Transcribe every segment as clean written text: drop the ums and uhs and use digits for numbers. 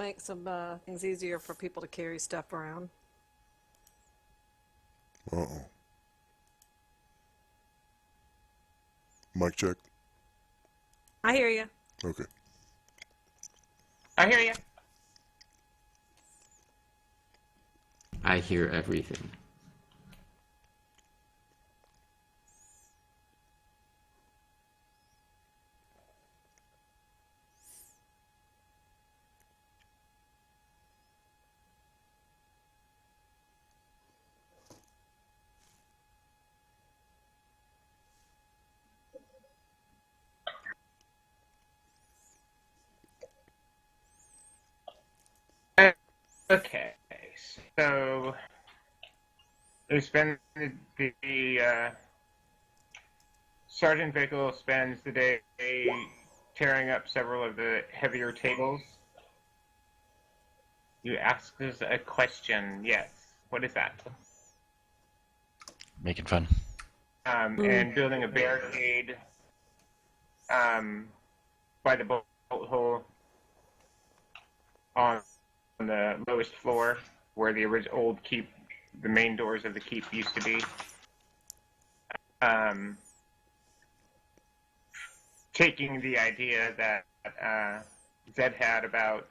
make some things easier for people to carry stuff around. Uh-oh. Mic check. I hear you. Okay. I hear you. I hear everything. Okay, so we spend the Sergeant Vickle spends the day tearing up several of the heavier tables. You ask us a question. Yes. What is that? Making fun. And building a barricade by the bolt hole on the lowest floor where the old keep, the main doors of the keep used to be. Taking the idea that Zed had about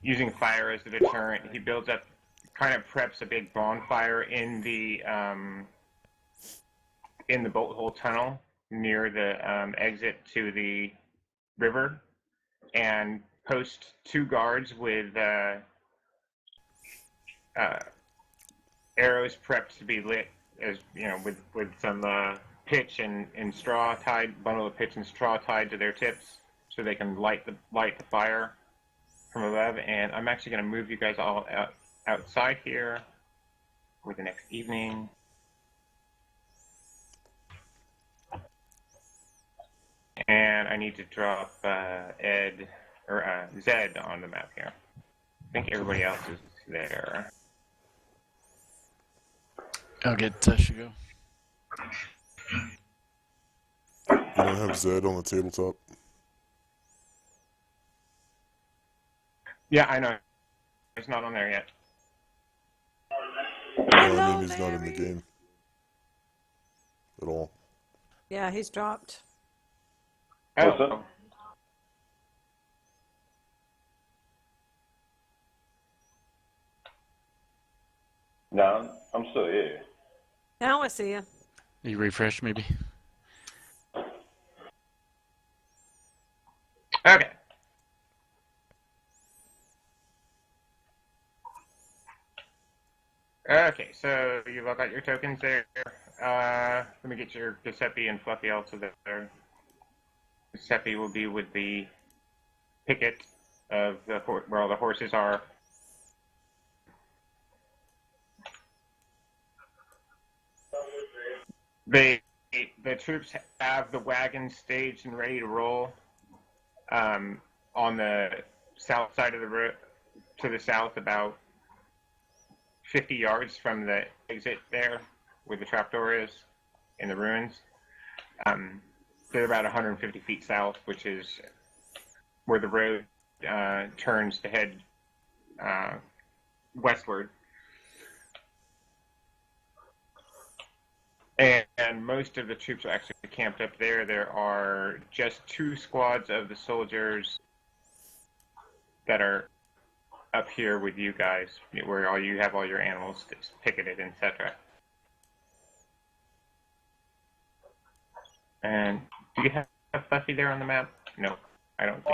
using fire as a deterrent, he builds up, kind of preps a big bonfire in the bolt hole tunnel near the exit to the river, and post 2 guards with arrows prepped to be lit, as you know, with some pitch and straw tied, bundle of pitch and straw tied to their tips, so they can light the fire from above. And I'm actually going to move you guys all outside here for the next evening. And I need to drop Zed on the map here. I think everybody else is there. I'll get Shugo. You don't have Zed on the tabletop? Yeah, I know. It's not on there yet. No, I mean he's not in the game. At all. Yeah, he's dropped. What's up? No, I'm still here. Now I see you. You refresh, maybe? Okay. Okay, so you've all got your tokens there. Let me get your Giuseppe and Fluffy also there. Giuseppe will be with the picket of the where all the horses are. The troops have the wagons staged and ready to roll on the south side of the road, to the south, about 50 yards from the exit there, where the trapdoor is, in the ruins. They're about 150 feet south, which is where the road turns to head westward. And most of the troops are actually camped up there. There are just 2 squads of the soldiers that are up here with you guys, where you have all your animals picketed, etc. And do you have Fluffy there on the map? No, I don't see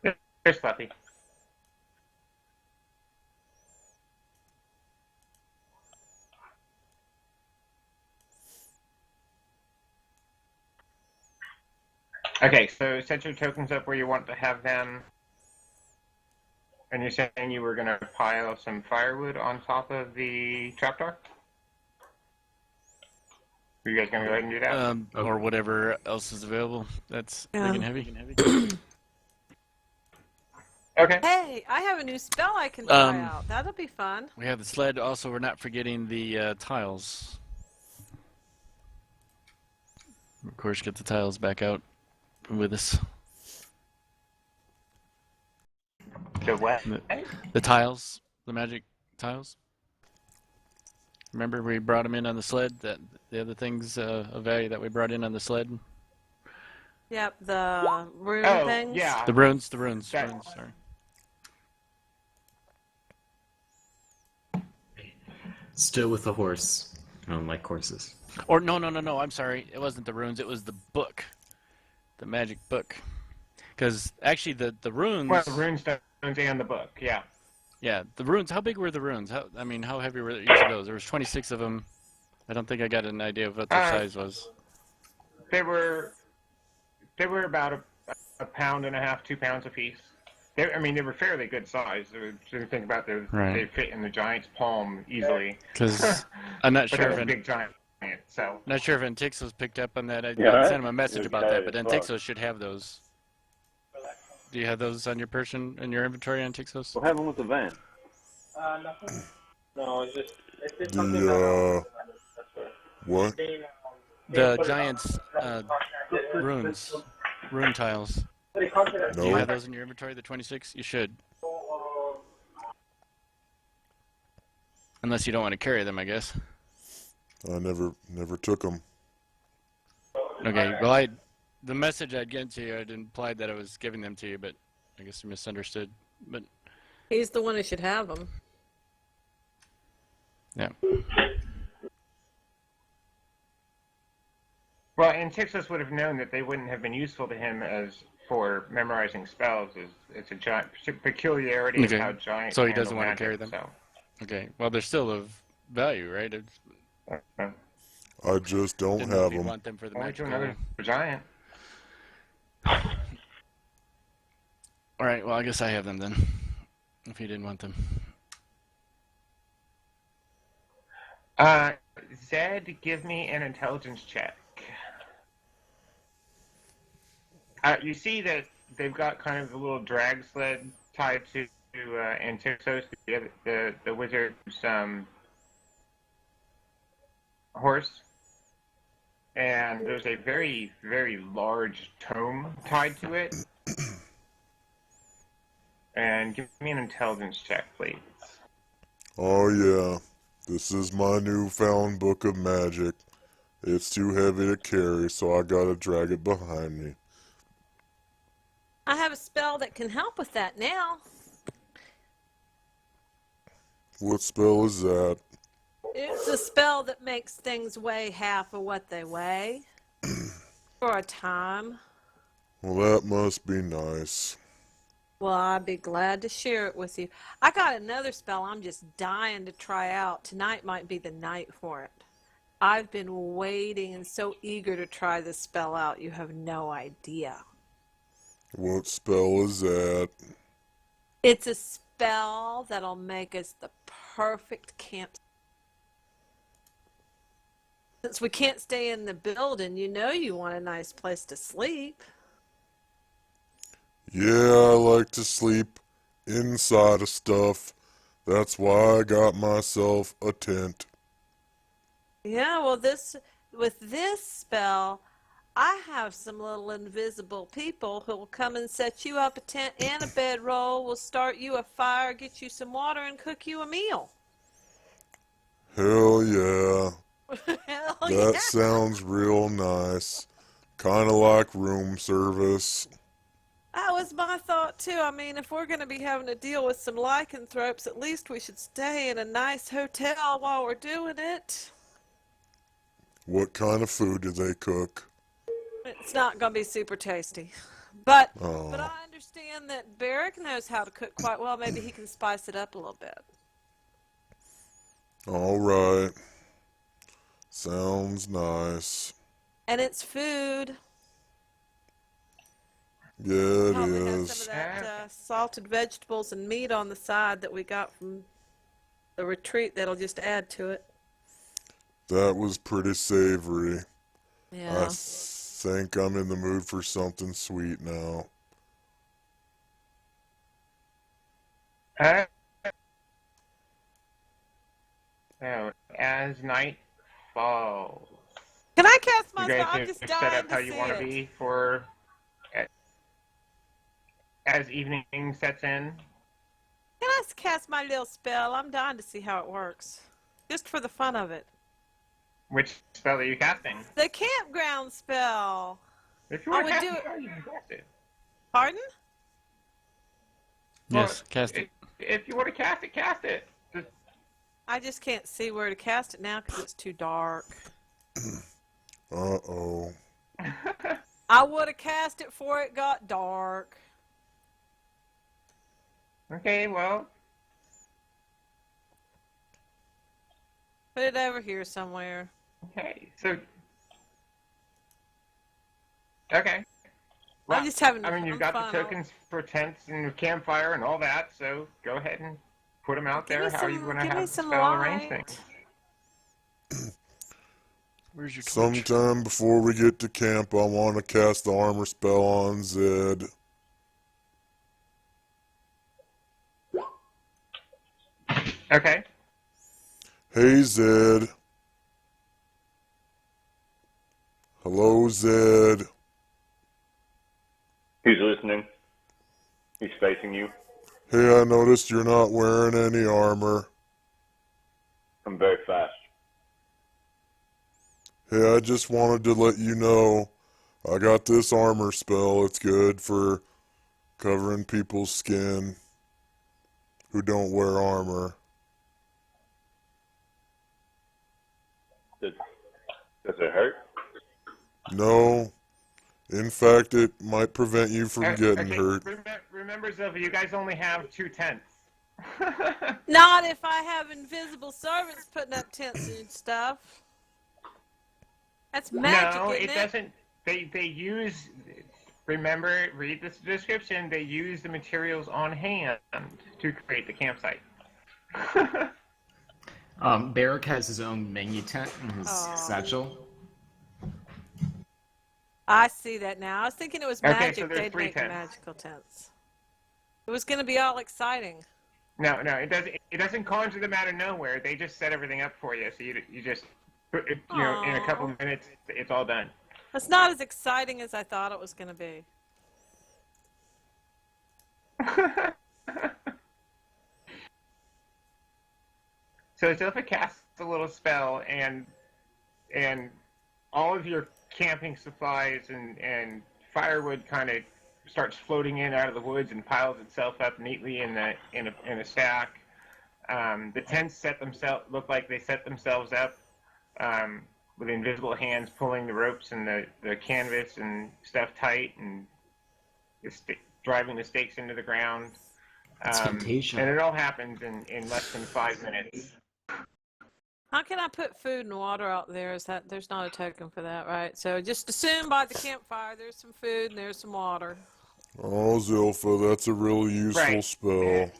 him. There's Fluffy. Okay, so set your tokens up where you want to have them. And you're saying you were going to pile some firewood on top of the trapdoor? Are you guys going to go ahead and do that? Or whatever else is available. That's big and heavy. Okay. Hey, I have a new spell I can try out. That'll be fun. We have the sled. Also, we're not forgetting the tiles. Of course, get the tiles back out with us. The what? The tiles, the magic tiles. Remember we brought them in on the sled? That the other things of value that we brought in on the sled? Yep, the rune Oh, things. yeah. The runes, runes, That- sorry. Still with the horse. I don't like horses. Or no, I'm sorry. It wasn't the runes, it was the book. The magic book. Because actually the runes... Well, the runestones and the book, yeah. Yeah, the runes, how big were the runes? How heavy were each of those? There was 26 of them. I don't think I got an idea of what their size was. They were about a pound and a half, 2 pounds apiece. They were fairly good size. If you think about it, Right. they fit in the giant's palm easily. Because I'm not But sure that was if a big giant, so. not sure if Antixos picked up on that. I Yeah, sent him a message it was about that, but tight as fuck. Antixos should have those. Do you have those on your person in your inventory, Antixos? What happened with the van? Nothing. No, it's just The, what? The giants runes, rune tiles. Do you No, have those in your inventory? The 26? You should. Unless you don't want to carry them, I guess. I never took them. Okay, well, the message I'd get to you, I'd implied that I was giving them to you, but I guess you misunderstood. But He's the one who should have them. yeah, Well, and Tixus would have known that they wouldn't have been useful to him as for memorizing spells. It's a giant peculiarity Okay. of how giants So he handle doesn't want to magic, carry them? So. okay. Well, they're still of value, right? I just don't Didn't know have if you them. want them for the Only to magic. another giant. All right. Well, I guess I have them then. If you didn't want them. Zed, give me an intelligence check. You see that they've got kind of a little drag sled tied to Antixos, the wizard's horse. And there's a very, very large tome tied to it. And give me an intelligence check, please. Oh yeah, this is my newfound book of magic. It's too heavy to carry, so I gotta drag it behind me. I have a spell that can help with that now. What spell is that? It's a spell that makes things weigh half of what they weigh for a time. Well, that must be nice. Well, I'd be glad to share it with you. I got another spell I'm just dying to try out. Tonight might be the night for it. I've been waiting and so eager to try this spell out. You have no idea. What spell is that? It's a spell that'll make us the perfect camp. Since we can't stay in the building, you know you want a nice place to sleep. Yeah, I like to sleep inside of stuff. That's why I got myself a tent. Yeah, well, with this spell, I have some little invisible people who will come and set you up a tent and a bedroll, will start you a fire, get you some water, and cook you a meal. Hell yeah. Hell That yeah. sounds real nice. Kinda like room service. That was my thought too. I mean, if we're going to be having to deal with some lycanthropes, at least we should stay in a nice hotel while we're doing it. What kind of food do they cook? It's not going to be super tasty. But Oh, I understand that Barrick knows how to cook quite well. Maybe he can spice it up a little bit. alright. Sounds nice. And it's food. Yeah, it Probably has is. some of that salted vegetables and meat on the side that we got from the retreat that'll just add to it. That was pretty savory. I Yeah. think I'm in the mood for something sweet now. So, as night falls, Can I cast my You guys spell? I'm are just set dying up how to you see want to it. be for as evening sets in. Can I cast my little spell? I'm dying to see how it works. Just for the fun of it. Which spell are you casting? The campground spell. If you I want to would cast do a it. spell, you can cast it. Pardon? Yes, cast it. If you want to cast it, cast it. Just, I just can't see where to cast it now because it's too dark. Uh-oh. I would have cast it before it got dark. okay, well, Put it over here somewhere. okay. So, okay. Well, I'm just having I mean, you've got fun. the tokens for tents and the campfire and all that, so go ahead and put them out there. How you want to give me have the some spell arrange light. things? Where's your Twitch? Sometime before we get to camp, I want to cast the armor spell on Zed. Okay. Hey, Zed. Hello, Zed. He's listening. He's facing you. Hey, I noticed you're not wearing any armor. I'm very fast. Hey, I just wanted to let you know I got this armor spell. It's good for covering people's skin who don't wear armor. Does it hurt? No. In fact, it might prevent you from getting okay. hurt. Remember, Zilva, you guys only have 2 tents. Not if I have invisible servants putting up tents and stuff. That's magic, No, isn't it doesn't. They use. Remember, read this description. They use the materials on hand to create the campsite. Barrick has his own menu tent in his satchel. I see that now. I was thinking it was Okay, magic. so there's They'd 3 make tents. magical tents. It was going to be all exciting. No, it doesn't. It doesn't conjure them out of nowhere. They just set everything up for you. So you just, in a couple of minutes, it's all done. It's not as exciting as I thought it was going to be. So Zilpha casts a little spell, and all of your camping supplies and firewood kind of starts floating in out of the woods and piles itself up neatly in a stack. The tents look like they set themselves up with invisible hands pulling the ropes and the canvas and stuff tight and driving the stakes into the ground. It's Fantasia. And it all happens in less than 5 minutes. How can I put food and water out there? There's not a token for that, right? So just assume by the campfire there's some food and there's some water. Oh, Zilpha, that's a really useful Right. spell.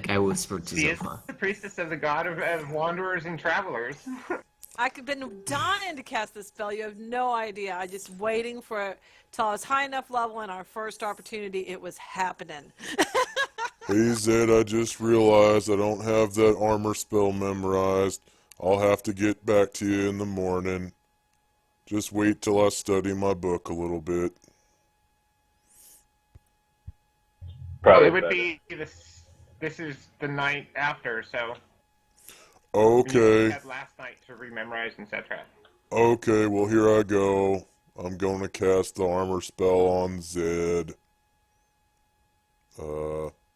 I whispered to She is Zilpha. the priestess of the god of wanderers and travelers. I've been dying to cast this spell. You have no idea. I just waiting for it till I was high enough level in our first opportunity. It was happening. Hey, Zed, I just realized I don't have that armor spell memorized. I'll have to get back to you in the morning. Just wait till I study my book a little bit. Probably It would better. be this is the night after, so you Okay. had last night to rememorize, etc. Okay, well, here I go. I'm going to cast the armor spell on Zed.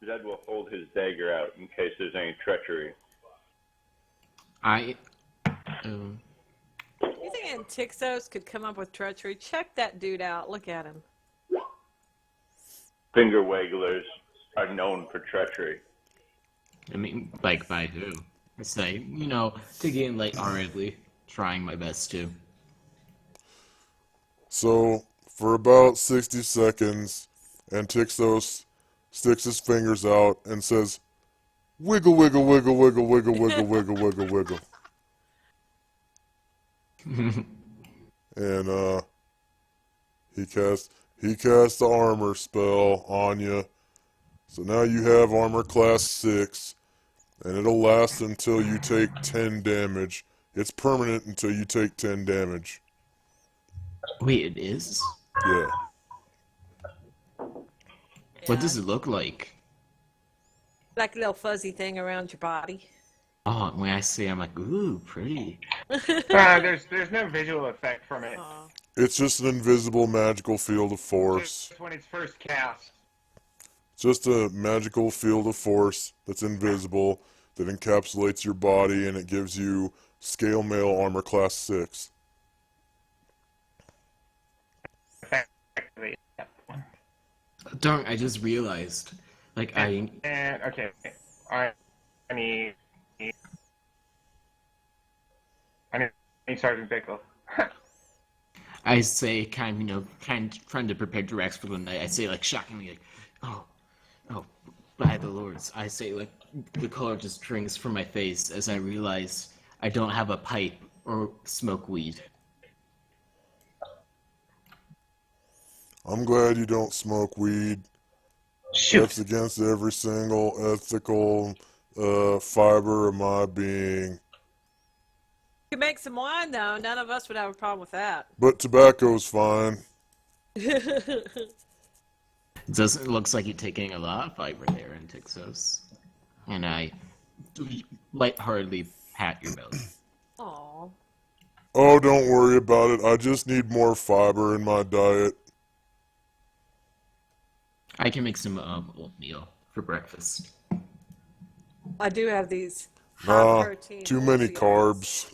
Zed will hold his dagger out in case there's any treachery. I. You think Antixos could come up with treachery? Check that dude out. Look at him. Finger wagglers are known for treachery. I mean, by who? I say, to get in lightheartedly, trying my best to. So, for about 60 seconds, Antixos sticks his fingers out and says, wiggle, wiggle, wiggle, wiggle, wiggle, wiggle, wiggle, wiggle, wiggle. And, he cast the armor spell on you. So now you have armor class 6. And it'll last until you take 10 damage. It's permanent until you take 10 damage. Wait, it is? Yeah. What does it look like? Like a little fuzzy thing around your body. Oh, when I say I'm like, ooh, pretty. There's no visual effect from it. Aw. It's just an invisible magical field of force. Just when it's first cast. Just a magical field of force that's invisible, that encapsulates your body, and it gives you scale mail armor class 6. Effectively. Darn, I just realized. Like, And okay, I need Sergeant Pickle. I say, kind of trying to prepare Drax for the night. I say, like, shockingly, like, oh, by the lords. I say, like, the color just drinks from my face as I realize I don't have a pipe or smoke weed. I'm glad you don't smoke weed. That's against every single ethical fiber of my being. You can make some wine, though. None of us would have a problem with that. But tobacco's fine. It looks like you're taking a lot of fiber there in Texas. And I lightheartedly pat your belly. Aw. Oh, don't worry about it. I just need more fiber in my diet. I can make some oatmeal for breakfast. I do have these Nah, high-protein too many horsey oats. carbs.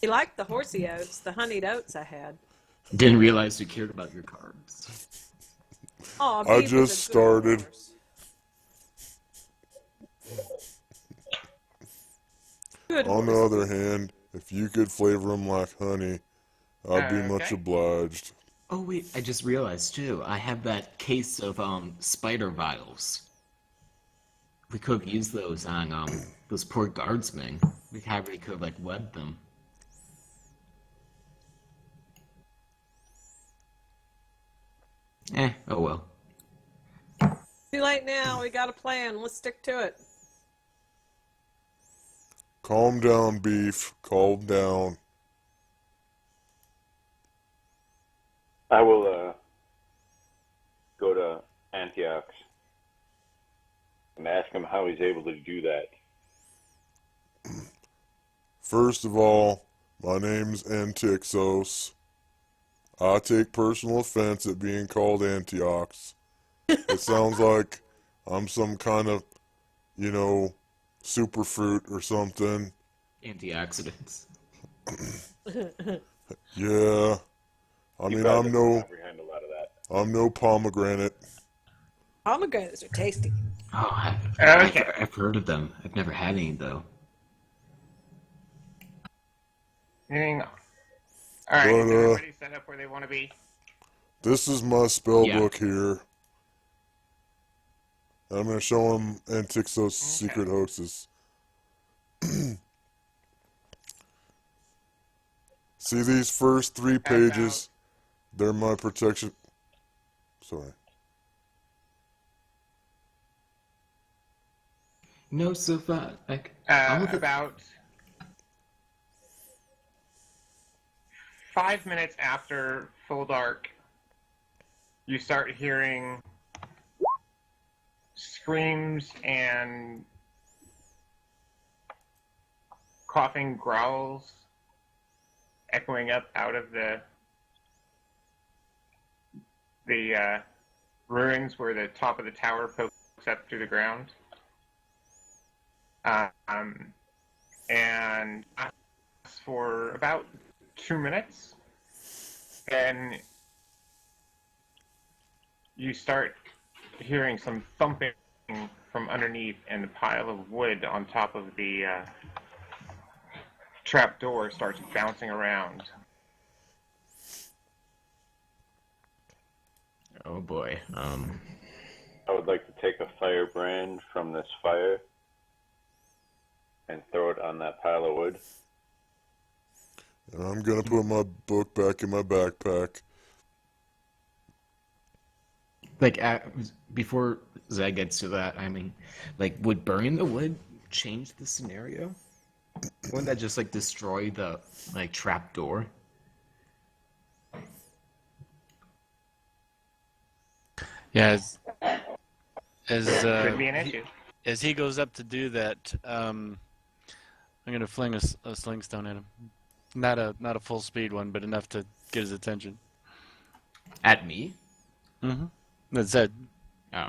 You like the horsey oats, the honeyed oats I had. Didn't realize you cared about your carbs. Oh, I Beef was just a good started. horse. Good On the horse. other hand, if you could flavor them like honey, I'd be much Okay. obliged. Oh wait, I just realized too. I have that case of spider vials. We could have used those on those poor guardsmen. We probably could have like webbed them. Oh well. Too late now. We got a plan. Let's stick to it. Calm down, Beef. Calm down. I will go to Antioch and ask him how he's able to do that. First of all, my name's Antixos. I take personal offense at being called Antiochs. It sounds like I'm some kind of, superfruit or something. Antioxidants. Yeah. I You mean, guys I'm can no, comprehend a lot of that. I'm no pomegranate. Pomegranates are tasty. Oh, Okay. I've heard of them. I've never had any though. All right, But, is everybody set up where they want to be? This is my spell Yeah. book here. I'm going to show him Antixos' secret hoaxes. See these first 3 pages? They're my protection. Sorry. No, so far, like I'm with About 5 minutes after full dark, you start hearing screams and coughing growls echoing up out of the ruins where the top of the tower pokes up through the ground. And for about 2 minutes, and you start hearing some thumping from underneath, and the pile of wood on top of the trap door starts bouncing around. Oh boy. I would like to take a firebrand from this fire and throw it on that pile of wood. And I'm going to put my book back in my backpack. like before Zed gets to that, I mean, like, would burning the wood change the scenario? Wouldn't that just like destroy the like trap door? Yeah, as Could be an issue. as he goes up to do that, I'm gonna fling a sling stone at him. Not a full speed one, but enough to get his attention. At me? Mm-hmm. That's it. Oh.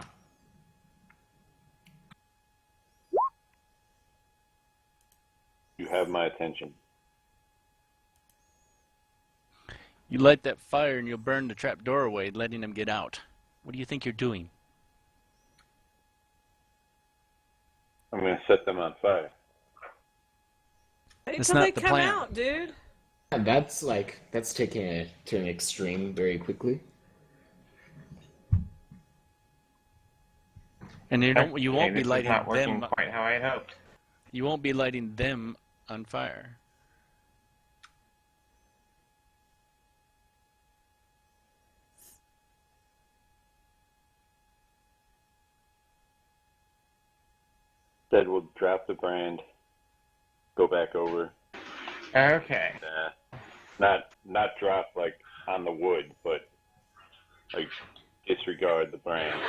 You have my attention. You light that fire and you'll burn the trap door away, letting them get out. What do you think you're doing? I'm going to set them on fire. Wait That's till not they the come plan. out, dude. And that's taking it to an extreme very quickly. And you won't Okay, be this is lighting not working them. quite how I had hoped. You won't be lighting them on fire. Said we'll drop the brand, go back over. Okay. Not drop like on the wood, but like disregard the brand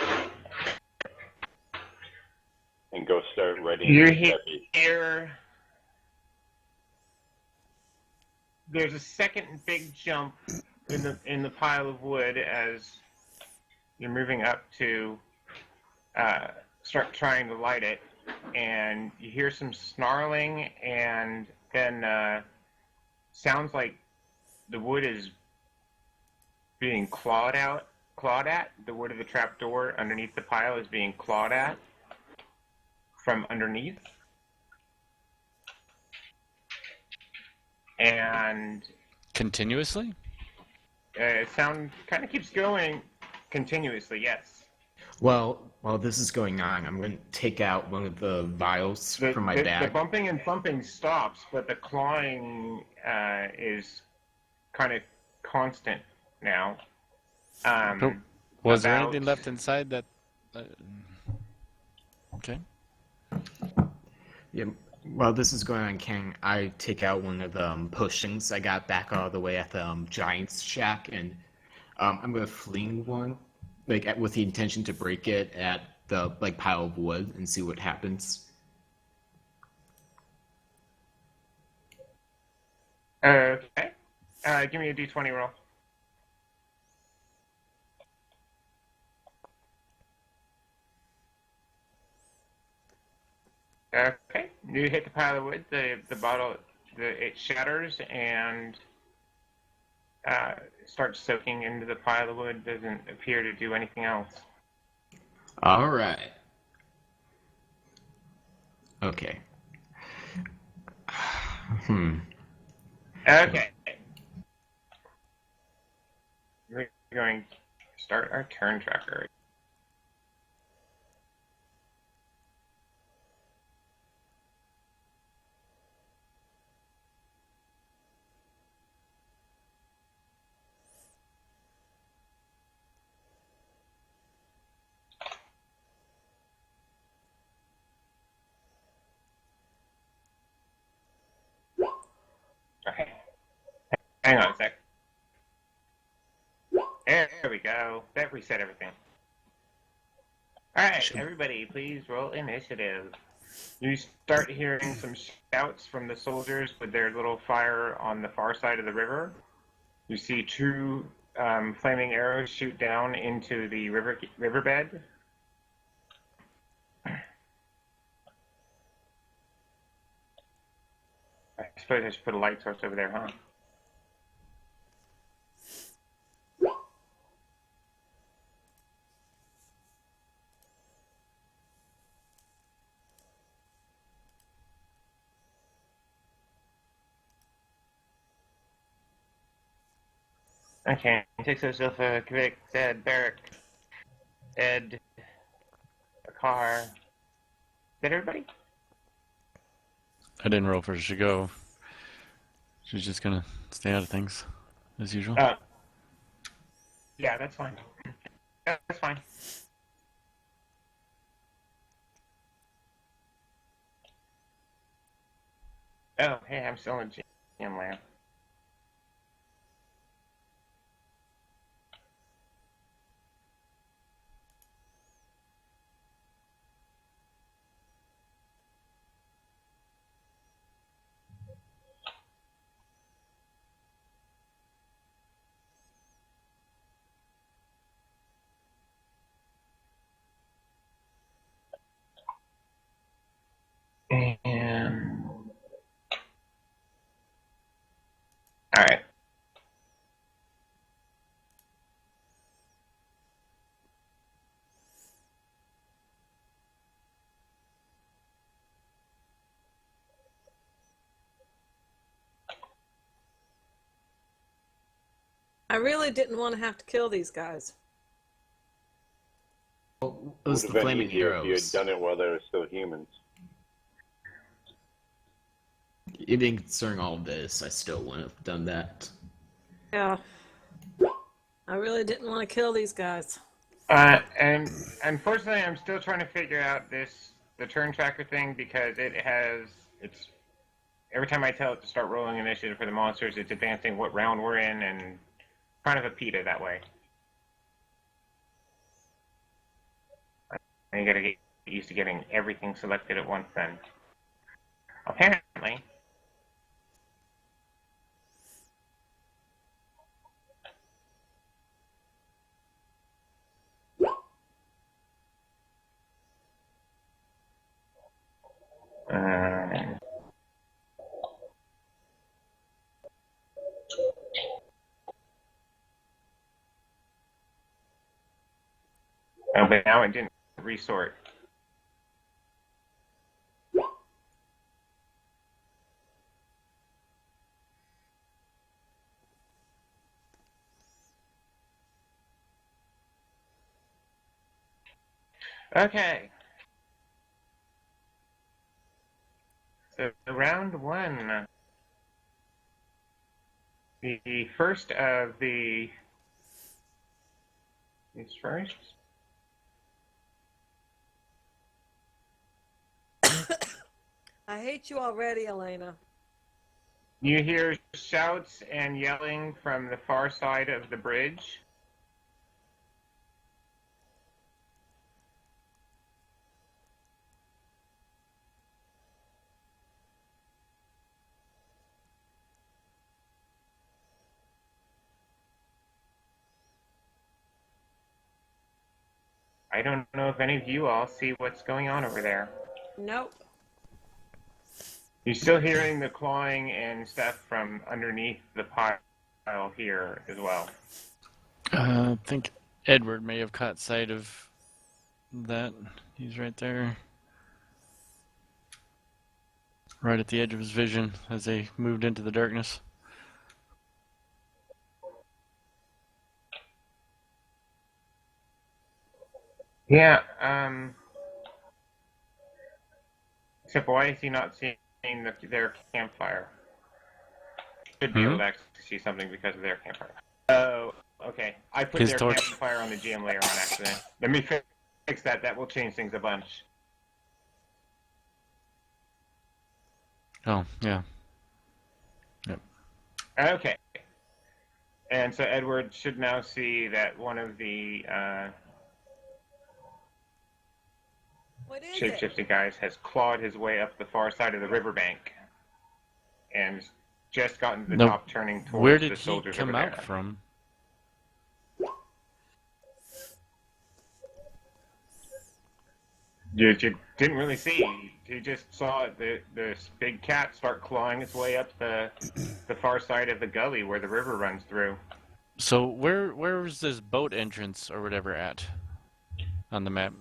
and go start readying You're the Debbie. here. There's a second big jump in the pile of wood as you're moving up to start trying to light it, and you hear some snarling, and then sounds like the wood is being clawed at. The wood of the trapdoor underneath the pile is being clawed at from underneath. And Continuously? sound kind of keeps going continuously, yes. Well, while this is going on, I'm going to take out one of the vials from my The bag. bumping and thumping stops, but the clawing is kind of constant now. Was there about- anything left inside that? Okay. Yeah, while this is going on, King, I take out one of the potions I got back all the way at the Giant's shack, and I'm going to fling one, like with the intention to break it at the like pile of wood and see what happens. Okay. Give me a d20 roll. Okay. You hit the pile of wood. The bottle, it shatters and starts soaking into the pile of wood. Doesn't appear to do anything else. All right. Okay. Okay. We're going to start our turn tracker. Okay. Hang on a sec. There we go. That reset everything. All right, everybody, please roll initiative. You start hearing some shouts from the soldiers with their little fire on the far side of the river. You see two flaming arrows shoot down into the riverbed. I suppose I should put a light source over there, huh? Okay, takes yourself a quick, Ed, Barrack, Ed, a car. Is that everybody? I didn't roll for her to go. She's just gonna stay out of things, as usual. Yeah, that's fine. Yeah, that's fine. Oh, hey, I'm still in GM land. And all right. I really didn't want to have to kill these guys. It It would was have the been flaming easier if you had arrows. done it while they were still humans. Even considering all of this, I still wouldn't have done that. Yeah. I really didn't want to kill these guys. And unfortunately, I'm still trying to figure out the turn tracker thing because it's every time I tell it to start rolling initiative for the monsters, it's advancing what round we're in and kind of a PETA that way. And you gotta get used to getting everything selected at once then. Apparently. Oh, but now it didn't resort. Okay. So round one. The first of these first. I hate you already, Elena. You hear shouts and yelling from the far side of the bridge. I don't know if any of you all see what's going on over there. Nope. You're still hearing the clawing and stuff from underneath the pile here as well. I think Edward may have caught sight of that. He's right there. Right at the edge of his vision as they moved into the darkness. Yeah, except why is he not seeing their campfire? Should be able to actually see something because of their campfire. Oh, okay. I put His their torch. campfire on the GM layer on accident. Let me fix that. That will change things a bunch. Oh, yeah. Okay. And so Edward should now see that one of the What is it? shape-shifting guys has clawed his way up the far side of the riverbank and just gotten to the No, top, turning towards where the did he soldiers come over out there. from? You didn't really see. You just saw this big cat start clawing its way up the far side of the gully where the river runs through. So where was this boat entrance or whatever at on the map?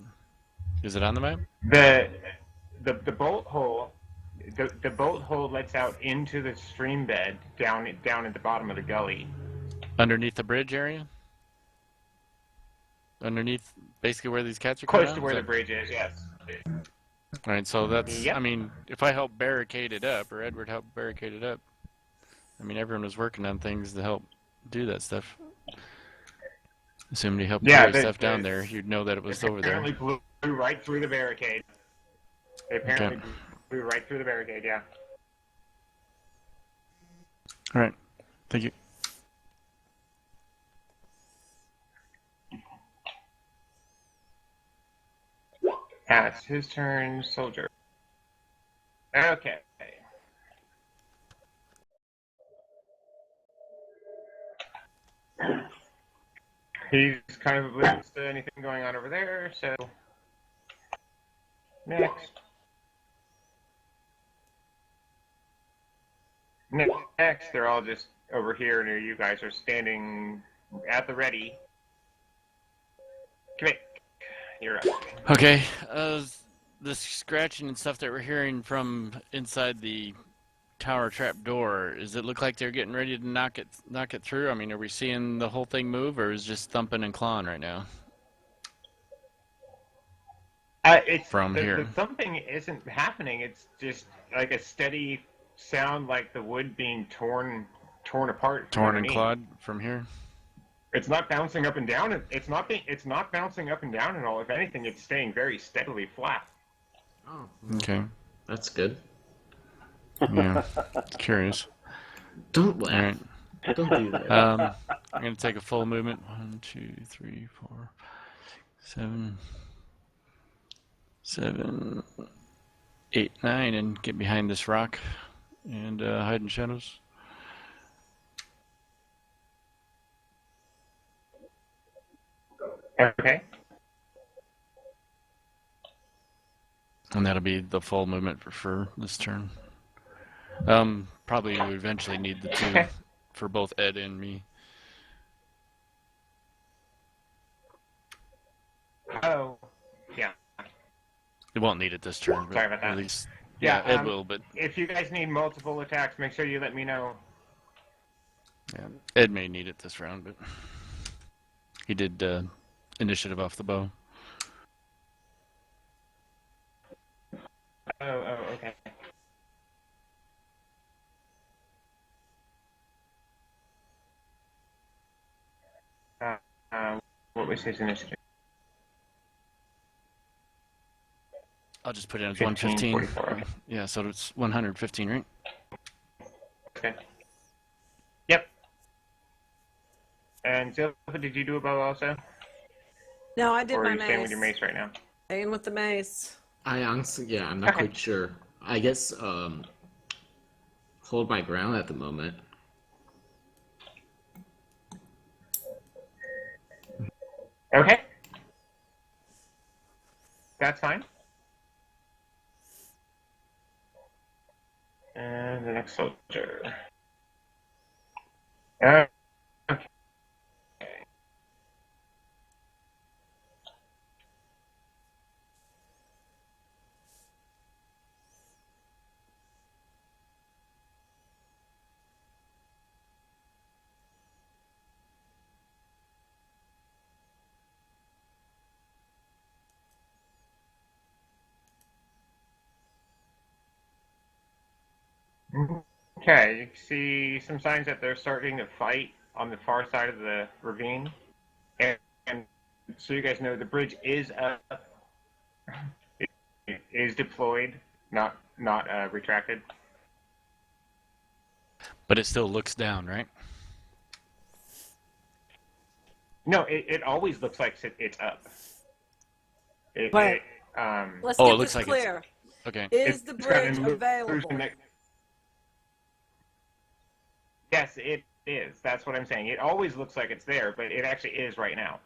Is it on the map? The bolt hole. The boat hole lets out into the stream bed down at the bottom of the gully. Underneath the bridge area? Underneath basically where these cats are Close coming to out? where the bridge is, yes. Alright, so that's, Yep. I mean, if I help barricade it up, or Edward helped barricade it up, I mean, everyone was working on things to help do that stuff. Assuming he helped Yeah, carry stuff down there, you'd know that it was over there. Apparently blew right through the barricade. They apparently Okay. blew right through the barricade, yeah. All right. Thank you. It's his turn, soldier. Okay. He's kind of oblivious to anything going on over there, so next. Next, they're all just over here near you guys are standing at the ready. Come here. You're up. Okay. The scratching and stuff that we're hearing from inside the tower trap door, does it look like they're getting ready to knock it through? I mean, are we seeing the whole thing move, or is it just thumping and clawing right now? It's From here. The thumping isn't happening. It's just like a steady sound, like the wood being torn apart. from Torn and underneath. clawed from here? It's not bouncing up and down. It's not bouncing up and down at all. If anything, it's staying very steadily flat. Oh, Okay. that's good. Yeah. Curious. Don't All laugh. right. Don't do that. I'm gonna take a full movement. 1, 2, 3, 4, 7, 8, 9, and get behind this rock and hide in shadows. Okay. And that'll be the full movement for this turn. Probably we eventually need the two Okay. for both Ed and me. Oh, yeah. It won't need it this turn, but Sorry about that. at least Yeah, Ed will. But If you guys need multiple attacks, make sure you let me know. yeah, Ed may need it this round, but he did initiative off the bow. Oh, okay. What was his initiative? I'll just put it as 15, 115. 44, okay. Yeah, so it's 115, right? Okay. Yep. And Zilpha, did you do a bow also? No, I did Or are my you staying mace. with your mace right now? Staying with the mace. I honestly, yeah, I'm not Okay. quite sure. I guess hold my ground at the moment. Okay. That's fine. And the next soldier. Okay. Okay, you can see some signs that they're starting to fight on the far side of the ravine. And so you guys know the bridge is up. It is deployed, not retracted. But it still looks down, right? No, it always looks like it's up. Right. Let's Oh, get it looks this like it's- clear. Okay. Is the it's got bridge an available? illusion that- Yes, it is. That's what I'm saying. It always looks like it's there, but it actually is right now.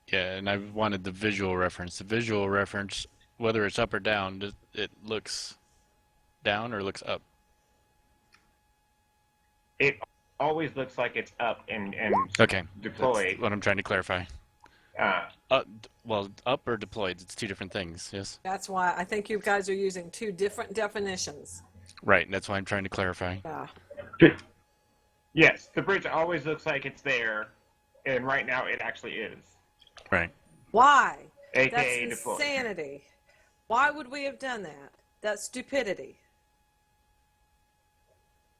Yeah, and I wanted the visual reference. The visual reference, whether it's up or down, it looks down or looks up. It always looks like it's up and Okay. deployed. That's what I'm trying to clarify. Well, up or deployed, it's two different things, yes? That's why I think you guys are using two different definitions. Right, and that's why I'm trying to clarify. Yeah. Yes, the bridge always looks like it's there, and right now it actually is. Right. Why? AKA That's deployed. insanity. Why would we have done that? That's stupidity.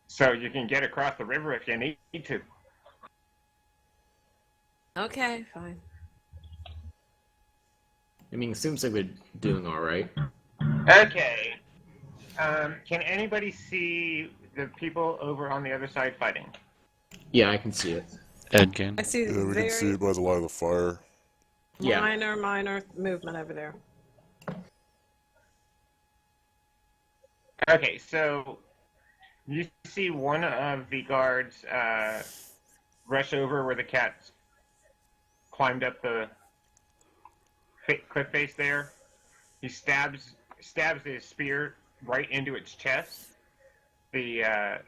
so you can get across the river if you need to. Okay, fine. I mean, it seems like we're doing all right. Okay. Can anybody see the people over on the other side fighting? Yeah, I can see it. Ed can. I see Yeah, we can see very it by the light of the fire. Yeah. minor movement over there. Okay, so you see one of the guards rush over where the cat climbed up the cliff face there. He stabs his spear right into its chest. The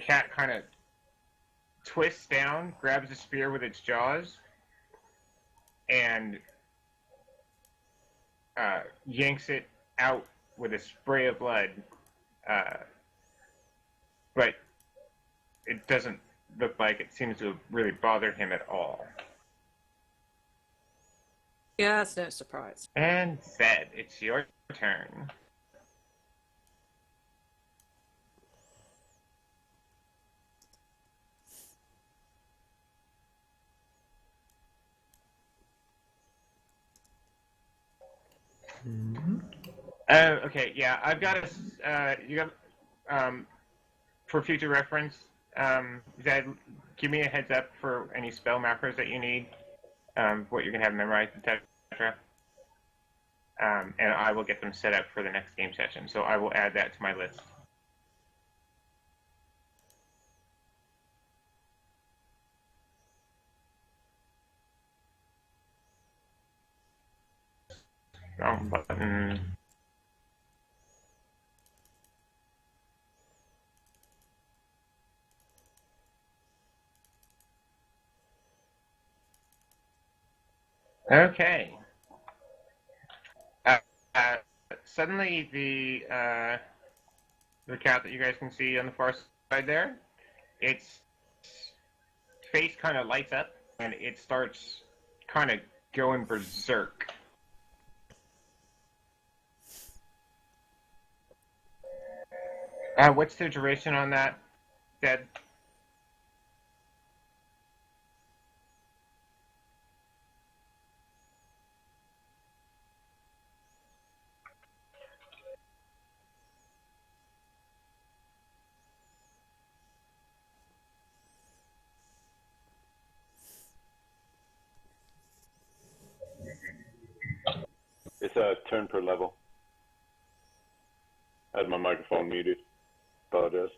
cat kind of twists down, grabs the spear with its jaws, and yanks it out with a spray of blood. But it doesn't look like it seems to have really bothered him at all. Yeah, that's no surprise. And Zed, it's your turn. Okay, yeah, I've got a, you got, for future reference, Zed, give me a heads up for any spell macros that you need, what you're going to have memorized, etc. And I will get them set up for the next game session, so I will add that to my list. Wrong button. Okay. Suddenly, the cat that you guys can see on the far side there, its face kind of lights up, and it starts kind of going berserk. What's the duration on that, Dead? It's a turn per level. I had my microphone muted. Apologize.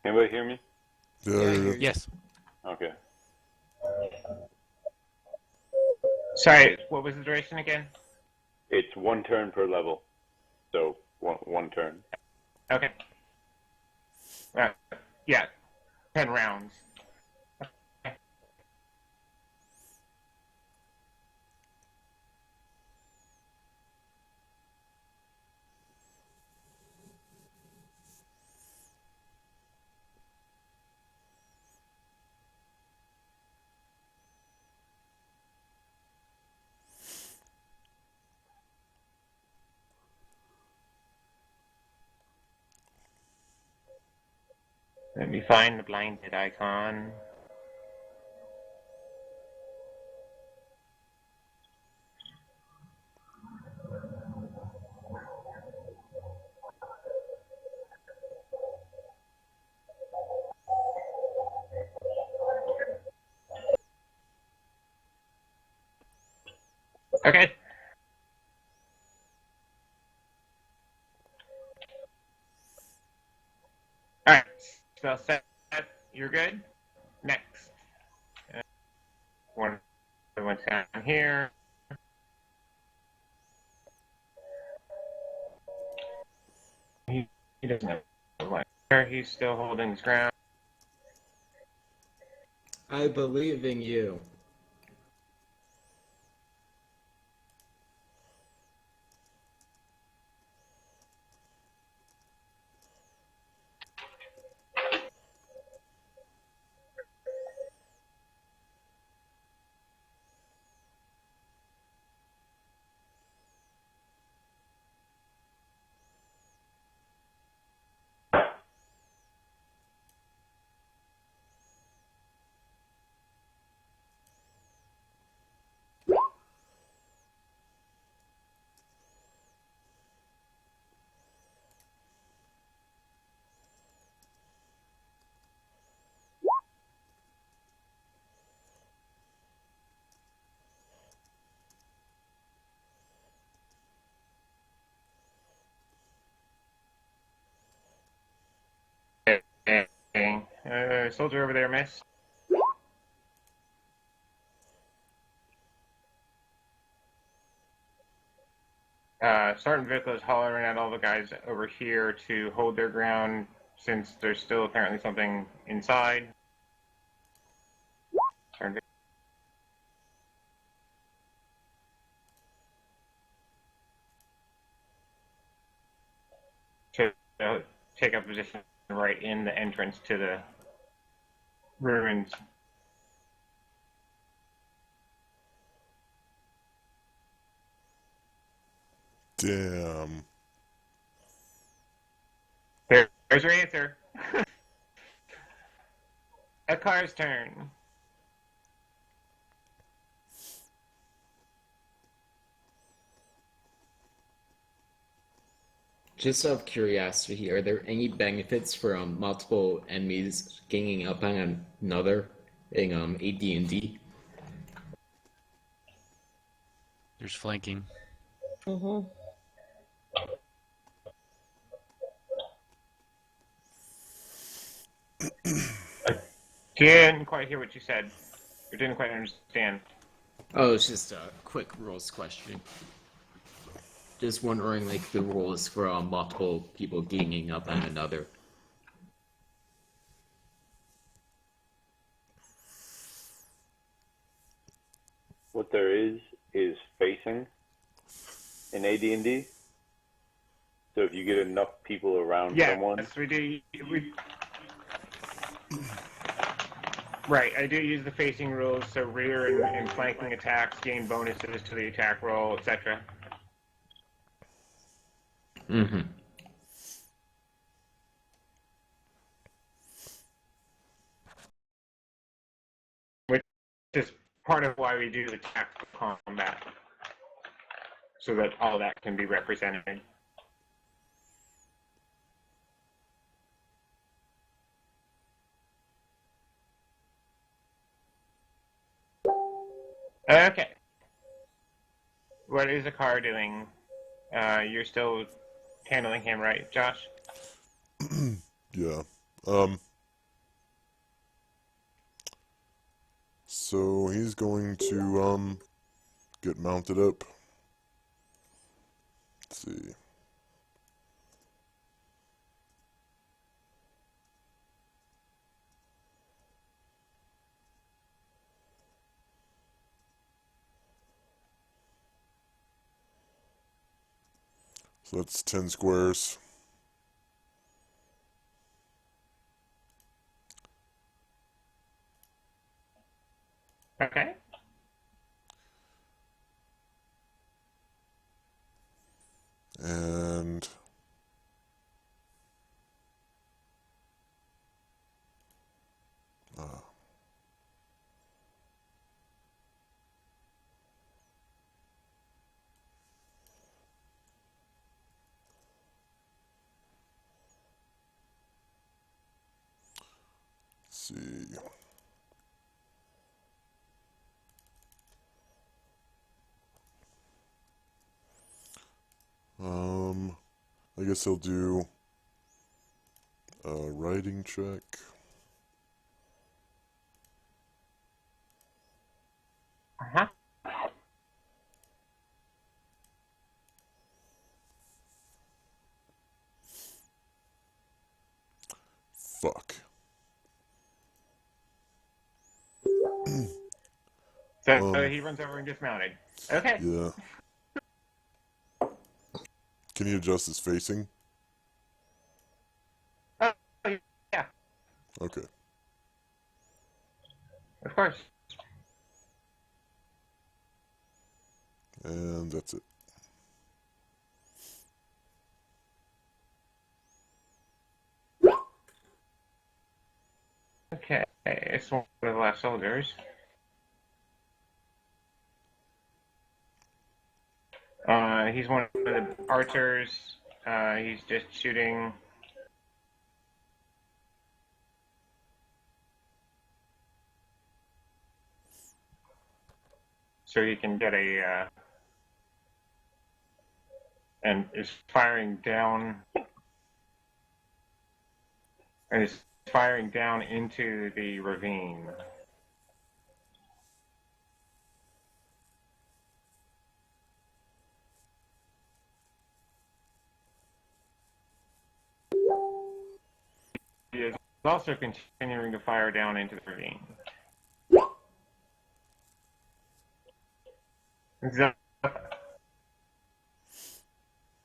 Anybody hear me? Yeah, Yes. Okay. Sorry, what was the duration again? It's one turn per level. So one turn. Okay. Yeah, 10 rounds. Let me find the blinded icon. Okay. Alright, spell set. You're good. Next. One's down here. He doesn't know what. He's still holding his ground. I believe in you. the soldier over there, miss? Sergeant Vickle is hollering at all the guys over here to hold their ground since there's still apparently something inside. Sergeant to take up position right in the entrance to the ruins. Damn. There's your answer. A car's turn. Just out of curiosity, are there any benefits for multiple enemies ganging up on another in AD&D? There's flanking. Mm-hmm. Didn't quite hear what you said. Or didn't quite understand. Oh, it's just a quick rules question. Just wondering, like, the rules for multiple people ganging up on another. What there is facing in AD&D. So if you get enough people around someone, Yes, we do. Right, I do use the facing rules, so rear and flanking attacks gain bonuses to the attack roll, etc. Mm-hmm. Which is part of why we do the tactical combat, so that all that can be represented. Okay. What is the car doing? You're still handling him, right, Josh? Yeah. So he's going to get mounted up. Let's see. So that's 10 squares. Okay. And let's see. I guess he'll do a writing check. Uh-huh. Fuck. So he runs over and dismounted. Okay. Yeah. Can he adjust his facing? Oh, yeah, Okay. of course. And that's it. Okay, it's one of the last soldiers. He's one of the archers. He's just shooting. So he can get a, and is firing down, and is firing down into the ravine. He is also continuing to fire down into the ravine.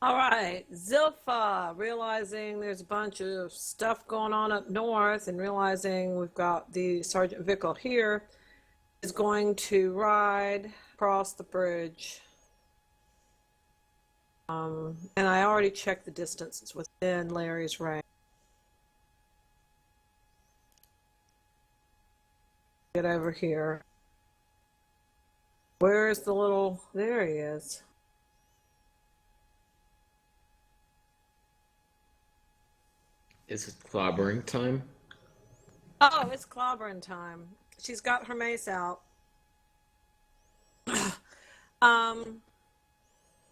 All right, Zilpha, realizing there's a bunch of stuff going on up north and realizing we've got the Sergeant Vickle here, is going to ride across the bridge. And I already checked the distance. It's within Larry's range. Get over here. Where's the little... There he is. Is it clobbering time? Oh, it's clobbering time. She's got her mace out. Can I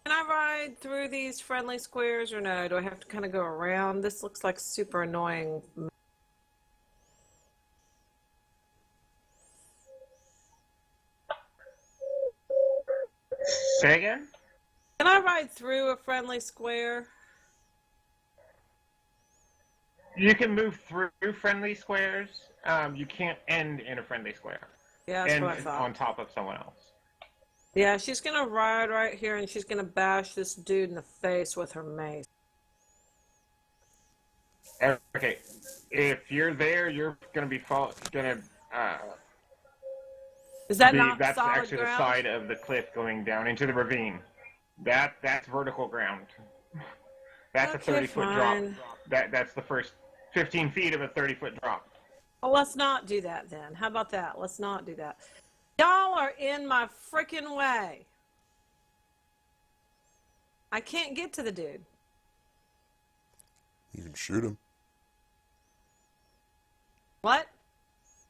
ride through these friendly squares or no? Do I have to kind of go around? This looks like super annoying. Say again? Can I ride through a friendly square? You can move through friendly squares. You can't end in a friendly square. Yeah, that's and what I thought. on top of someone else. Yeah, she's gonna ride right here and she's gonna bash this dude in the face with her mace. Okay, if you're there, you're gonna be Is that not that's solid actually ground? the side of the cliff going down into the ravine. That's vertical ground. That's Okay, a 30-foot drop. fine. That's the first 15 feet of a 30-foot drop. Oh, let's not do that then. How about that? Let's not do that. Y'all are in my freaking way. I can't get to the dude. You can shoot him. What?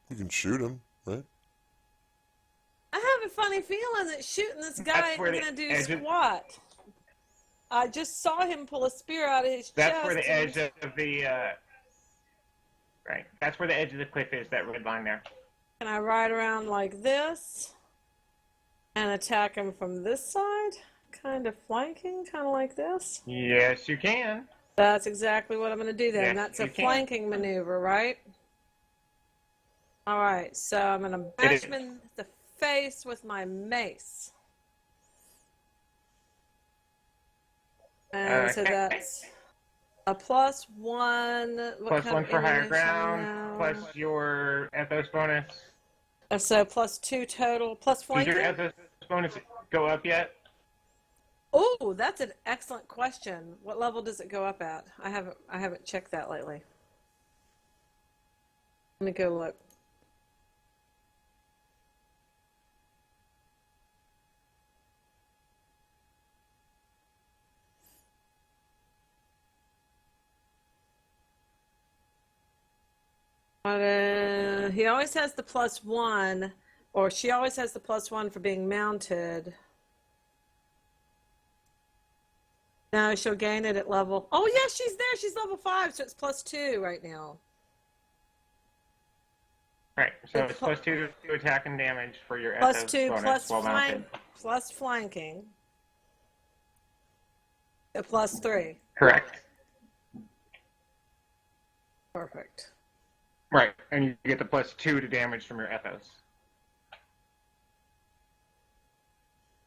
You can shoot him, right? I have a funny feeling that shooting this guy That's ain't where the gonna do edge of- squat. I just saw him pull a spear out of his chest. That's where the and- edge of the right. That's where the edge of the cliff is. That red line there. Can I ride around like this and attack him from this side? Kind of flanking, kind of like this. Yes, you can. That's exactly what I'm going to do then. Yes, That's a you can. flanking maneuver, right? All right, so I'm going to bash him in the face with my mace. And so Okay. that's a +1. What Plus one for higher ammunition ground. now? Plus your ethos bonus. So +2 total. Plus Does flanking? your ethos bonus go up yet? Oh, that's an excellent question. What level does it go up at? I haven't checked that lately. Let me go look. He always has the +1, or she always has the +1 for being mounted. No, she'll gain it at level. Oh, yeah, she's there. She's level 5, so it's +2 right now. Right. So it's +2 to attack and damage for your Plus ethos 2 bonus plus while mounted. plus flanking. A +3. Correct. Perfect. Right, and you get the +2 to damage from your ethos.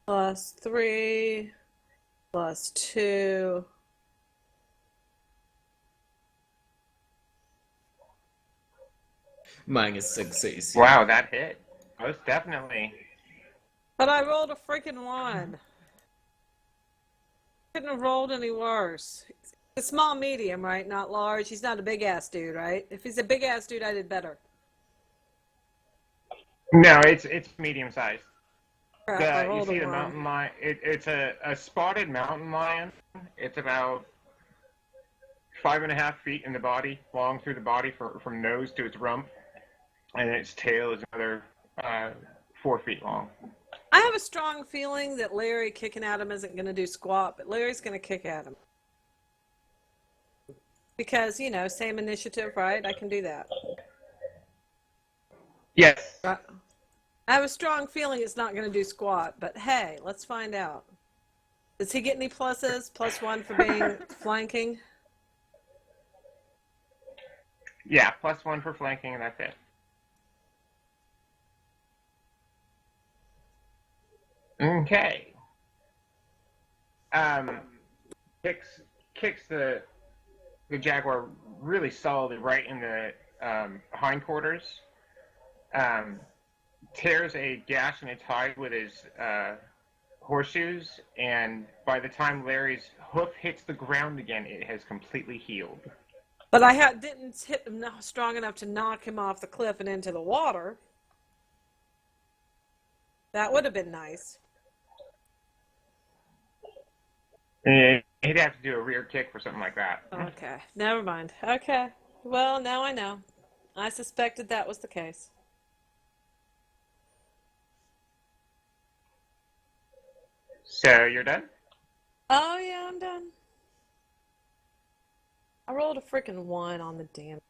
+3, +2. Mine is 6 AC. Wow, that hit. Most definitely. But I rolled a freaking 1. Couldn't have rolled any worse. It's a small medium, right? Not large. He's not a big ass dude, right? If he's a big ass dude, I did better. No, it's medium sized. Crap, I You rolled see a the 1. mountain lion? It's a spotted mountain lion. It's about 5.5 feet in the body, long through the body from nose to its rump, and its tail is another 4 feet long. I have a strong feeling that Larry kicking at him isn't going to do squat, but Larry's going to kick at him. Because, same initiative, right? I can do that. Yes. Right. I have a strong feeling it's not going to do squat, but hey, let's find out. Does he get any pluses? +1 for being flanking? Yeah, +1 for flanking, and that's it. Okay. Kicks the jaguar really solidly right in the hindquarters. Tears a gash in its hide with his horseshoes, and by the time Larry's hoof hits the ground again, it has completely healed. But I didn't hit him strong enough to knock him off the cliff and into the water. That would have been nice. He'd have to do a rear kick for something like that. Okay, never mind. Okay, well, now I know. I suspected that was the case. So you're done? Oh, yeah, I'm done. I rolled a freaking 1 on the damn.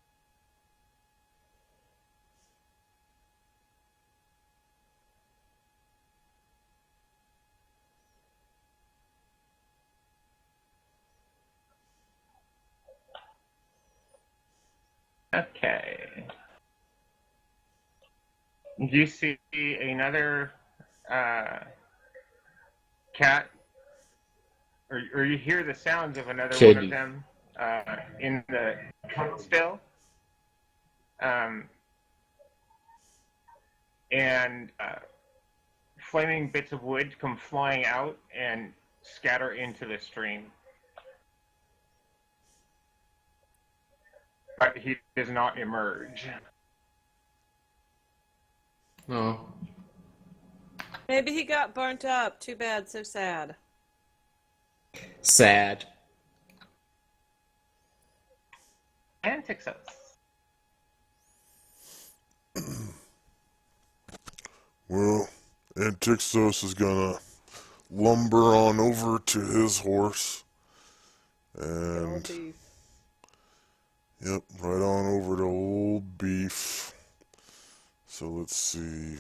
Okay. You see another cat, or you hear the sounds of another one of them in the tunnel still. And flaming bits of wood come flying out and scatter into the stream. But he does not emerge. Oh. Maybe he got burnt up. Too bad, so sad. Sad. And Tixos. Well, Antixos is gonna lumber on over to his horse. And, yep, right on over to old Beef. So let's see.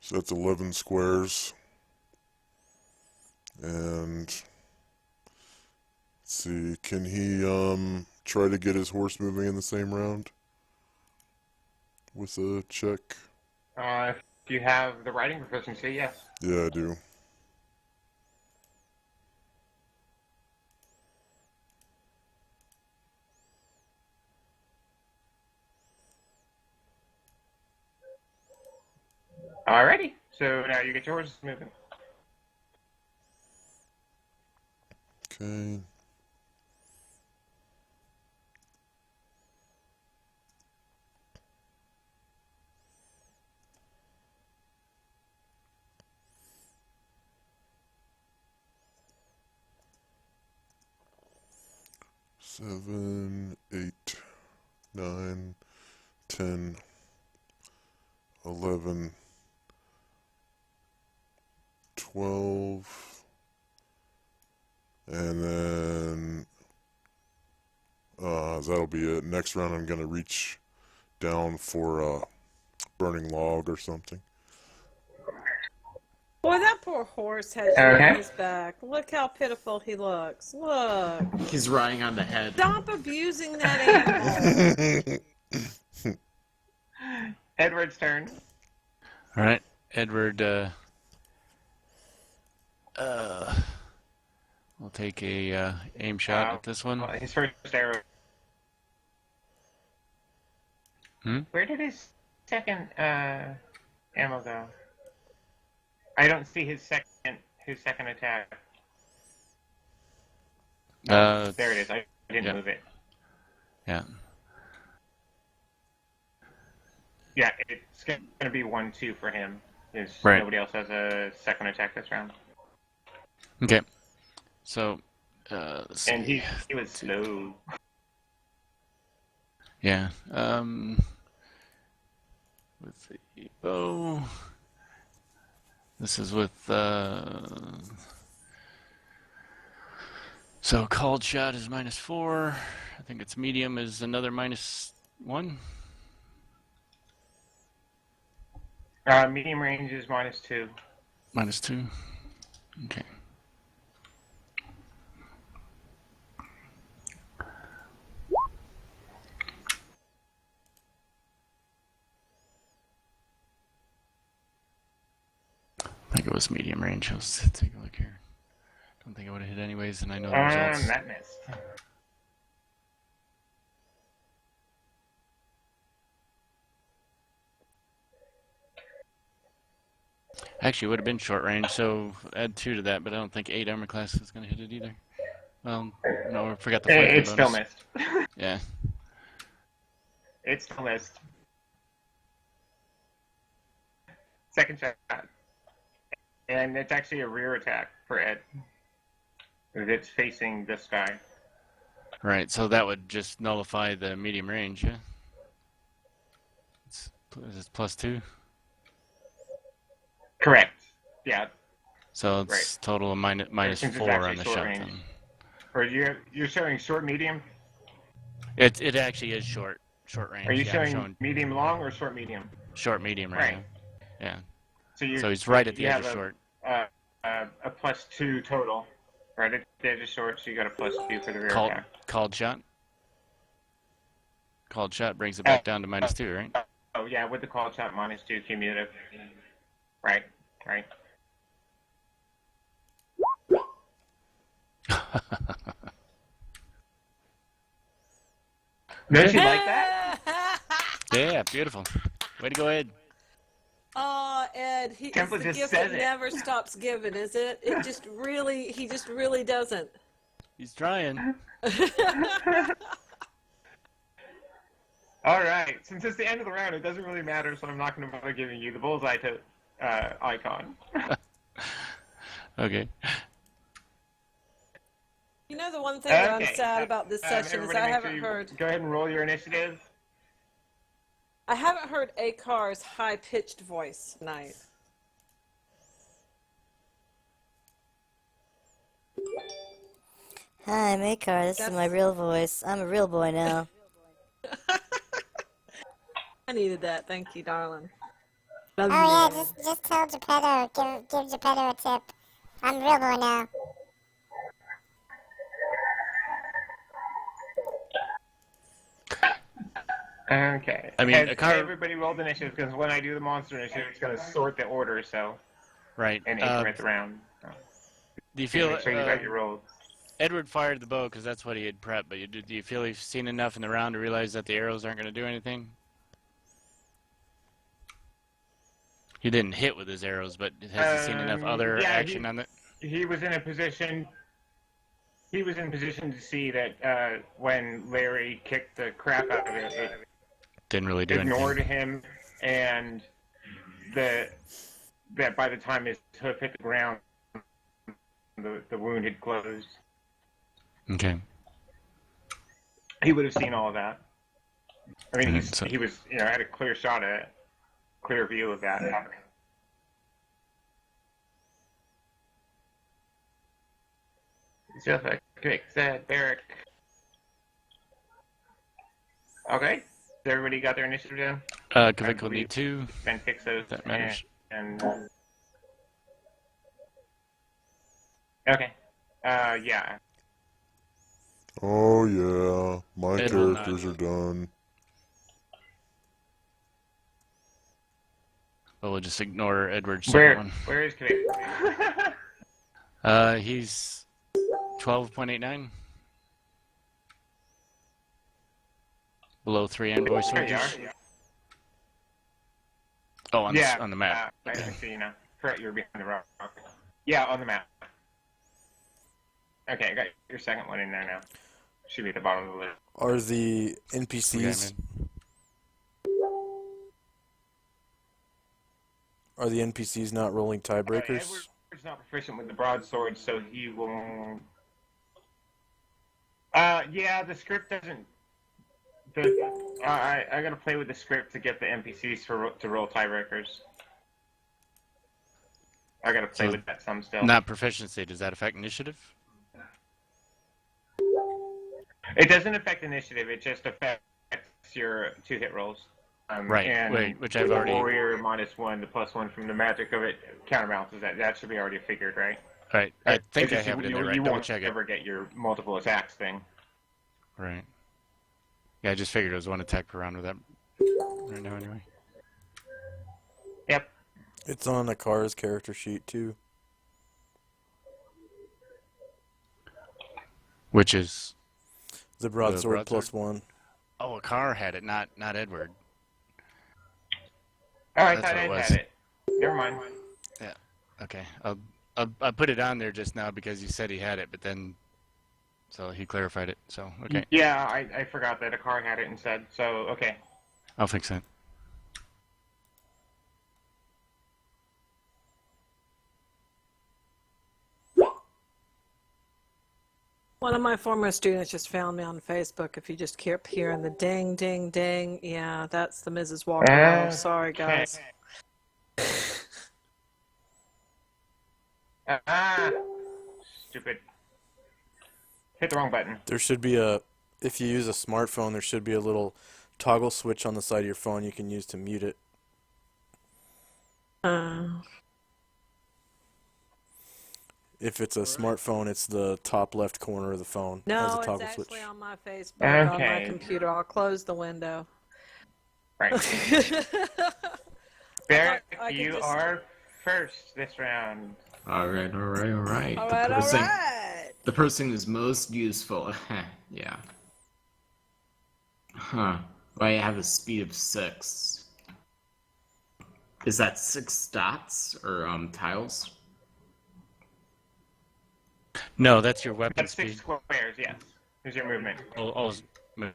So that's 11 squares. And let's see, can he try to get his horse moving in the same round with a check? If you have the riding proficiency, yes. Yeah, I do. Alrighty. So now you get your horses moving. Okay. Seven, 8, 9, 10, 11, 12, and then that'll be it. Next round I'm gonna reach down for a burning log or something. Boy, that poor horse has you on his back. Look how pitiful he looks. Look. He's riding on the head. Stop abusing that animal. Edward's turn. All right, Edward. We'll take a aim shot at this one. His first arrow. Where did his second ammo go? I don't see his second attack. There it is. I didn't move it. Yeah. Yeah, it's going to be 1-2 for him. Right. Nobody else has a second attack this round. Okay. So Let's And see. he was slow. Yeah. With the bow. This is with so called shot is -4. I think its medium is another -1. Medium range is -2. -2. Okay. I think it was medium range. Let's take a look here. Don't think I would have hit anyways, and I know the results. That missed. Actually, it would have been short range, so add 2 to that, but I don't think 8 armor class is going to hit it either. Well, no, I forgot the flanking It still bonus. missed. Yeah. It still missed. Second shot. And it's actually a rear attack for Ed. It's facing this guy. Right, so that would just nullify the medium range, yeah? It's +2. Correct. Yeah. So it's Right. total of minus Since it's 4 actually on the short shot. range. Then. Or you're showing short, medium? It actually is short range. Are you yeah, showing I'm showing medium long or short medium? short medium right, Right. now. Yeah. So he's right at the you edge of have short. a +2 total. Right at the edge of short, so you got a +2 for the rear Called attack. shot. Called shot brings it back down to -2, right? Oh yeah, with the call shot -2 cumulative. Right. Don't you like that? Yeah, beautiful. Way to go, Ed. Oh, Ed, it's Temple the just gift says that it. never stops giving, is it? He just really doesn't. He's trying. All right. Since it's the end of the round, it doesn't really matter, so I'm not going to bother giving you the bullseye icon. Okay. You know, the one thing that I'm Okay. sad about this session is everybody I make sure haven't you heard. Go ahead and roll your initiative. I haven't heard Akar's high-pitched voice tonight. Hi, I'm Akar. This is my real voice. I'm a real boy now. I needed that. Thank you, darling. Oh yeah, just tell Geppetto, give Geppetto a tip. I'm a real boy now. Okay. I mean, everybody rolled initiative because when I do the monster initiative, it's going to sort the order, so Right. and increment the round. So. Do you feel Make sure you got your rolls. Edward fired the bow because that's what he had prepped, but do you feel you've seen enough in the round to realize that the arrows aren't going to do anything? He didn't hit with his arrows, but has he seen enough other action on it? He was in a position. He was in position to see that when Larry kicked the crap out of it, it Didn't really do ignored anything. him, and that by the time his hoof hit the ground, the wound had closed. Okay. He would have seen all of that. I mean, So- he was had a clear shot at it, clear view of that happening. Just a quick said, Barrick. Okay, so everybody got their initiative down? Kvik will need 2. Then fix those. That matters. And okay, yeah. Oh yeah, my Ed will characters are done. But we'll just ignore Edward's second one. Where is Kvik? He's 12.89. Below 3 envoy There you soldiers. are. Oh, on Yeah, the map. I see you now. Correct, you're behind the rock. Yeah, on the map. Okay, I got your second one in there now. Should be at the bottom of the list. Are the Okay, NPCs man. not rolling tiebreakers? Edward's not proficient with the broadsword, so he won't. Yeah, the script doesn't. I gotta play with the script to get the NPCs to roll tiebreakers. I gotta play So with that some still. not proficiency. Does that affect initiative? It doesn't affect initiative. It just affects your 2-hit rolls. Right. And Wait, which I've already. warrior -1, the +1 from the magic of it counterbalances that. That should be already figured, right? Right. I think I It's just have it in you, there. Right. you Double won't check it. ever get your multiple attacks thing. Right. Yeah, I just figured it was one attack per round with that right now anyway. Yep. It's on the car's character sheet too. Which is. The broadsword broadsword? +1. Oh, a car had it, not Edward. Oh, I That's thought what it Ed was. had it. Never mind. Yeah. Okay. I put it on there just now because he said he had it, but then. So he clarified it. So, okay. Yeah, I forgot that a car had it instead. So, okay. I'll fix that. One of my former students just found me on Facebook. If you just keep hearing the ding, ding, ding, yeah, that's the Mrs. Walker. Oh, sorry, guys. Stupid. Hit the wrong button. There should be if you use a smartphone, there should be a little toggle switch on the side of your phone you can use to mute it. If it's a smartphone, it's the top left corner of the phone. It has No, a it's toggle actually switch. on my Facebook, on my Okay. computer. I'll close the window. Right. I Barrett, could you just- are first this round. All right. All right, all right. The person who's most useful. Yeah. Huh. Well, I have a speed of 6. Is that 6 dots or tiles? No, that's your weapon That's speed. 6 squares, yes. Here's your movement. My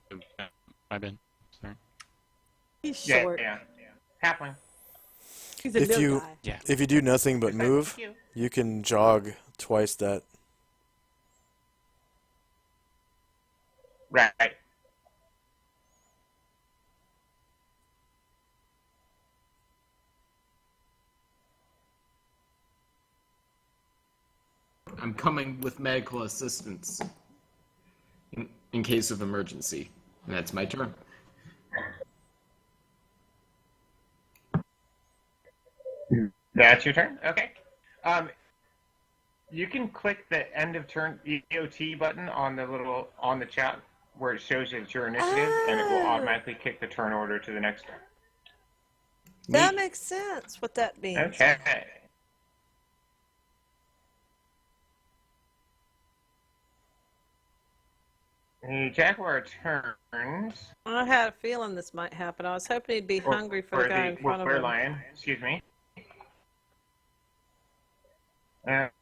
bad. Sorry. He's Yeah, short. yeah. Halfling. He's a If little you guy. if you do nothing but Thank move, you. you can jog twice that. Right. I'm coming with medical assistance in case of emergency. And that's my turn. That's your turn? Okay. You can click the end of turn EOT button on the chat where it shows you it's your initiative, and it will automatically kick the turn order to the next turn. That makes sense, what that means. Okay. The Jaguar turns. I had a feeling this might happen. I was hoping he'd be hungry for the guy in front of Wolf him. Lion, excuse me.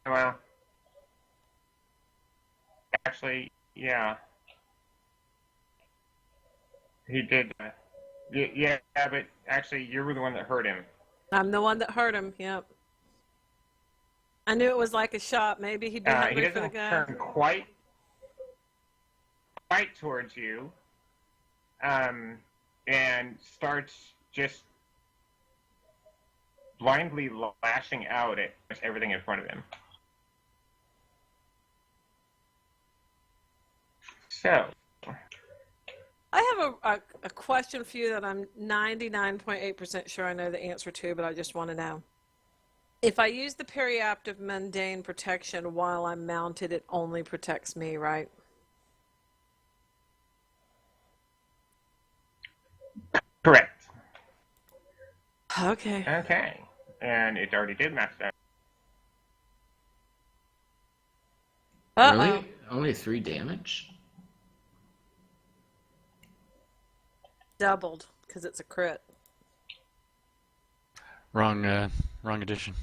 Well, actually, yeah. He did. Yeah, but actually, you were the one that hurt him. I'm the one that hurt him, yep. I knew it was like a shot. Maybe he'd be He hungry for the doesn't guy. turn quite towards you, and starts just blindly lashing out at everything in front of him. So, I have a question for you that I'm 99.8% sure I know the answer to, but I just want to know. If I use the periaptive mundane protection while I'm mounted, it only protects me, right? correct. Okay. Okay. And it already did max out. Uh-oh. Really? Only 3 damage? Doubled, because it's a crit. Wrong edition.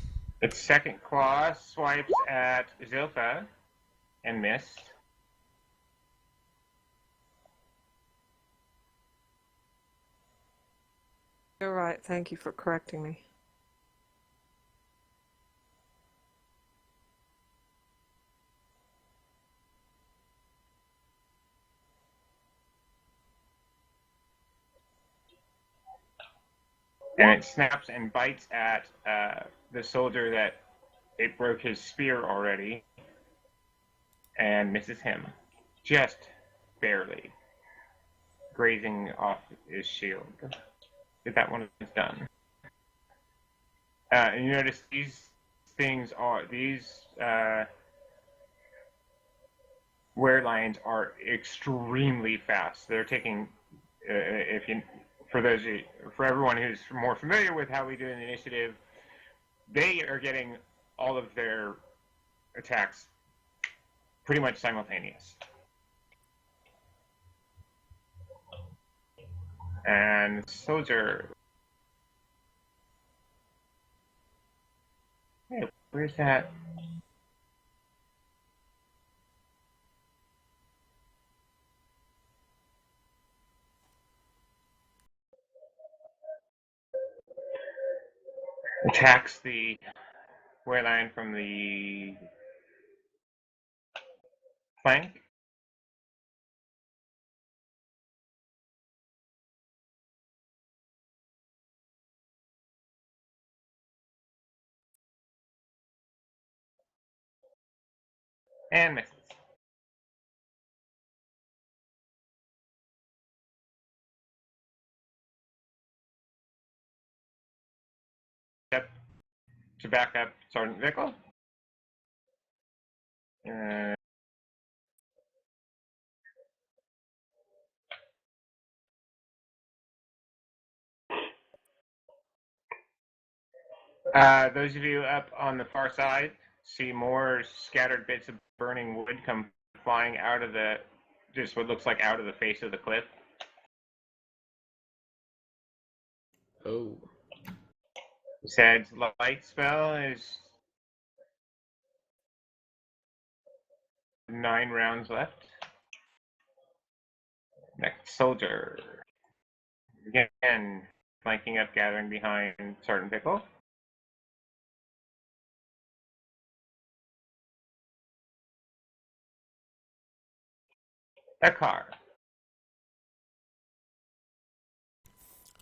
Its second claw swipes at Zilpha and missed. You're right. Thank you for correcting me. and it snaps and bites at the soldier that it broke his spear already, and misses him, just barely, grazing off his shield. That one is done. And you notice these things are were lions are extremely fast. They're taking if you for everyone who's more familiar with how we do an initiative, they are getting all of their attacks pretty much simultaneous. And soldier, hey, where's that? Attacks the wayline from the flank. And misses. Step to back up Sergeant Vickle. Those of you up on the far side see more scattered bits of burning wood come flying out of just what looks like out of the face of the cliff. Oh. Sad's light spell is 9 rounds left. Next soldier. Again, flanking up, gathering behind Sergeant Pickle. A car.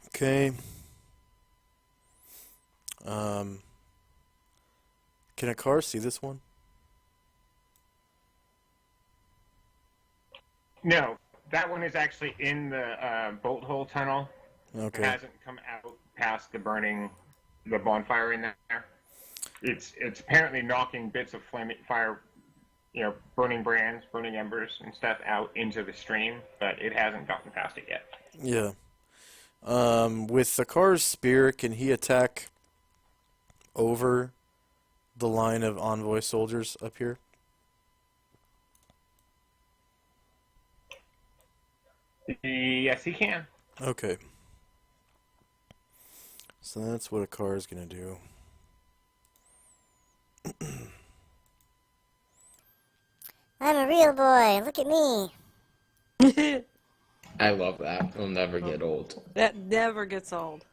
Okay. Can a car see this one? No, that one is actually in the bolt hole tunnel. Okay. It hasn't come out past the bonfire in there. It's apparently knocking bits of fire, burning brands, burning embers and stuff out into the stream, but it hasn't gotten past it yet. Yeah. With the car's spear, can he attack over the line of envoy soldiers up here? Yes, he can. Okay. So that's what a car is going to do. I'm a real boy. Look at me. I love that. It'll never get old. That never gets old.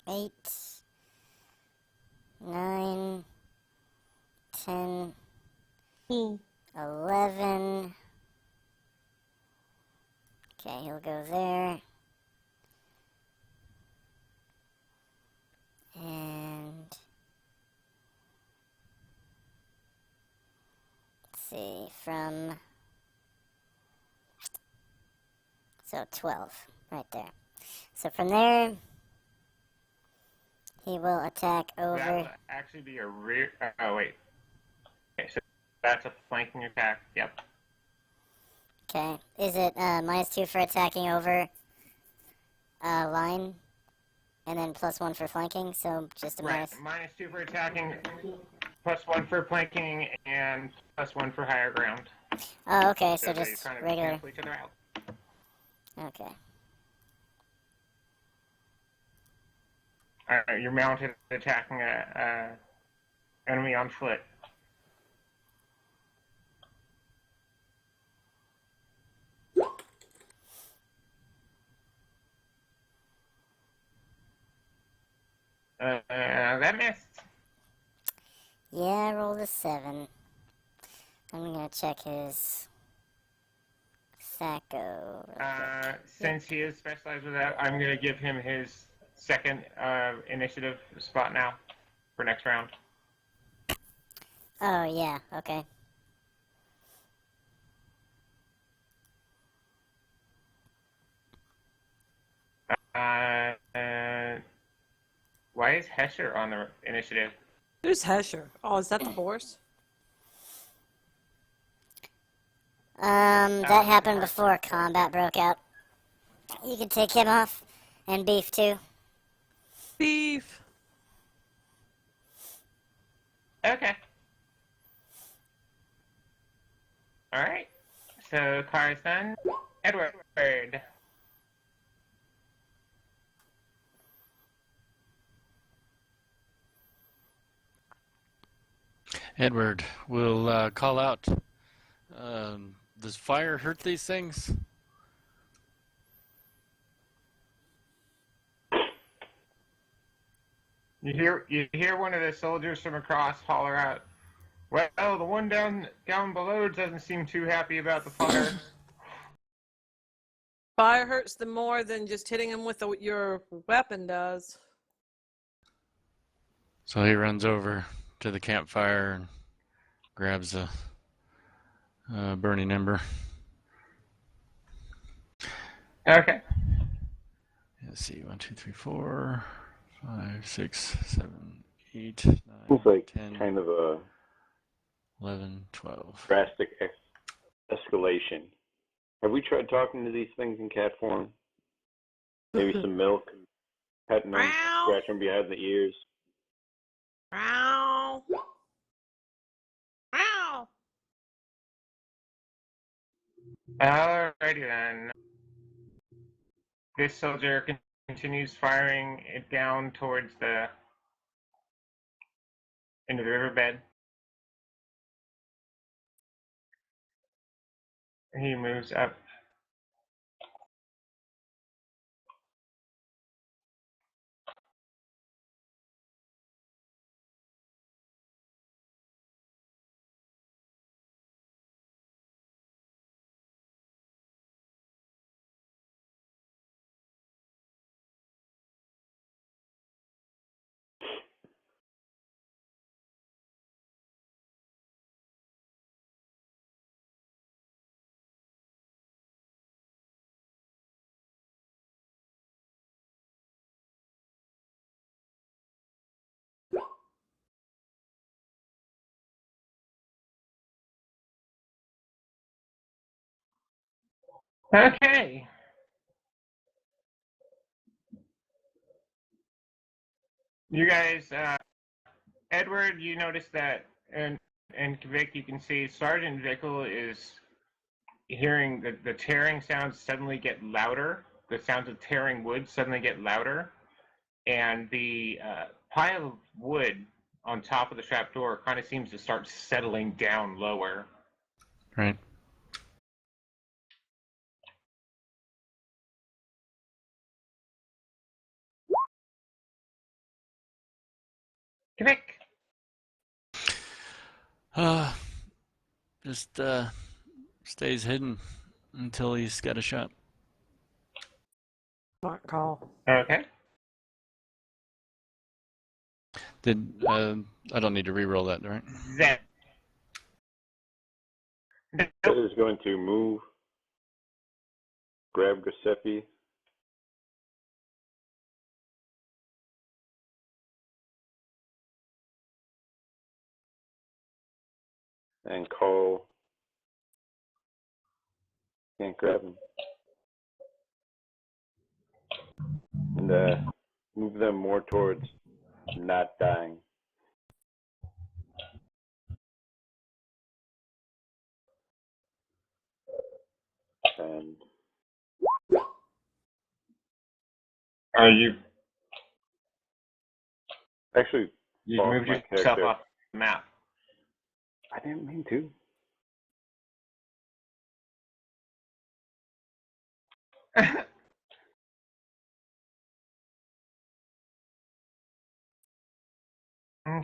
Eight, 9, 10, 11. Okay, he'll go there. And let's see, so 12, right there. So from there, he will attack over. That will actually be a rear. Oh wait. Okay, so that's a flanking attack. Yep. Okay, is it -2 for attacking over line, and then +1 for flanking? So just a Right. -2 for attacking, +1 for flanking, and +1 for higher ground. Oh, okay. So they just kind of regular. cancel each other out. Okay. You're mounted attacking a enemy on foot. That missed. Yeah, rolled to 7. I'm gonna check his Sacco. Since he is specialized with that, I'm gonna give him his second initiative spot now for next round. Oh, yeah, okay. Why is Hesher on the initiative? Who's Hesher? Oh, is that the horse? That happened before combat broke out. You can take him off. And Beef, too. Beef. Okay. Alright. So, Kara's done. Edward. Edward will call out. Does fire hurt these things? You hear one of the soldiers from across holler out, "Well, the one down below doesn't seem too happy about the fire." Fire hurts them more than just hitting them with your weapon does. So he runs over to the campfire and grabs a burning ember. Okay. Let's see, 1, 2, 3, 4, 5, 6, 7, 8, Seems 9, like 10, kind of a 11, 12. drastic escalation. Have we tried talking to these things in cat form? Maybe some milk, petting them, Meow. scratching them behind the ears. Meow. Meow. Alrighty then. This soldier continues firing it down towards into the riverbed. He moves up. Okay. You guys, Edward, you notice that, and Vic, you can see Sergeant Vickle is hearing the tearing sounds suddenly get louder. The sounds of tearing wood suddenly get louder, and the pile of wood on top of the trapdoor kind of seems to start settling down lower. Right. Vic. Just stays hidden until he's got a shot. Smart call. Okay. I don't need to re-roll that, right? Zed. Zed is going to move, grab Giuseppe, and call. Can't grab him. And move them more towards not dying. And Are you actually, moved my yourself character. off the map? I didn't mean to.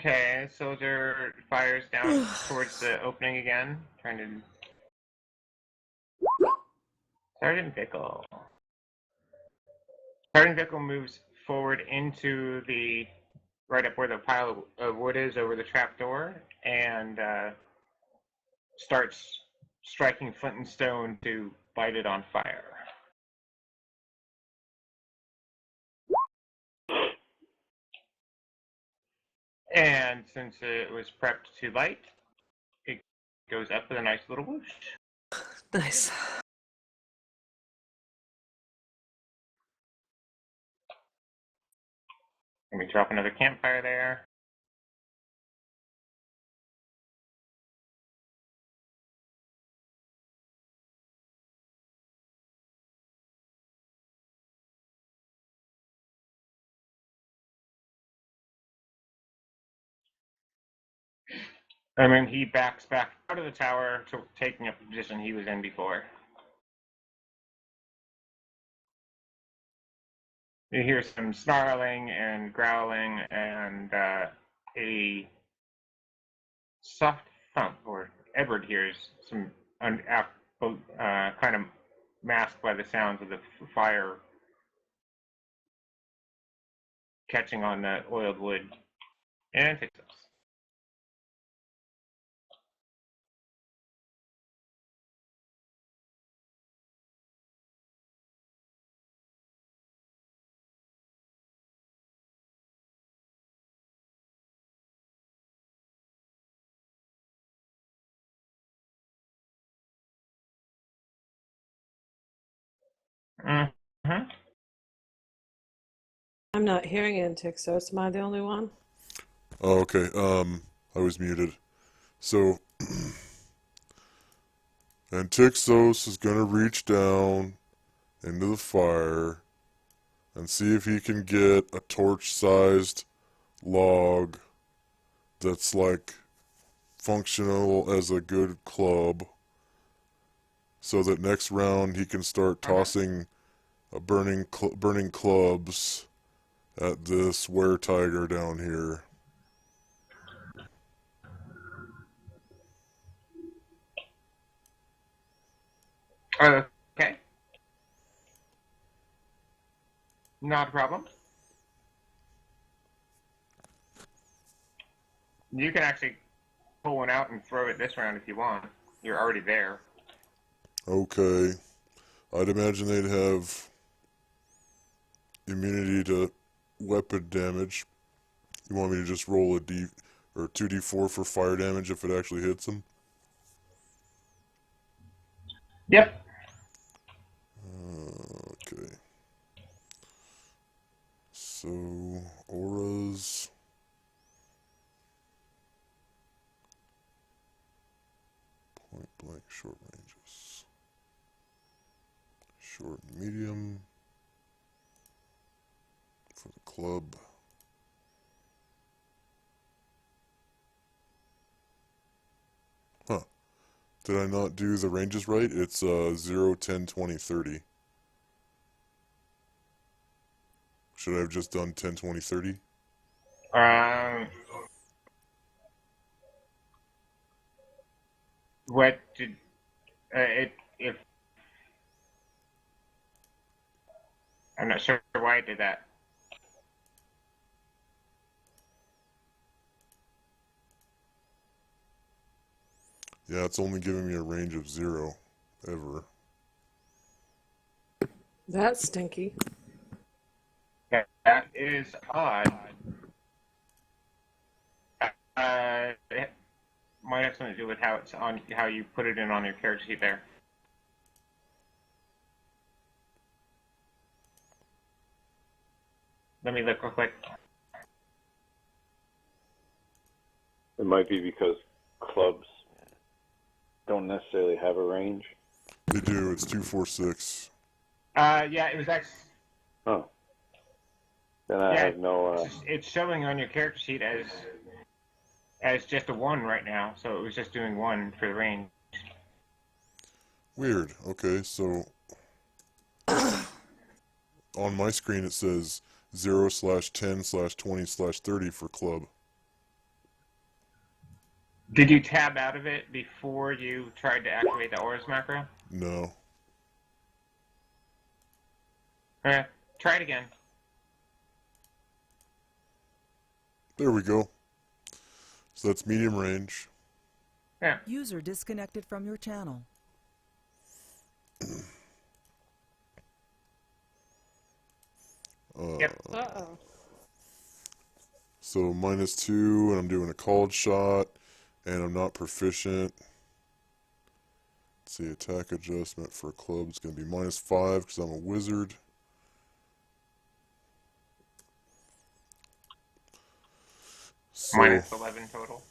Okay, soldier fires down towards the opening again, trying to. Sergeant Bickle. Sergeant Bickle moves forward into the right up where the pile of wood is over the trap door, and starts striking flint and stone to light it on fire. And since it was prepped to light, it goes up with a nice little whoosh. Nice. Let me drop another campfire there. And then he backs back out of the tower to taking up the position he was in before. You hear some snarling and growling and a soft thump, or Edward hears some kind of masked by the sounds of the fire catching on the oiled wood, and takes us. Mm-hmm. I'm not hearing it, Tixos. Am I the only one? Oh, okay. I was muted. So, Antixos is gonna reach down into the fire and see if he can get a torch-sized log that's like functional as a good club, so that next round he can start tossing burning clubs at this were-tiger down here. Okay. Not a problem. You can actually pull one out and throw it this round if you want. You're already there. Okay. I'd imagine they'd have immunity to weapon damage. You want me to just roll a D or 2d4 for fire damage if it actually hits them? Yep. Okay. So, auras. Point blank short ranges. Short and medium. For the club. Huh. Did I not do the ranges right? It's 0, 10, 20, 30. Should I have just done 10, 20, 30? What did if I'm not sure why I did that. Yeah, it's only giving me a range of 0 ever. That's stinky. That is odd. It might have something to do with how it's on, how you put it in on your character sheet there. Let me look real quick. It might be because clubs don't necessarily have a range. They do. It's 2, 4, 6. Yeah, it was actually. Oh. Then I have no. It's showing on your character sheet as just a 1 right now, so it was just doing 1 for the range. Weird. Okay, so on my screen it says 0/10/20/30 for club. Did you tab out of it before you tried to activate the auras macro? No. Okay, try it again. There we go. So that's medium range. Yeah. User disconnected from your channel. Yep. Uh-oh. So -2, and I'm doing a called shot, and I'm not proficient. Let's see, attack adjustment for a club is going to be -5 because I'm a wizard. So, -11 total.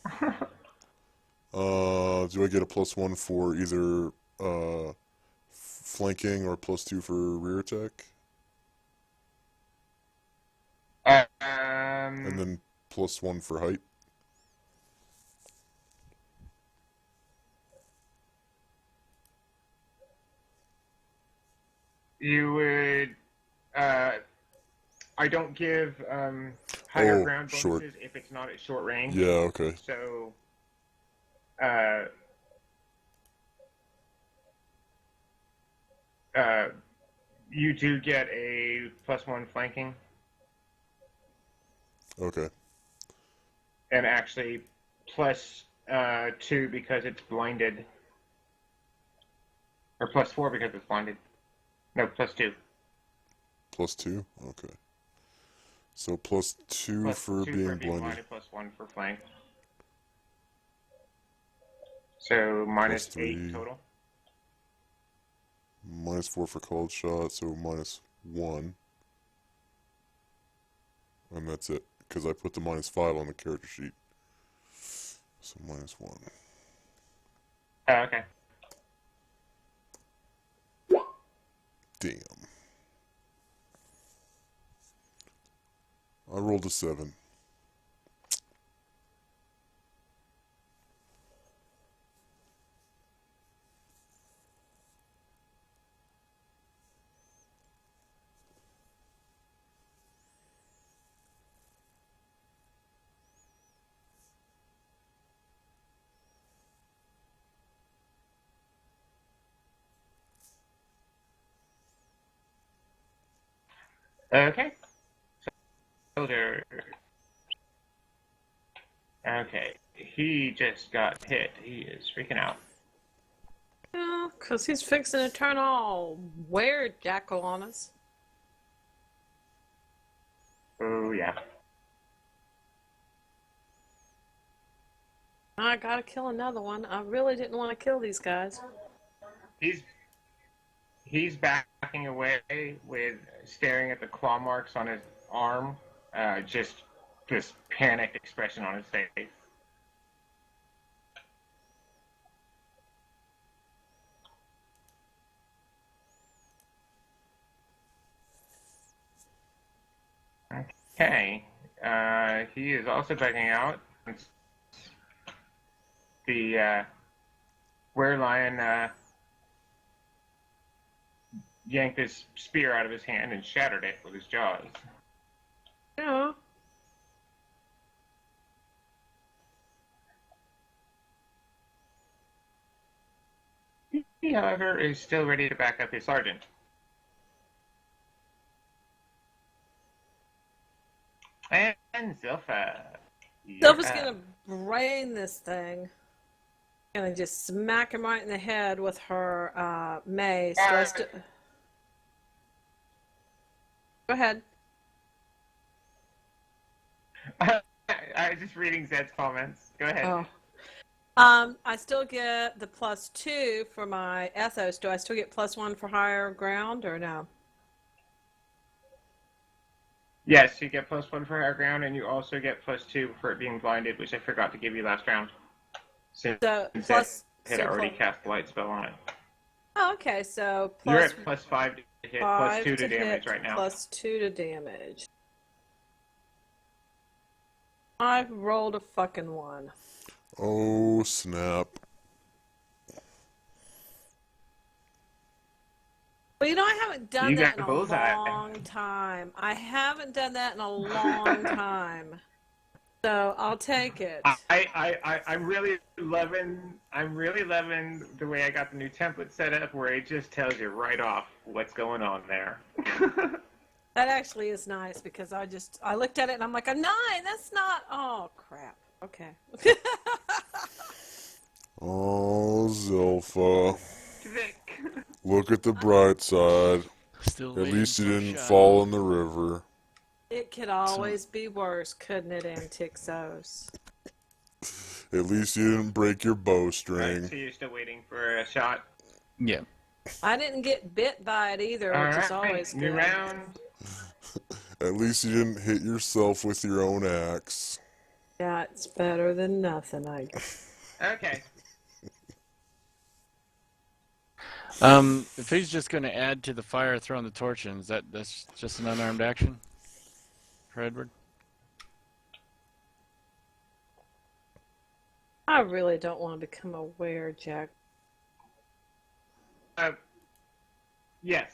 do I get a +1 for either flanking or +2 for rear attack? And then +1 for height? You would. I don't give higher ground bonuses short. if it's not at short range. Yeah, okay. So, you do get a +1 flanking, Okay. and actually +2 because it's blinded, or +4 because it's blinded. No, +2. +2? Okay. So +2 for +2 being blinded. +1 for flank. So -8 +3. total. -4 for called shot, so -1. And that's it, because I put the -5 on the character sheet. So -1. Oh, okay. Damn. I rolled a 7. Okay. Soldier. Okay. He just got hit. He is freaking out. Yeah, because he's fixing to turn all weird jackal on us. Oh, yeah. I gotta kill another one. I really didn't want to kill these guys. He's backing away with staring at the claw marks on his arm. Just this panicked expression on his face. Okay. He is also backing out. The were-lion yanked his spear out of his hand and shattered it with his jaws. Yeah. He, however, is still ready to back up his sergeant. And Zilpha. Silva's gonna brain this thing. Gonna just smack him right in the head with her mace. Go ahead. I was just reading Zed's comments. Go ahead. Oh. I still get the +2 for my ethos. Do I still get +1 for higher ground or no? Yes, you get +1 for higher ground, and you also get +2 for it being blinded, which I forgot to give you last round. Since So Zed had already cast the light spell on it. Oh, okay, so You're at +5 to hit, +2 to hit, damage right now. +2 to damage. I've rolled a fucking 1. Oh, snap. Well, you know, I haven't done You that got in a bullseye. long time. I haven't done that in a long time. So I'll take it. I'm really loving the way I got the new template set up where it just tells you right off what's going on there. That actually is nice because I looked at it and I'm like, a 9. That's not. Oh crap. Okay. Oh, Zilpha. Vic. Look at the bright side. Still At waiting least you for a didn't shot. fall in the river. It could always be worse, couldn't it, Antixos? At least you didn't break your Right, bowstring. so you're still waiting for a shot. Yeah. I didn't get bit by it either, All which is right, always new good. round. At least you didn't hit yourself with your own axe. Yeah, it's better than nothing, I guess. Okay. If he's just going to add to the fire throwing the torch in, that's just an unarmed action for Edward? I really don't want to become aware, Jack. Yes.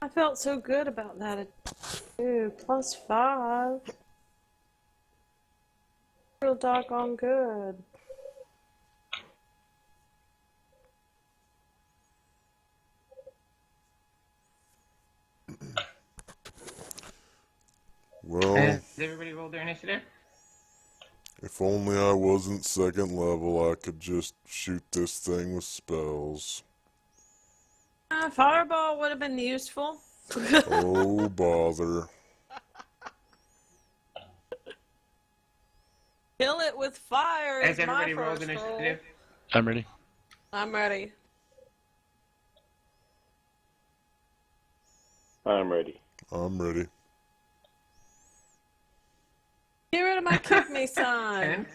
I felt so good about that. Ooh, +5. Real doggone good. Well, Has everybody rolled their initiative? if only I wasn't second level, I could just shoot this thing with spells. Fireball would have been useful. Oh, bother. Kill it with fire Has is my everybody rolled first roll. initiative? I'm ready. I'm ready. I'm ready. I'm ready. Get rid of my kick me sign. And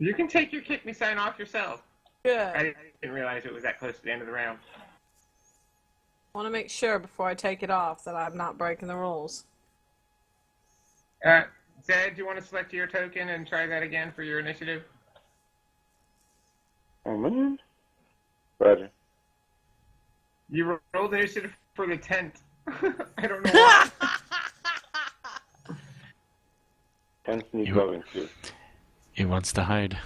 you can take your kick me sign off yourself. Good. I didn't realize it was that close to the end of the round. I want to make sure before I take it off that I'm not breaking the rules. Zed, do you want to select your token and try that again for your initiative? Oh, man. Roger. You rolled initiative for the tent. I don't know why. Tents need loving too. He wants to hide.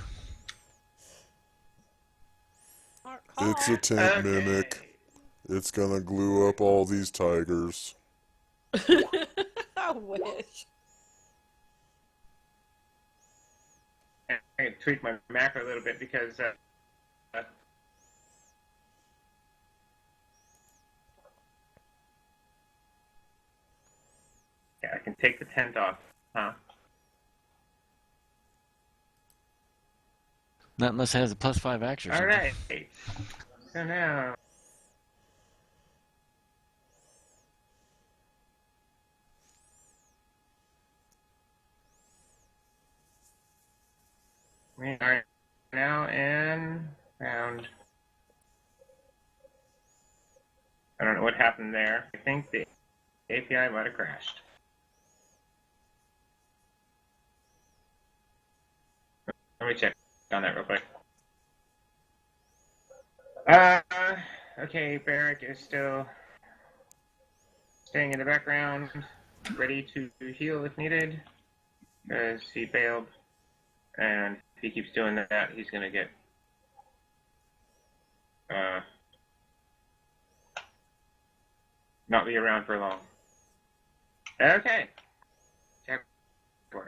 It's a tent mimic. It's gonna glue up all these tigers. I wish. I can tweak my macro a little bit because yeah, I can take the tent off. Huh? Not unless it has a +5 action. All right. So now. We are now in round. I don't know what happened there. I think the API might have crashed. Let me check on that real quick. Okay, Barrick is still staying in the background, ready to heal if needed, because he failed. And if he keeps doing that, he's going to get not be around for long. Okay.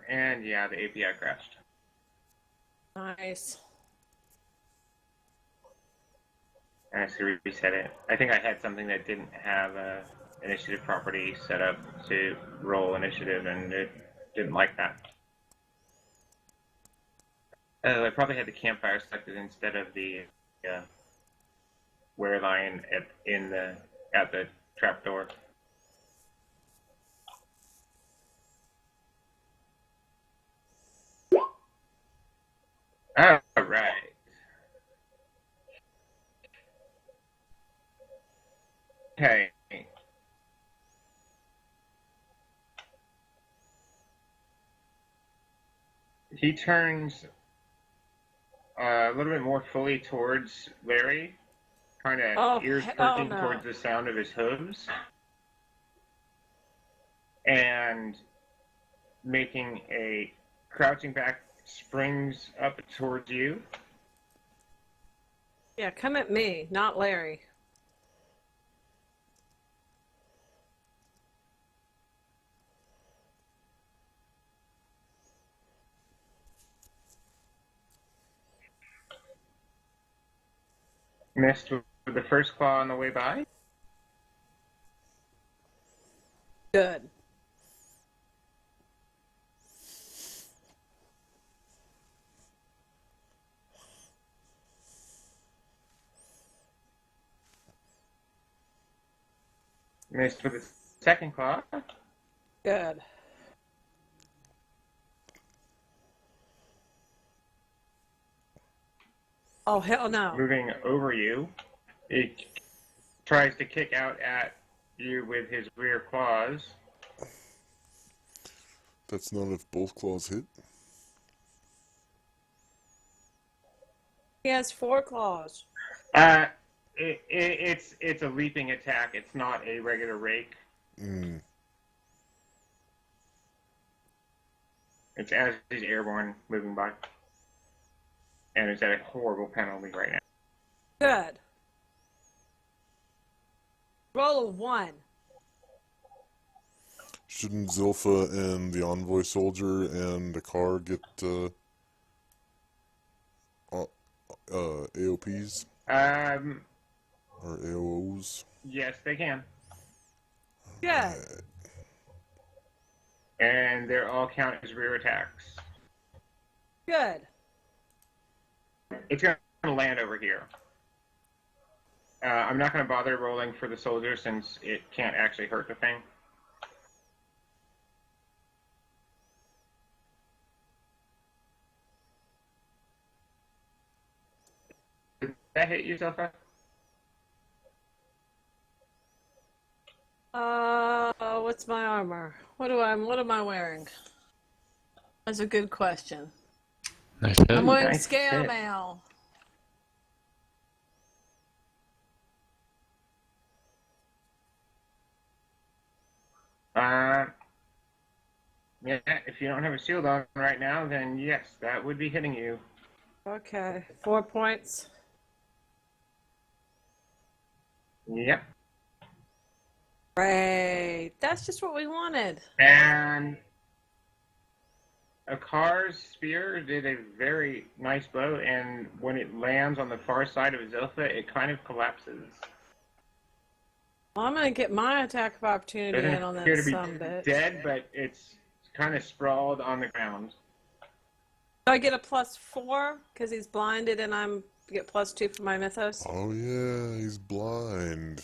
And yeah, the API crashed. Nice. I have to reset it. I think I had something that didn't have a initiative property set up to roll initiative, and it didn't like that. I probably had the campfire selected instead of the were line at the trapdoor. All right. Okay. He turns a little bit more fully towards Larry, kind of ears perking no. towards the sound of his hooves, and making a crouching back, springs up towards you. Yeah, come at me, not Larry. Missed with the first claw on the way by. Good. Missed with the second claw. Good. Oh, hell no. Moving over you, it tries to kick out at you with his rear claws. That's not if both claws hit. He has 4 claws. It's a leaping attack. It's not a regular rake. Mm. It's as he's airborne moving by. And it's at a horrible penalty right now. Good. Roll a 1. Shouldn't Zilpha and the envoy soldier and the car get AOPs or AOs? Yes, they can. Good. And they're all count as rear attacks. Good. It's going to land over here. I'm not going to bother rolling for the soldier since it can't actually hurt the thing. Did that hit you, Zilpha? What's my armor? What am I wearing? That's a good question. Nice hit. I'm wearing Nice scale hit. mail. Yeah, if you don't have a shield on right now, then yes, that would be hitting you. Okay, 4 points. Yep. Great. That's just what we wanted. And Akar's spear did a very nice blow, and when it lands on the far side of Zilpha, it kind of collapses. Well, I'm going to get my attack of opportunity Doesn't in on appear that to be sumbitch. dead, but it's kind of sprawled on the ground. Do I get a +4 because he's blinded and I'm get +2 for my mythos? Oh yeah, he's blind.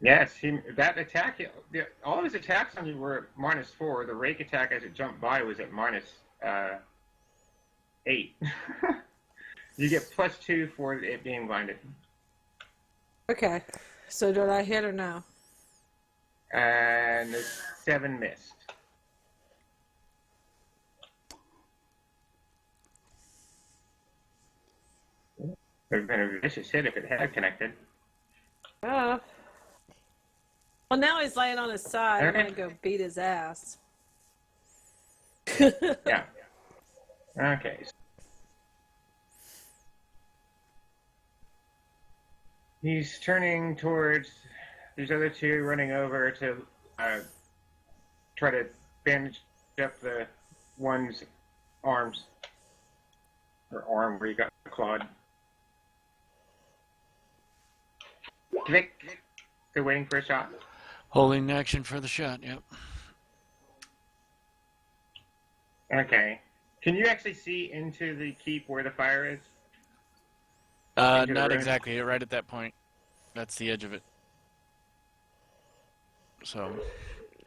Yes, that attack, all of his attacks on you were -4. The rake attack as it jumped by was at -8. You get +2 for it being blinded. Okay. So did I hit or no? And the 7 missed. It would have been a vicious hit if it had connected. Oh. Well, now he's laying on his side. I'm Okay. going to go beat his ass. Yeah. Okay. He's turning towards these other two, running over to try to bandage up the one's arms. Or arm where you got clawed. Click. Still waiting for a shot. Holding action for the shot. Yep. Okay. Can you actually see into the keep where the fire is? Into the Not ruin? exactly. Right at that point. That's the edge of it. So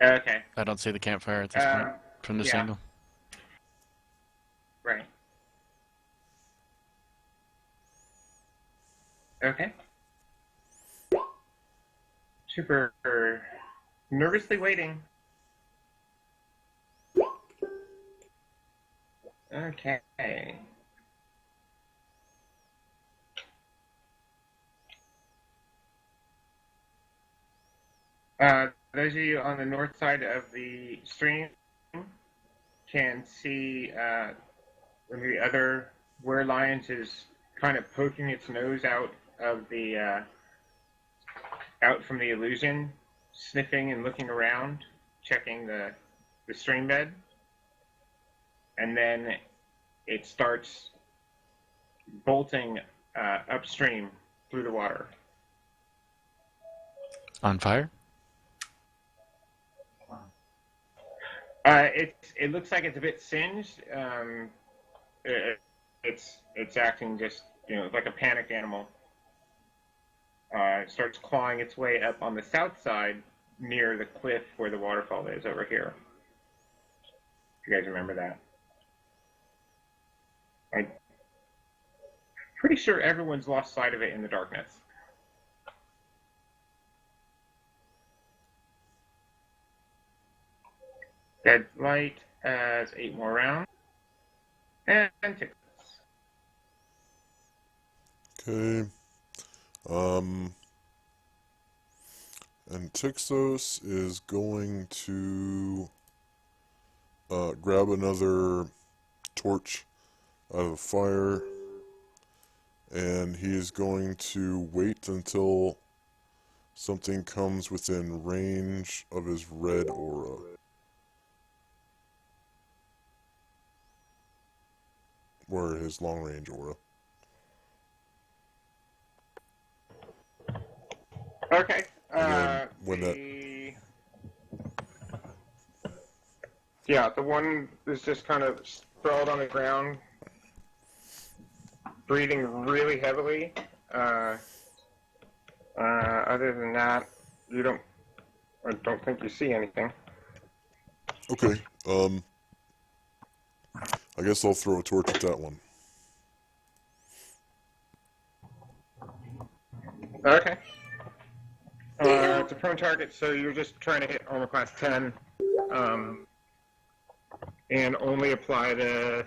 Okay. I don't see the campfire at this point from this yeah. angle. Right. Okay. Super nervously waiting. Okay. Those of you on the north side of the stream can see one of the other were lions is kind of poking its nose out of the out from the illusion, sniffing and looking around, checking the stream bed, and then it starts bolting upstream through the water. On fire? It looks like it's a bit singed. It's acting just like a panicked animal. It starts clawing its way up on the south side near the cliff where the waterfall is over here. If you guys remember that. I'm pretty sure everyone's lost sight of it in the darkness. Dead light has 8 more rounds. And tickets. Okay. And Tixos is going to grab another torch out of the fire, and he is going to wait until something comes within range of his red aura. Or his long range aura. Okay. When Yeah, the one is just kind of sprawled on the ground, breathing really heavily. Other than that, I don't think you see anything. Okay. I guess I'll throw a torch at that one. Okay. It's a prone target, so you're just trying to hit armor class 10, and only apply the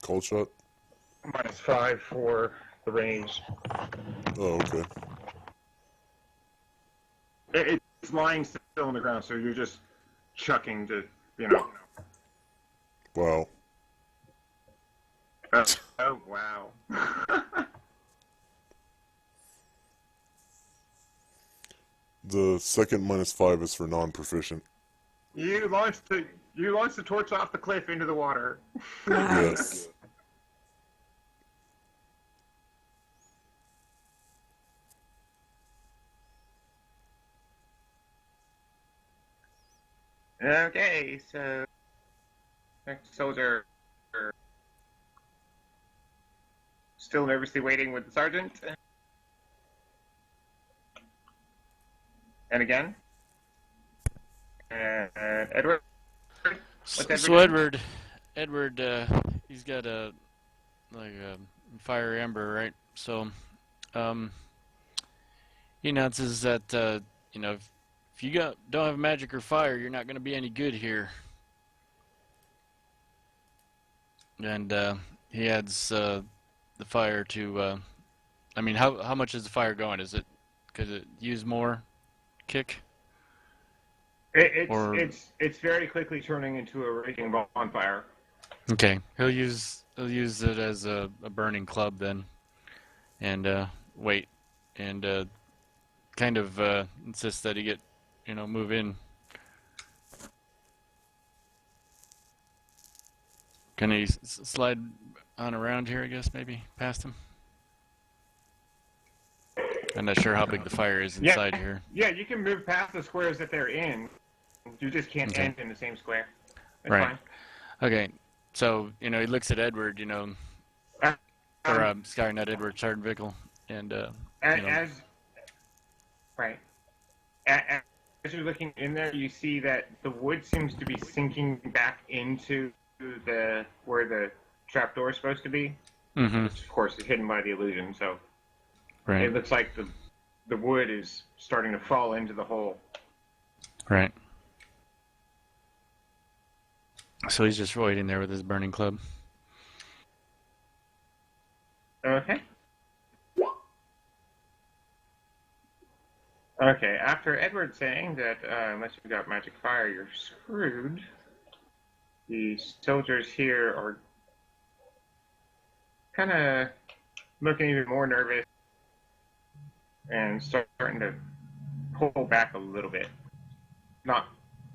Cold shot? -5 for the range. Oh, okay. It's lying still on the ground, so you're just chucking to, Wow. Oh, wow. The second -5 is for non-proficient. You launched the torch off the cliff into the water. Yes. Okay, so next soldier still nervously waiting with the sergeant. And again. Edward. What's Edward So Edward, he's got a fire ember, right? So, he announces that if you don't have magic or fire, you're not going to be any good here. And he adds the fire to. How much is the fire going? Is it could it use more kick? It's very quickly turning into a raging bonfire. Okay, he'll use it as a burning club then, and wait, and kind of insist that he move in. Can he slide on around here? I guess maybe past him. I'm not sure how big the fire is inside here. Yeah, you can move past the squares that they're in. You just can't end in the same square. That's right. Fine. Okay. So, he looks at Edward, sorry, not Edward, Sergeant Vickle, and, Right. As you're looking in there, you see that the wood seems to be sinking back into where the trapdoor is supposed to be. Mm-hmm. Which, of course, is hidden by the illusion, so right. it looks like the wood is starting to fall into the hole. Right. So he's just waiting there with his burning club. Okay. Okay, after Edward saying that unless you've got magic fire, you're screwed, the soldiers here are kind of looking even more nervous and starting to pull back a little bit. Not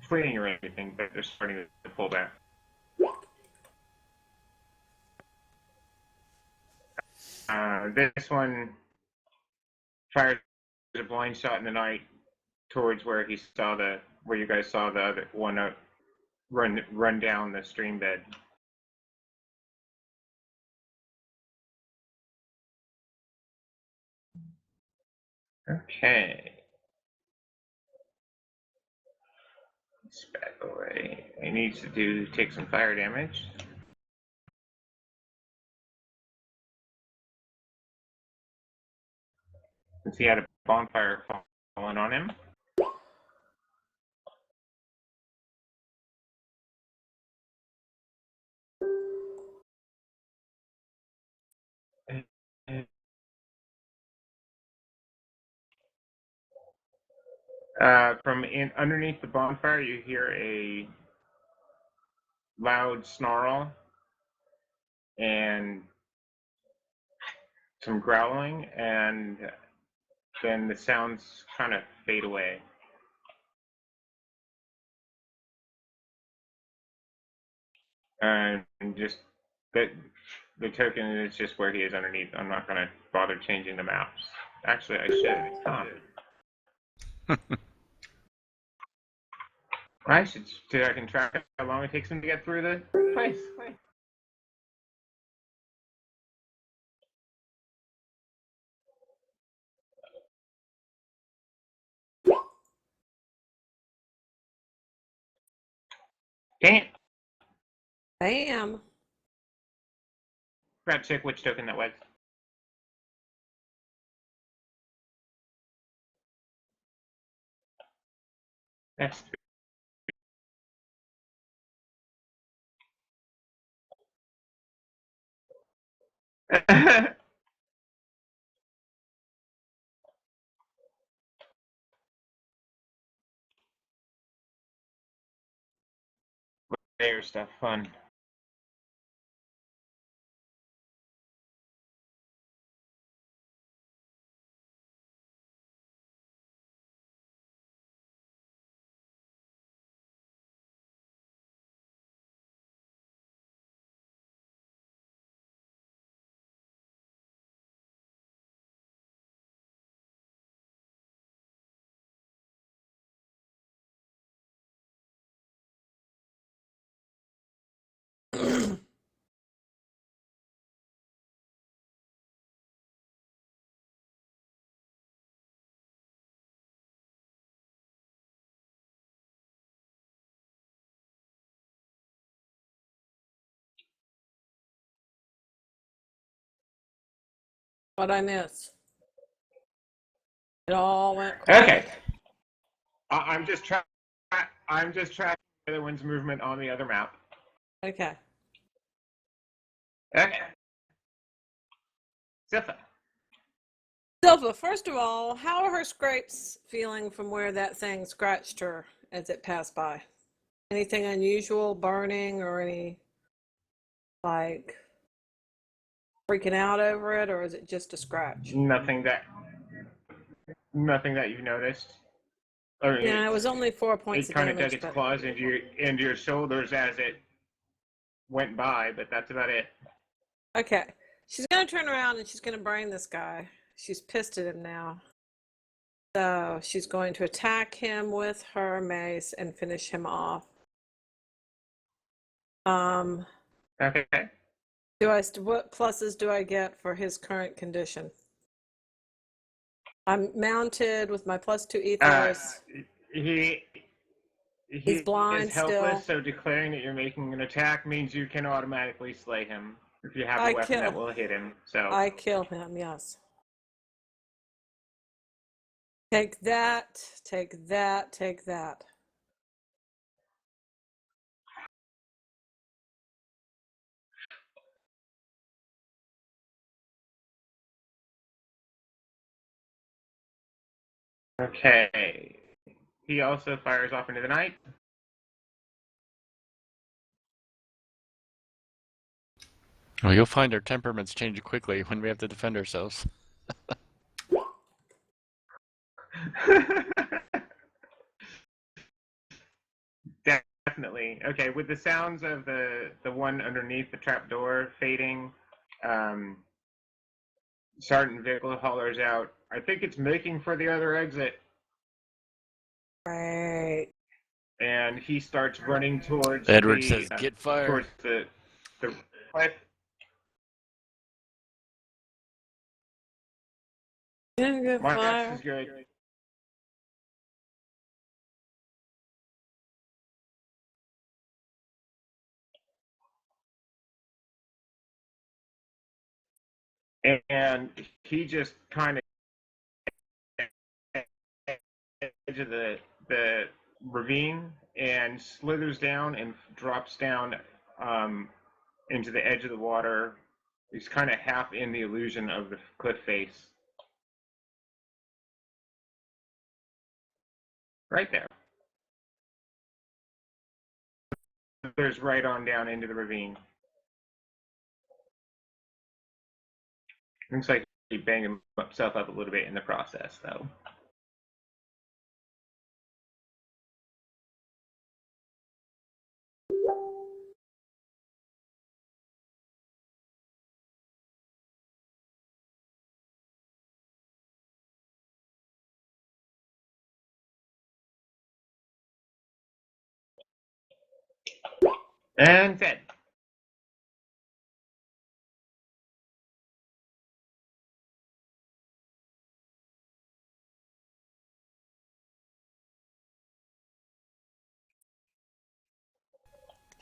fleeing or anything, but they're starting to pull back. This one fires a blind shot in the night towards where he saw where you guys saw the other one run down the stream bed. Okay. Let's back away. He needs to take some fire damage. Since he had a bonfire falling on him. From underneath the bonfire, you hear a loud snarl and some growling, and then the sounds kind of fade away. And just the token is just where he is underneath. I'm not going to bother changing the maps. Actually, I should. I should so I can track how long it takes him to get through the place. Damn. Bam. Grab check which token that was. That's layer stuff fun. What I miss? It all went quiet. Okay. I'm just tracking the other one's movement on the other map. Okay. Okay. Zipha. Silva, first of all, how are her scrapes feeling from where that thing scratched her as it passed by? Anything unusual, burning, or any, like, freaking out over it, or is it just a scratch? Nothing that you've noticed. Yeah, it was only 4 points It of kind of damage, dug its but claws into your shoulders as it went by, but that's about it. okay. She's gonna turn around and she's gonna brain this guy. She's pissed at him now. So she's going to attack him with her mace and finish him off. Okay. What pluses do I get for his current condition? I'm mounted with my +2 ethos. He's blind is helpless, still. so declaring that you're making an attack means you can automatically slay him if you have I a weapon kill. that will hit him. So I kill him, yes. Take that, take that, take that. Okay. He also fires off into the night. Well, you'll find our temperaments change quickly when we have to defend ourselves. Definitely. Okay, with the sounds of the one underneath the trapdoor fading, Sergeant Vickle hollers out, "I think it's making for the other exit." Right. And he starts running towards Edward says, "Get fire." towards the cliff. Yeah, good My fire. guess is good. And he just kind of edge of the ravine and slithers down and drops down into the edge of the water. He's kind of half in the illusion of the cliff face. Right there. Slithers right on down into the ravine. Looks like he banged himself up a little bit in the process, though. And dead.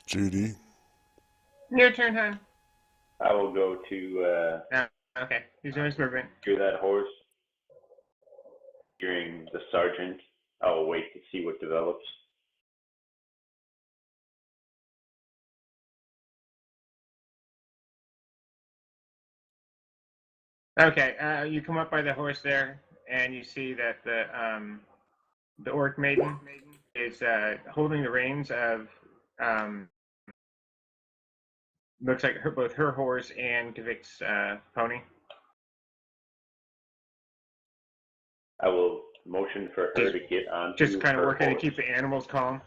Judy. Your turn, hon. I will go to Okay, he's doing his movement. hear that horse. Hearing the sergeant, I will wait to see what develops. Okay, you come up by the horse there, and you see that the orc maiden is holding the reins of looks like both her horse and Kvik's pony. I will motion for her to get onto Just kind of her working horse. to keep the animals calm.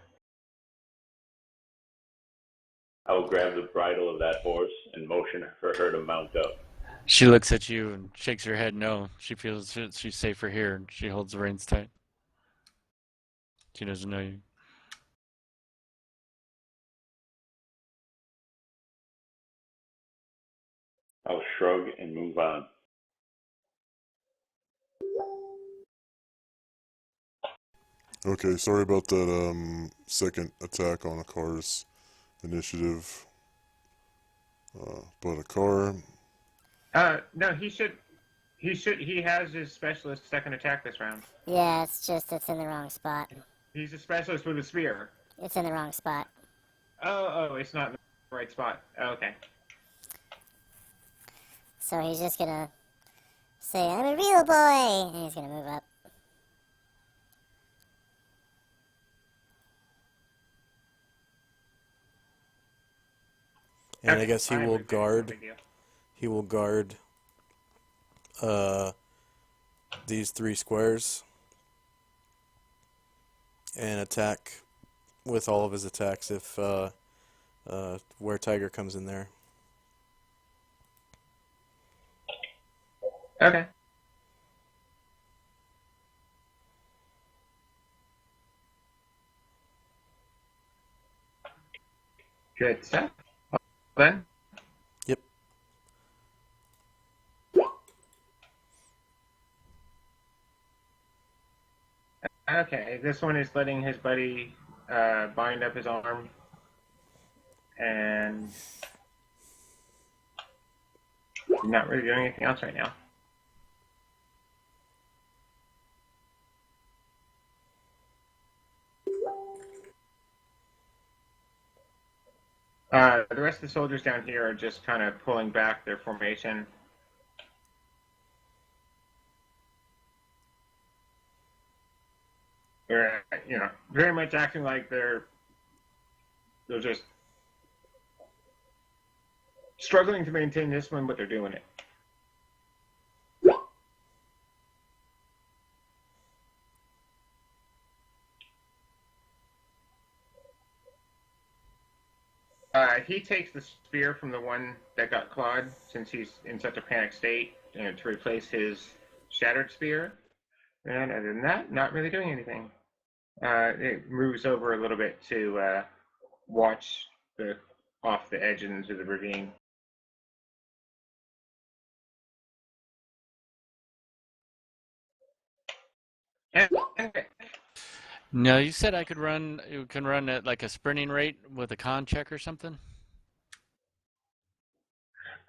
I will grab the bridle of that horse and motion for her to mount up. She looks at you and shakes her head no. She feels she's safer here, and she holds the reins tight. She doesn't know you. I'll shrug and move on. Okay, sorry about that second attack on a car's initiative. But a car. No, he has his specialist second attack this round. Yeah, it's in the wrong spot. He's a specialist with a spear. It's in the wrong spot. Oh, it's not in the right spot. Okay. So he's just gonna say, "I'm a real boy," and he's gonna move up. And Okay, I guess he fine, will big deal, no guard. big deal. He will guard these 3 squares and attack with all of his attacks if where Tiger comes in there. Okay. Good stuff. Then. Yep. Okay, this one is letting his buddy bind up his arm and not really doing anything else right now. The rest of the soldiers down here are just kind of pulling back their formation. They're, very much acting like they're just struggling to maintain discipline, but they're doing it. He takes the spear from the one that got clawed, since he's in such a panic state, to replace his shattered spear. And other than that, not really doing anything. It moves over a little bit to watch off the edge into the ravine. No, you said I could run. You can run at like a sprinting rate with a con check or something.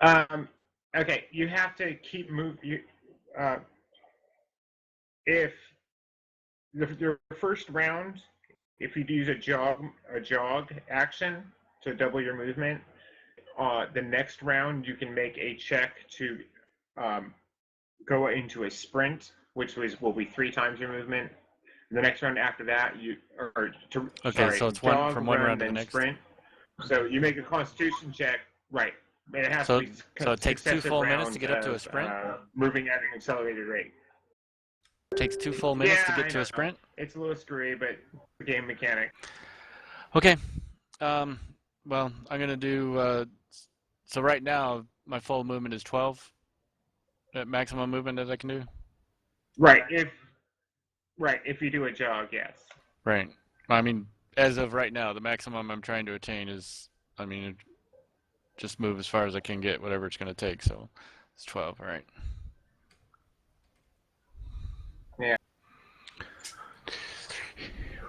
Okay, you have to keep moving. If your first round, if you use a jog action to double your movement, the next round you can make a check to go into a sprint, which will be 3 times your movement. The next round after that, So it's jog, from one run, round to the then next. sprint. So you make a Constitution check, right? And it has So to be it takes 2 full minutes to get up to a of, sprint. moving at an accelerated rate. It takes 2 full minutes to Yeah, get I to know. a sprint. It's a little screwy, but the game mechanic. Okay. Well, I'm gonna do. So right now, my full movement is 12. Maximum movement that I can do. Right. If you do a jog, yes. Right. I mean, as of right now, the maximum I'm trying to attain is, just move as far as I can get, whatever it's going to take. So it's 12. All right. Yeah. 2, 3,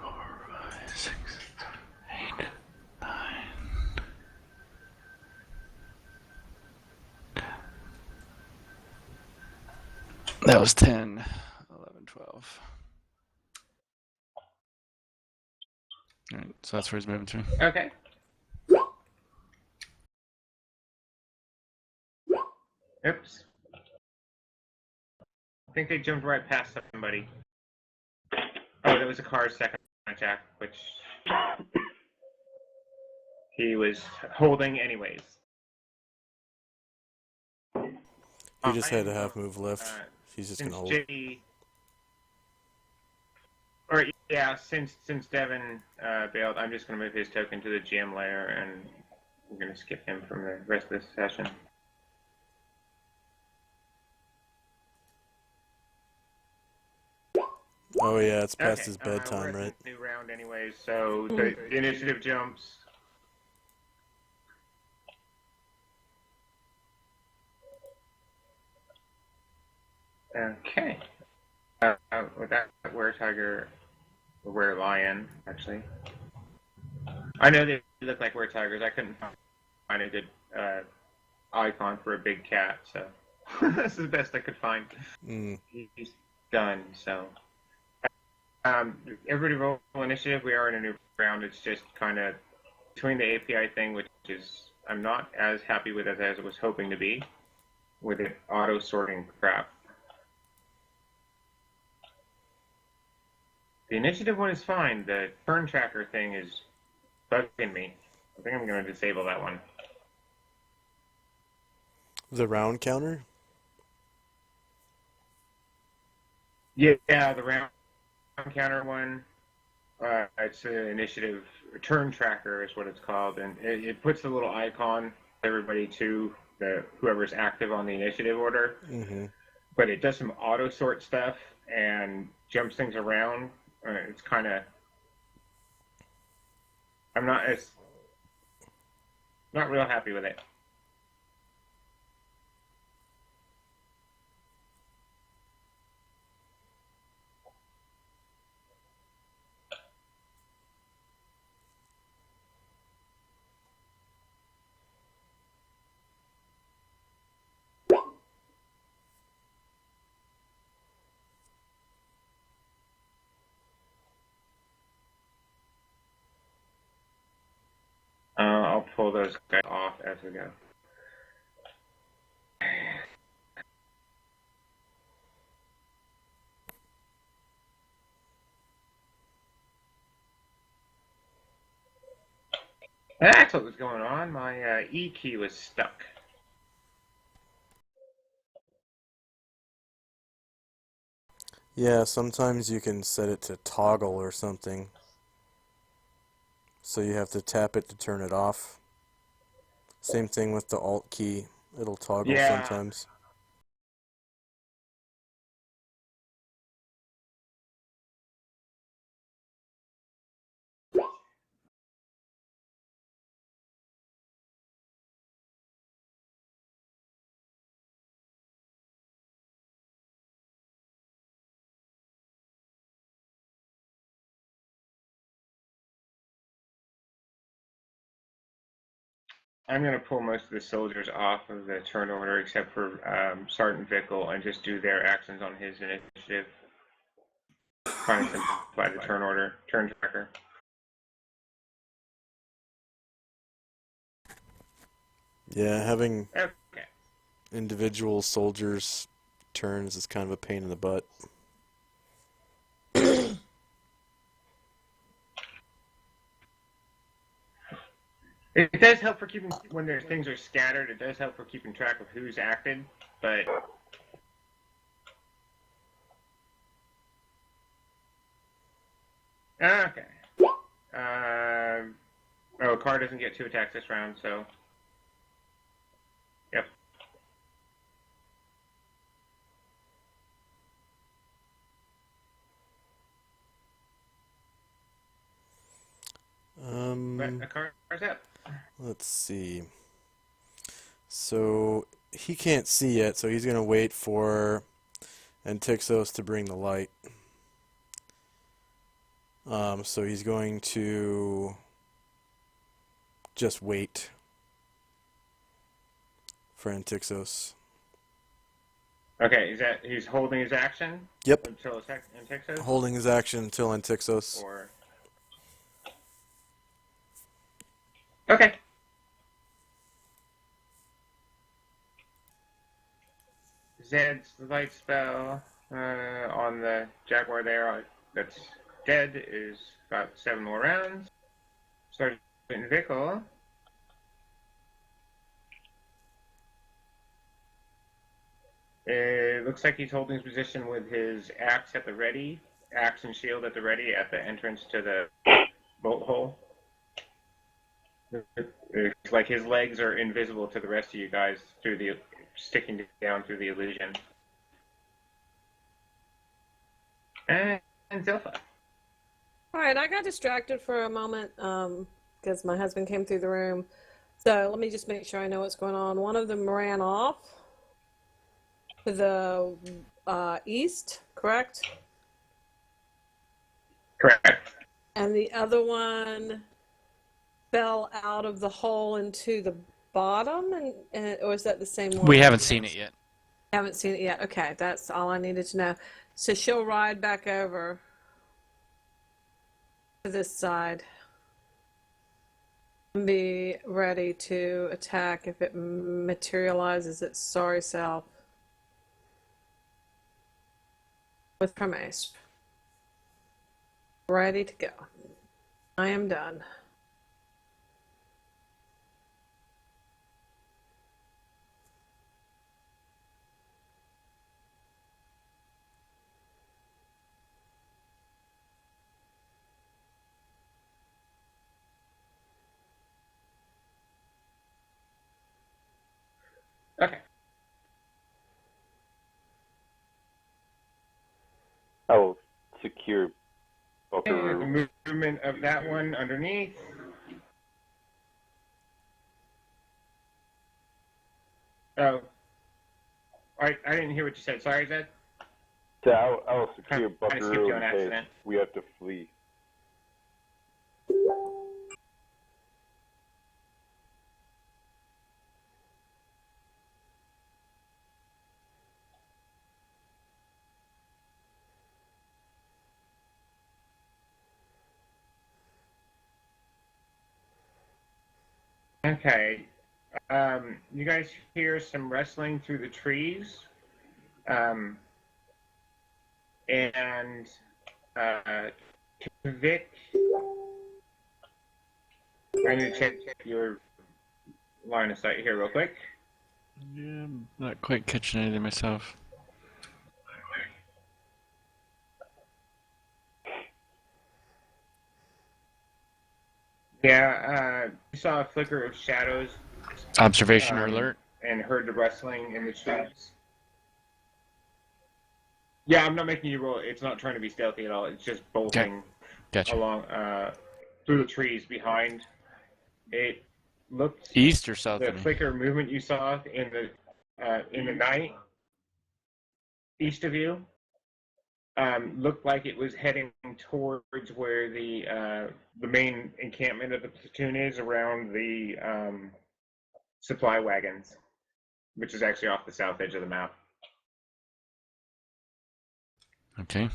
4, 5, 6, 7, 8, 9. That was 10, 11, 12. All right, so that's where he's moving to. Okay. Oops. I think they jumped right past somebody. Oh, that was a car's second attack, which he was holding anyways. He just had a half move left. He's just Since gonna hold. Since Devin bailed, I'm just gonna move his token to the GM layer, and we're gonna skip him from the rest of this session. Oh yeah, it's past Okay, his bedtime, we're at right? the new round anyways, so the initiative jumps. Okay. With that, were-tiger, or were-lion, actually. I know they look like were-tigers. I couldn't find a good icon for a big cat, so this is the best I could find. He's done, so. Everybody roll initiative. We are in a new round. It's just kind of between the API thing, which is I'm not as happy with it as I was hoping to be, with it auto-sorting crap. The initiative one is fine. The turn tracker thing is bugging me. I think I'm going to disable that one. The round counter? Yeah, the round counter one. It's an initiative turn tracker is what it's called, and it puts a little icon everybody to whoever's active on the initiative order. Mm-hmm. But it does some auto sort stuff and jumps things around. It's kind of I'm not real happy with it. I'll pull those guys off as we go. That's what was going on. My E key was stuck. Yeah, sometimes you can set it to toggle or something. So you have to tap it to turn it off. Same thing with the Alt key. It'll toggle Yeah. sometimes. I'm going to pull most of the soldiers off of the turn order except for Sergeant Vickle and just do their actions on his initiative. Trying to simplify the turn order, turn tracker. Yeah, having Okay. individual soldiers' turns is kind of a pain in the butt. It does help for keeping, when there's things are scattered, it does help for keeping track of who's acted, but okay. Oh, Carr doesn't get 2 attacks this round, so yep. But Carr's up. Let's see. So he can't see yet, so he's gonna wait for Antixos to bring the light. So he's going to just wait for Antixos. Okay, is that he's holding his action? Yep. Until Antixos? Holding his action until Antixos. Or okay. Zed's light spell on the Jaguar there that's dead is got 7 more rounds. Sergeant Vickle. It looks like he's holding his position with his axe at the ready, axe and shield at the ready at the entrance to the bolt hole. It's like his legs are invisible to the rest of you guys through the sticking down through the illusion. And Zilpha. All right, I got distracted for a moment because my husband came through the room. So let me just make sure I know what's going on. One of them ran off to the east, correct? Correct. And the other one fell out of the hole into the bottom, or is that the same one? We haven't seen it yet. Haven't seen it yet. Okay, that's all I needed to know. So she'll ride back over to this side and be ready to attack if it materializes its sorry self with her mace. Ready to go. I am done. Okay. I will secure And the Buckaroo. movement of that one underneath. Oh. I didn't hear what you said. Sorry, Zed. So I will secure I skipped Buckaroo you in on case accident. we have to flee. Okay. You guys hear some rustling through the trees. And Vic I need to check your line of sight here real quick. Yeah, I'm not quite catching anything myself. Yeah, you saw a flicker of shadows. Observation or alert? And heard the rustling in the trees. Yeah, I'm not making you roll. It's not trying to be stealthy at all. It's just bolting Gotcha. along through the trees behind. It looked East or south the of me? flicker movement you saw in the night east of you looked like it was heading towards where the main encampment of the platoon is, around the supply wagons, which is actually off the south edge of the map. Okay.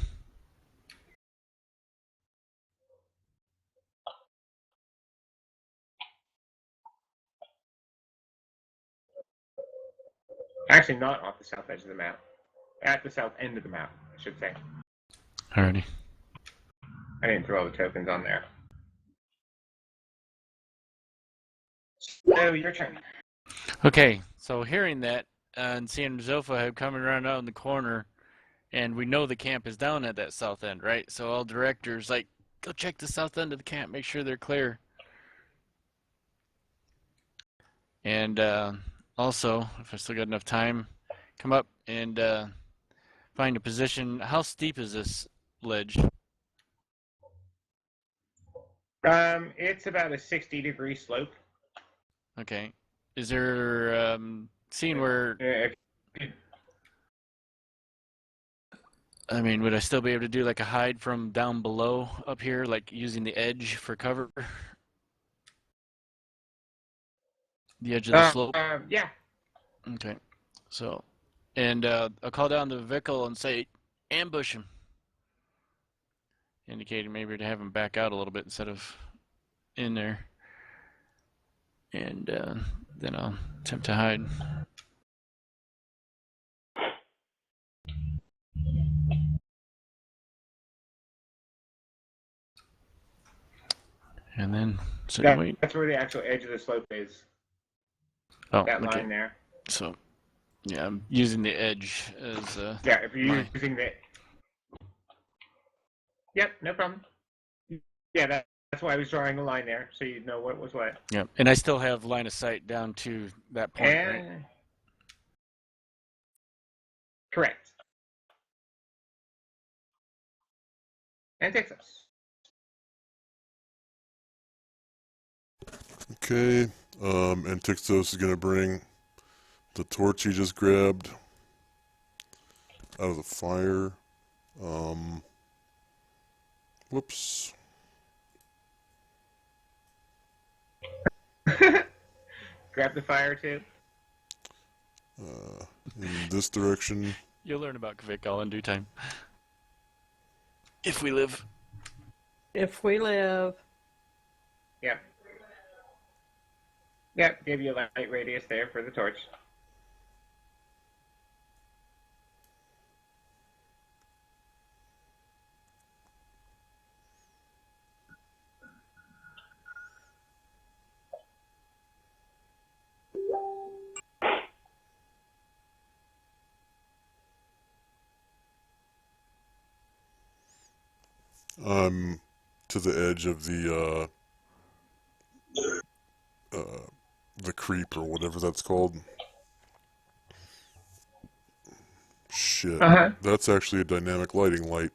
Actually, not off the south edge of the map. At the south end of the map, I should say. Alrighty. I didn't throw all the tokens on there. So, your turn. Okay, so hearing that and seeing Zophaheb coming around out in the corner, and we know the camp is down at that south end, right? So all directors, like, go check the south end of the camp, make sure they're clear. And also, if I still got enough time, come up and find a position. How steep is this ledge? It's about a 60-degree slope. Okay. Is there seeing where? I mean, would I still be able to do like a hide from down below up here, like using the edge for cover? The edge of the slope? Yeah. Okay. So, and I'll call down the vehicle and say, ambush him. Indicating maybe to have him back out a little bit instead of in there. And then I'll attempt to hide. And then sit and wait. That's where the actual edge of the slope is. Oh, that okay. line there. So, yeah, I'm using the edge as yeah, if you're my... using the... Yep, no problem. Yeah, that's why I was drawing a line there, so you'd know what was what. Yeah, and I still have line of sight down to that point, right? Correct. And Texas. Okay, and Tixos is gonna bring the torch he just grabbed out of the fire. Whoops. Grab the fire too. In this direction. You'll learn about Kvik all in due time. If we live. If we live. Yep. Yep, give you a light radius there for the torch. I'm to the edge of the creep or whatever that's called. Shit. That's actually a dynamic lighting light.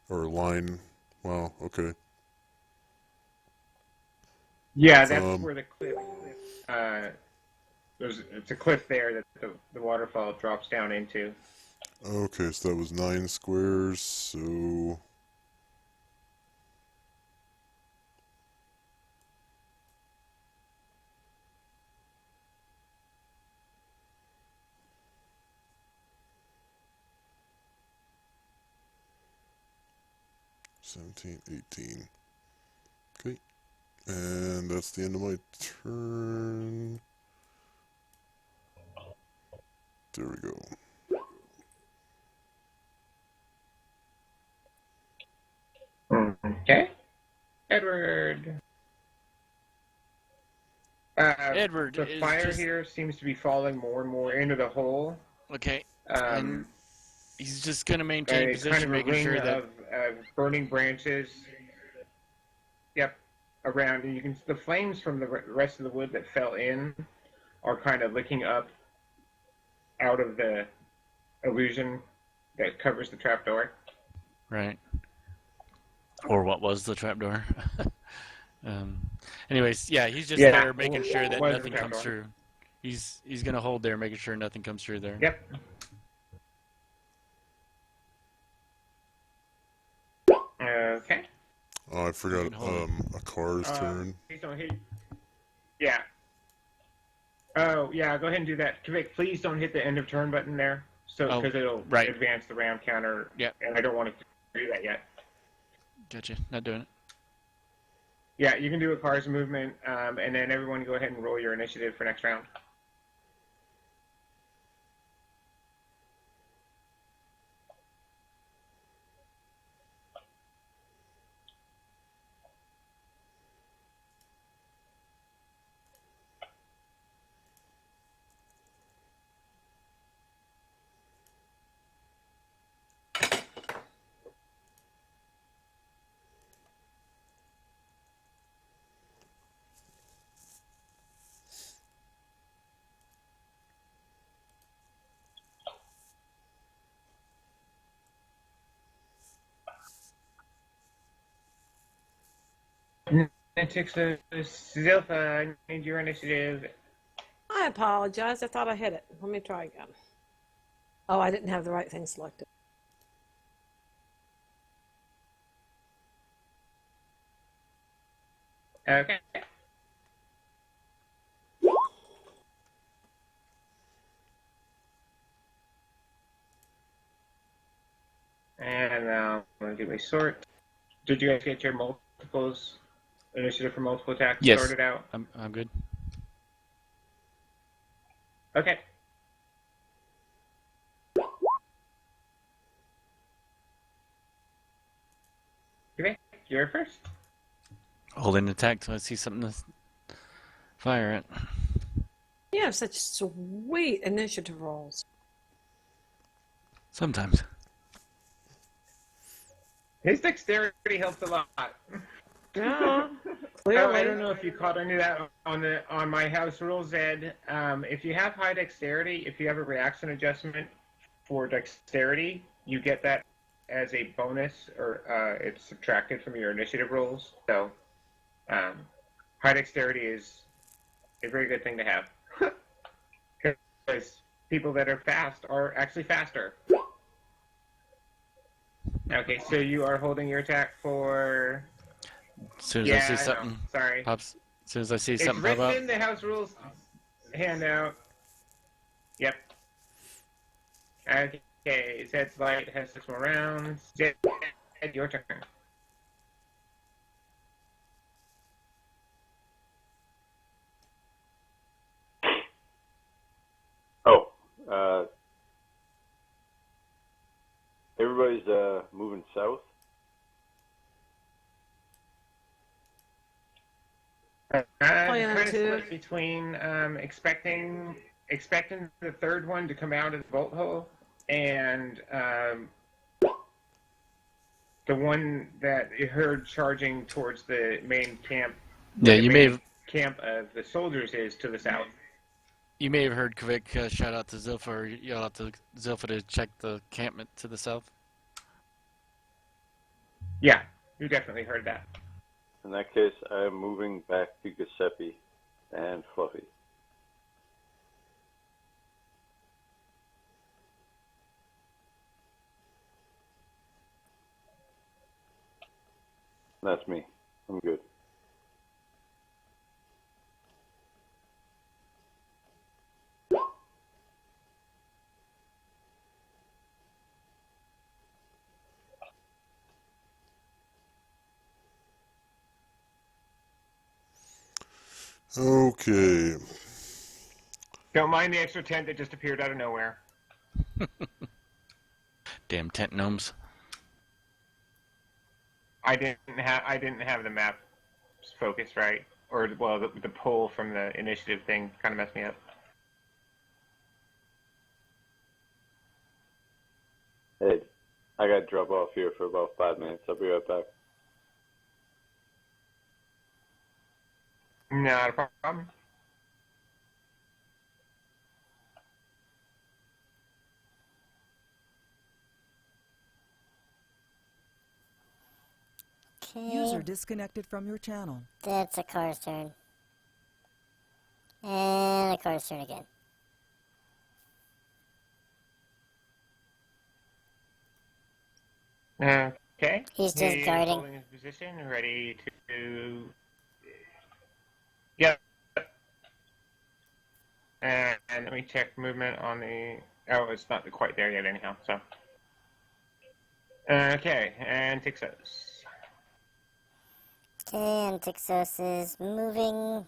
Or line. Wow, okay. Yeah, that's where the cliff it's a cliff there that the waterfall drops down into. Okay, so that was 9 squares, so... $17, $18. Okay. And that's the end of my turn. There we go. Okay. Edward. Edward, the is fire just here seems to be falling more and more into the hole. okay. Um, And he's just gonna and maintain it's kind position, of a making ring sure that of burning branches. Yep, around, and you can the flames from the rest of the wood that fell in are kind of licking up out of the illusion that covers the trapdoor. right, or what was the trapdoor? Anyways, yeah, he's just there making sure that was the nothing comes trapdoor. through. He's gonna hold there, making sure nothing comes through there. Yep. Okay. Oh, I forgot can hold a car's turn. Please don't hit. Yeah. Oh, yeah. Go ahead and do that. Kvik, please don't hit the end of turn button there, so Oh, because it'll right. advance the round counter. Yep. And I don't want to do that yet. Gotcha. Not doing it. Yeah, you can do a car's movement, and then everyone go ahead and roll your initiative for next round. Zilpha, I need your initiative. I apologize. I thought I hit it. Let me try again. Oh, I didn't have the right thing selected. Okay. And now I'm going to do a sort. Did you guys get your multiples initiative for multiple attacks Yes. sorted out? I'm good. Okay. Okay, you're first. Holding attack till I see something to fire at. You have such sweet initiative rolls. Sometimes. His dexterity helps a lot. Yeah, Oh, clearly. I don't know if you caught any of that on my house rules, Ed. If you have high dexterity, if you have a reaction adjustment for dexterity, you get that as a bonus, or it's subtracted from your initiative rolls. So, high dexterity is a very good thing to have, because people that are fast are actually faster. Okay, so you are holding your attack for. As soon as Yeah, I see I know. something Sorry. pops, as soon as I see It's something pop written up, in the house rules handout. Yep. Okay, it says light has 6 more rounds. Zed, your turn. Oh, everybody's moving south. Plan Kind of to. split between expecting the third one to come out of the bolt hole and the one that you heard charging towards the main camp. yeah, the you main may have camp of the soldiers is to the south. heard Kvik shout out to Zilpha, or yell out to Zilpha to check the encampment to the south. Yeah, you definitely heard that. In that case, I am moving back to Giuseppe and Fluffy. That's me. I'm good. Okay. Don't mind the extra tent that just appeared out of nowhere. Damn tent gnomes. I didn't have the map focused right. or well, the pull from the initiative thing kind of messed me up. Hey, I got to drop off here for about 5 minutes. I'll be right back. Not a problem. User Okay, disconnected from your channel. that's a car's turn. And a car's turn again. Okay. He's just guarding. Holding his position, ready to. Yep. And let me check movement on the. Oh, it's not quite there yet, anyhow. So. Okay, and Tixos. Okay, and Tixos is moving.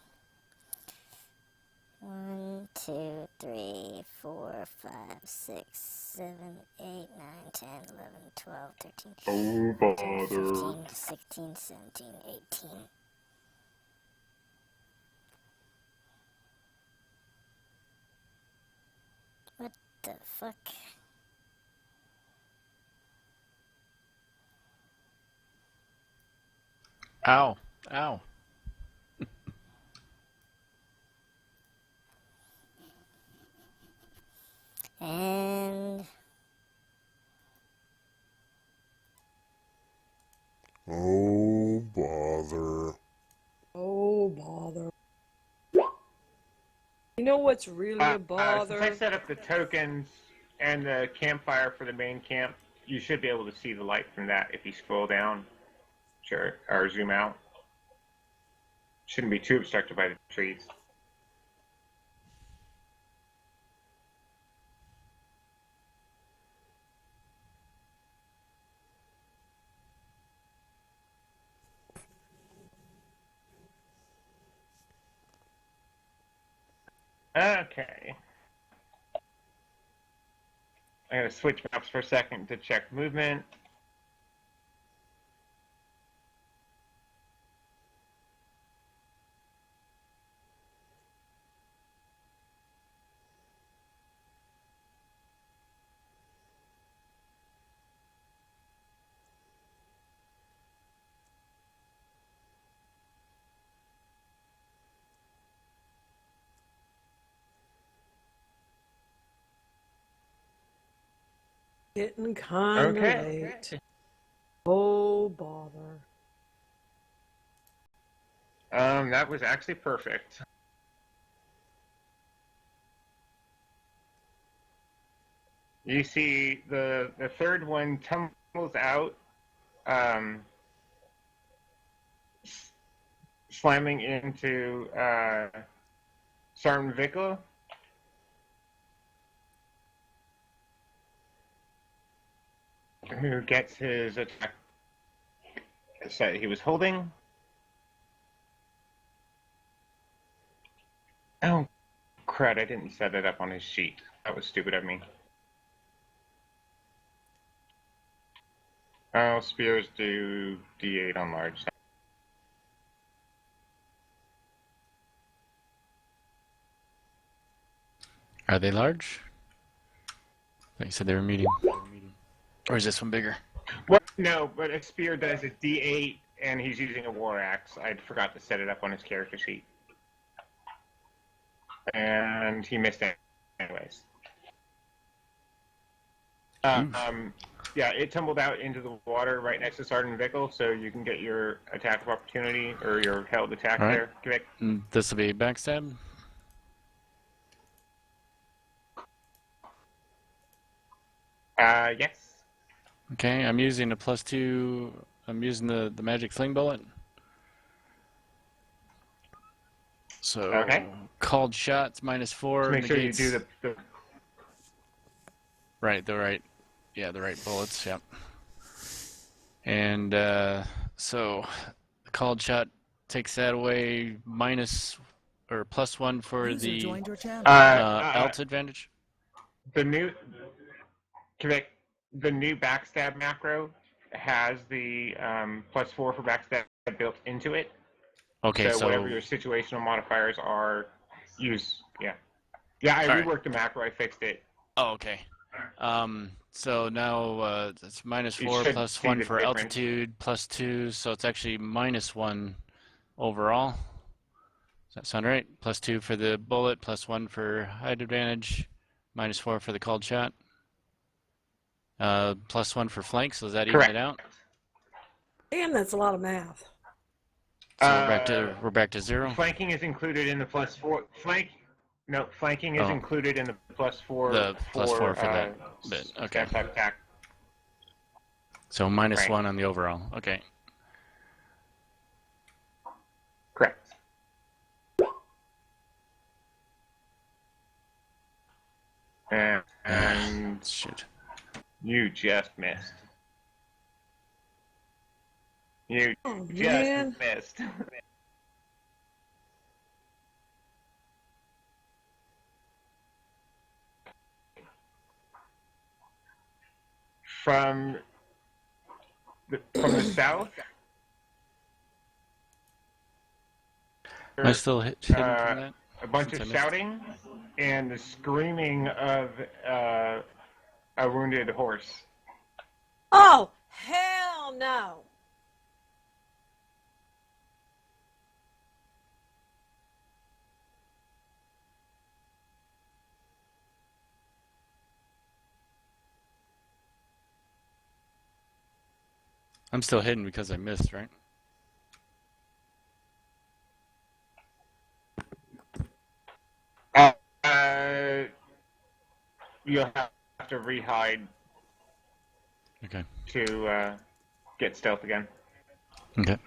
1, 2, 3, 4, 5, 6, 7, 8, 9, 10, 11, 12, 13, Oh, 14, bother. 15, 16, 17, 18. What the fuck? Ow. Ow. And Oh, bother. Oh, bother. You know what's really a Since bother? I set up the tokens and the campfire for the main camp, you should be able to see the light from that if you scroll down, sure, or zoom out. Shouldn't be too obstructed by the trees. Okay. I'm going to switch maps for a second to check movement. Getting kind of Okay. late. Oh, bother. That was actually perfect. You see the third one tumbles out, slamming into Sergeant Vickle. Who gets his attack set he was holding. Oh, crud, I didn't set it up on his sheet. That was stupid of me. Oh, spears do D8 on large. Are they large? Like you said, they were medium. Or is this one bigger? Well, no, but a spear does a D8, and he's using a war axe. I forgot to set it up on his character sheet. And he missed it anyways. Yeah, it tumbled out into the water right next to Sergeant Vickle, so you can get your attack of opportunity, or your held attack All right. there, Vic. This will be backstab. Yes. Okay, I'm using a +2. I'm using the magic fling bullet. So Okay. called shots -4. So make sure you negates- do the right, the right bullets. Yep. And so the called shot takes that away, minus or +1 for User the joined your channel. alt advantage. the new Vic, the new backstab macro has the +4 for backstab built into it. Okay, So whatever your situational modifiers are, use. Yeah. Yeah, I All right. reworked the macro. I fixed it. Oh, okay. So now it's You -4 should plus see 1 the for difference. altitude plus 2, so it's actually -1 overall. Does that sound right? +2 for the bullet, +1 for height advantage, -4 for the called shot. +1 for flank, so does that even Correct. it out? Damn, that's a lot of math. So we're back to 0. Flanking is included in the +4. Flanking is included in the +4. The +4 for that bit. Okay. Stat type attack. So -1 Right. on the overall. Okay. Correct. And Shit. you just missed. You just Man. missed. From the south. Am I still hidden from that? A bunch since of I missed? shouting and the screaming of a wounded horse. Oh, hell no. I'm still hidden because I missed, right? You'll have to rehide Okay. to get stealth again. Okay.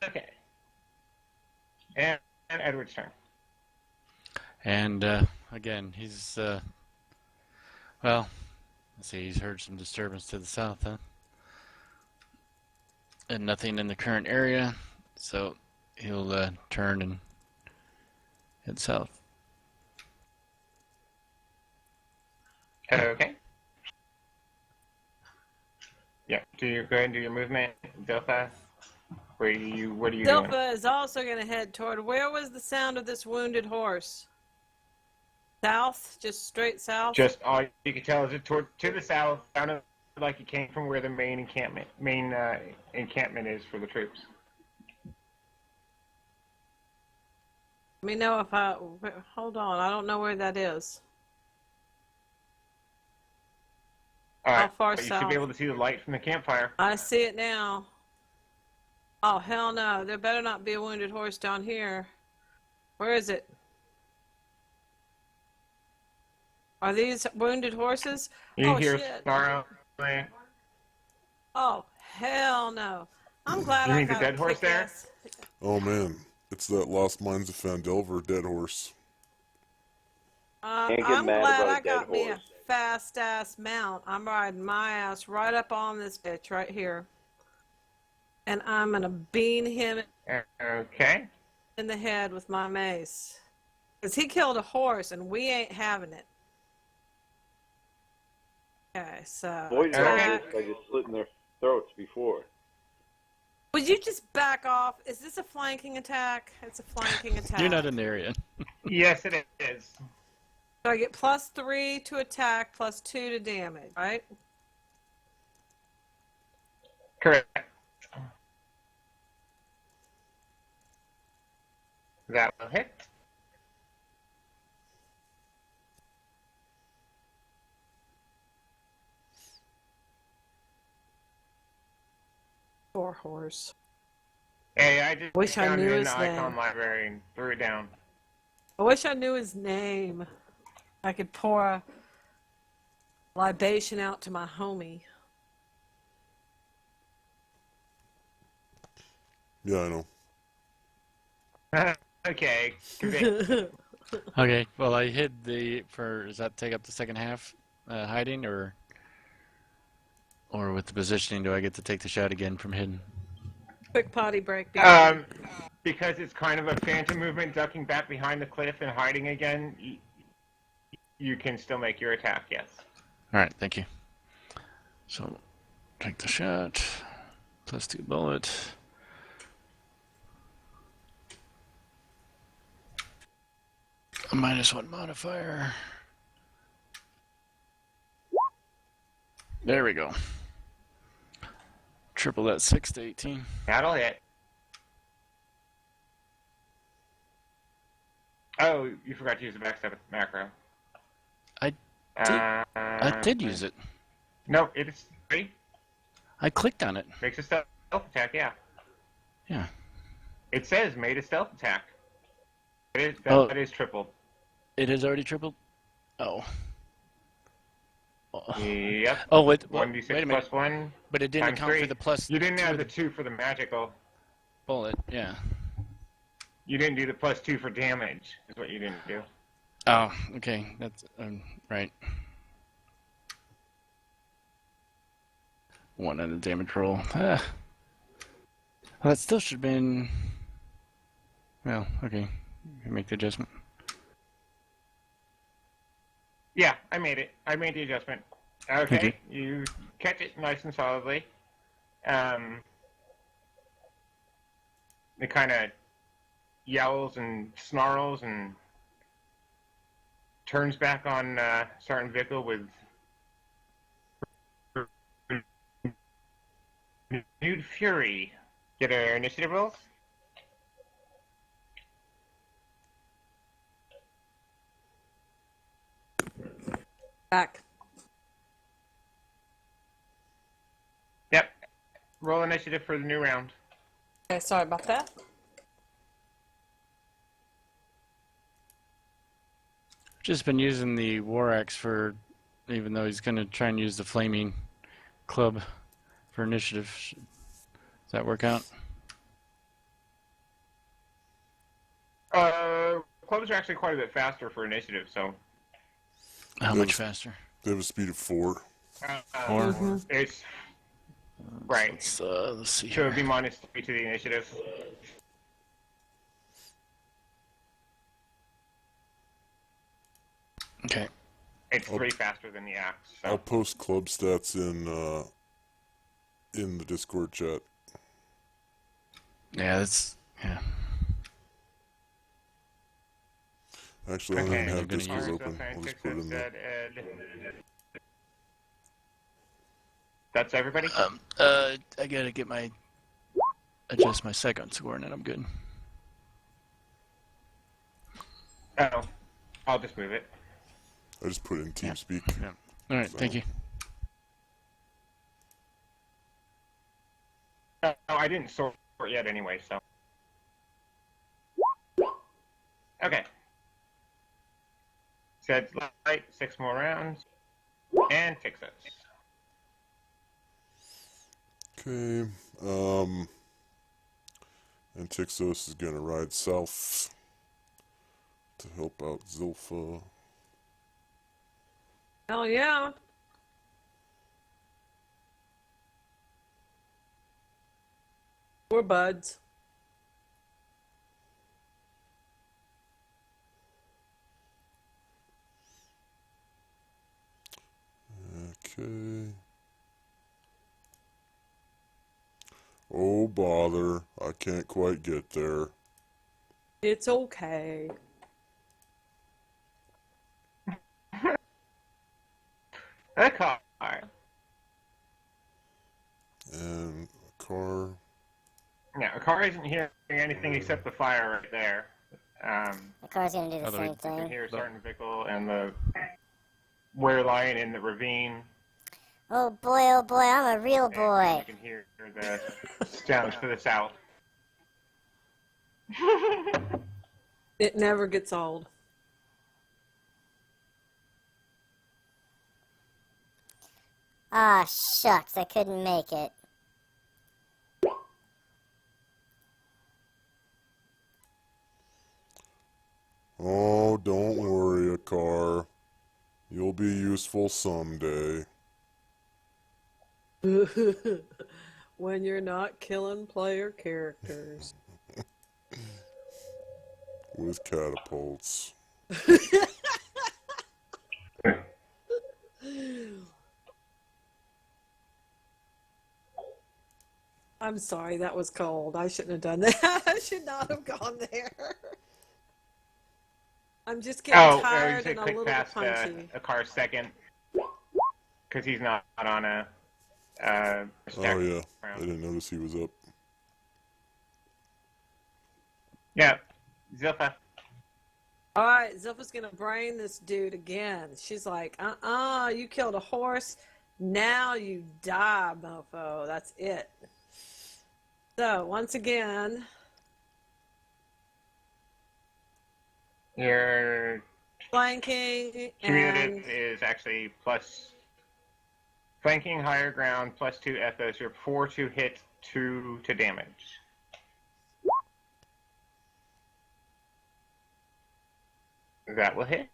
Okay. And Edward's turn. And again, he's well, let's see, he's heard some disturbance to the south, huh? And nothing in the current area, so he'll turn and head south. Okay. Yeah. Go ahead and do your movement, Delta. What are you doing? Dilfa is also going to head toward. Where was the sound of this wounded horse? South? Just straight south? Just all you can tell is it to the south. Sounded like it came from where the main encampment is for the troops. Let me know if I. Hold on. I don't know where that is. All right. How far You should south? be able to see the light from the campfire. I see it now. Oh, hell no. There better not be a wounded horse down here. Where is it? Are these wounded horses? You Oh, hear shit. snarling. Oh, hell no. I'm glad You I mean the got dead a horse there? kick-ass. Oh man, it's that Lost Mines of Fandelver dead horse. Can't get I'm mad glad about a I got dead me a horse. fast-ass mount. I'm riding my ass right up on this bitch right here. And I'm going to bean him Okay. in the head with my mace. Because he killed a horse, and we ain't having it. Okay, so... Avoided Okay. this by just slitting their throats before. Would you just back off? Is this a flanking attack? It's a flanking attack. You're not in the area. Yes, it is. So I get +3 to attack, +2 to damage, right? Correct. That will hit. Poor horse. Hey, I just Wish I found knew it in his the name. icon library and threw it down. I wish I knew his name. I could pour a libation out to my homie. Yeah, I know. Okay. Convict. Okay, well, I hid does that take up the second half, hiding, or with the positioning, do I get to take the shot again from hidden? Quick potty break. Because it's kind of a phantom movement, ducking back behind the cliff and hiding again, you can still make your attack, yes. Alright, thank you. So, take the shot, +2 bullet. A -1 modifier. There we go. Triple that 6 to 18. That'll hit. Oh, you forgot to use the backstab macro. I did use it. No, it's free. I clicked on it. Makes a stealth attack, yeah. Yeah. It says made a stealth attack. That is tripled. It is already tripled? Oh. Yep. Oh, wait, 1d6 wait a minute. +1. But it didn't account for the plus. You didn't add the 2 for the magical. Bullet, yeah. You didn't do the +2 for damage, is what you didn't do. Oh, okay. That's right. 1 on the damage roll. Well, that still should have been. Well, okay. You can make the adjustment. Yeah, I made it. I made the adjustment. Okay, you catch it nice and solidly. It kind of yells and snarls and turns back on Sergeant Vickle with renewed fury. Get our initiative rolls. Back. Yep. Roll initiative for the new round. Okay, sorry about that. Just been using the war axe for, even though he's going to try and use the flaming club for initiative. Does that work out? Clubs are actually quite a bit faster for initiative, so. How much faster? They have a speed of 4. 4? It's right. Let's see So here. it'd be -3 to the initiative. Okay. It's 3 faster than the axe. So. I'll post club stats in the Discord chat. Yeah, that's yeah. Actually, I don't even Okay, have Discord Arts open. of I'll just Scientific put it in there. Ed. That's everybody? I gotta get adjust my second score and then I'm good. Oh, I'll just move it. I just put it in TeamSpeak. Yeah. All right, So- thank you. Oh, I didn't sort yet anyway, so. Okay. Said light, 6 more rounds. And fix it. Okay. And Tixos is gonna ride south to help out Zilpha. Hell yeah. We're buds. Okay. Oh bother, I can't quite get there. It's okay. A car. And a car. Yeah, a car isn't hearing anything except the fire right there. The car's gonna do the Other- same You can thing. hear a certain vehicle and the we're lying in the ravine. Oh boy, I'm a real And boy. you can hear the sounds to the south. It never gets old. Ah, shucks, I couldn't make it. Oh, don't worry, a car. You'll be useful someday. When you're not killing player characters. With catapults. I'm sorry, that was cold. I shouldn't have done that. I should not have gone there. I'm just getting you tired should and a click little past punchy. a car second. Because he's not on a Oh stack yeah, I round. didn't notice he was up. Yeah, Zilpha. All right, Zilpha's gonna brain this dude again. She's like, you killed a horse. Now you die, mofo. That's it. So, once again, Your flanking cumulative and is actually plus flanking, higher ground, plus 2 ethos. You're 4 to hit, 2 to damage. That will hit.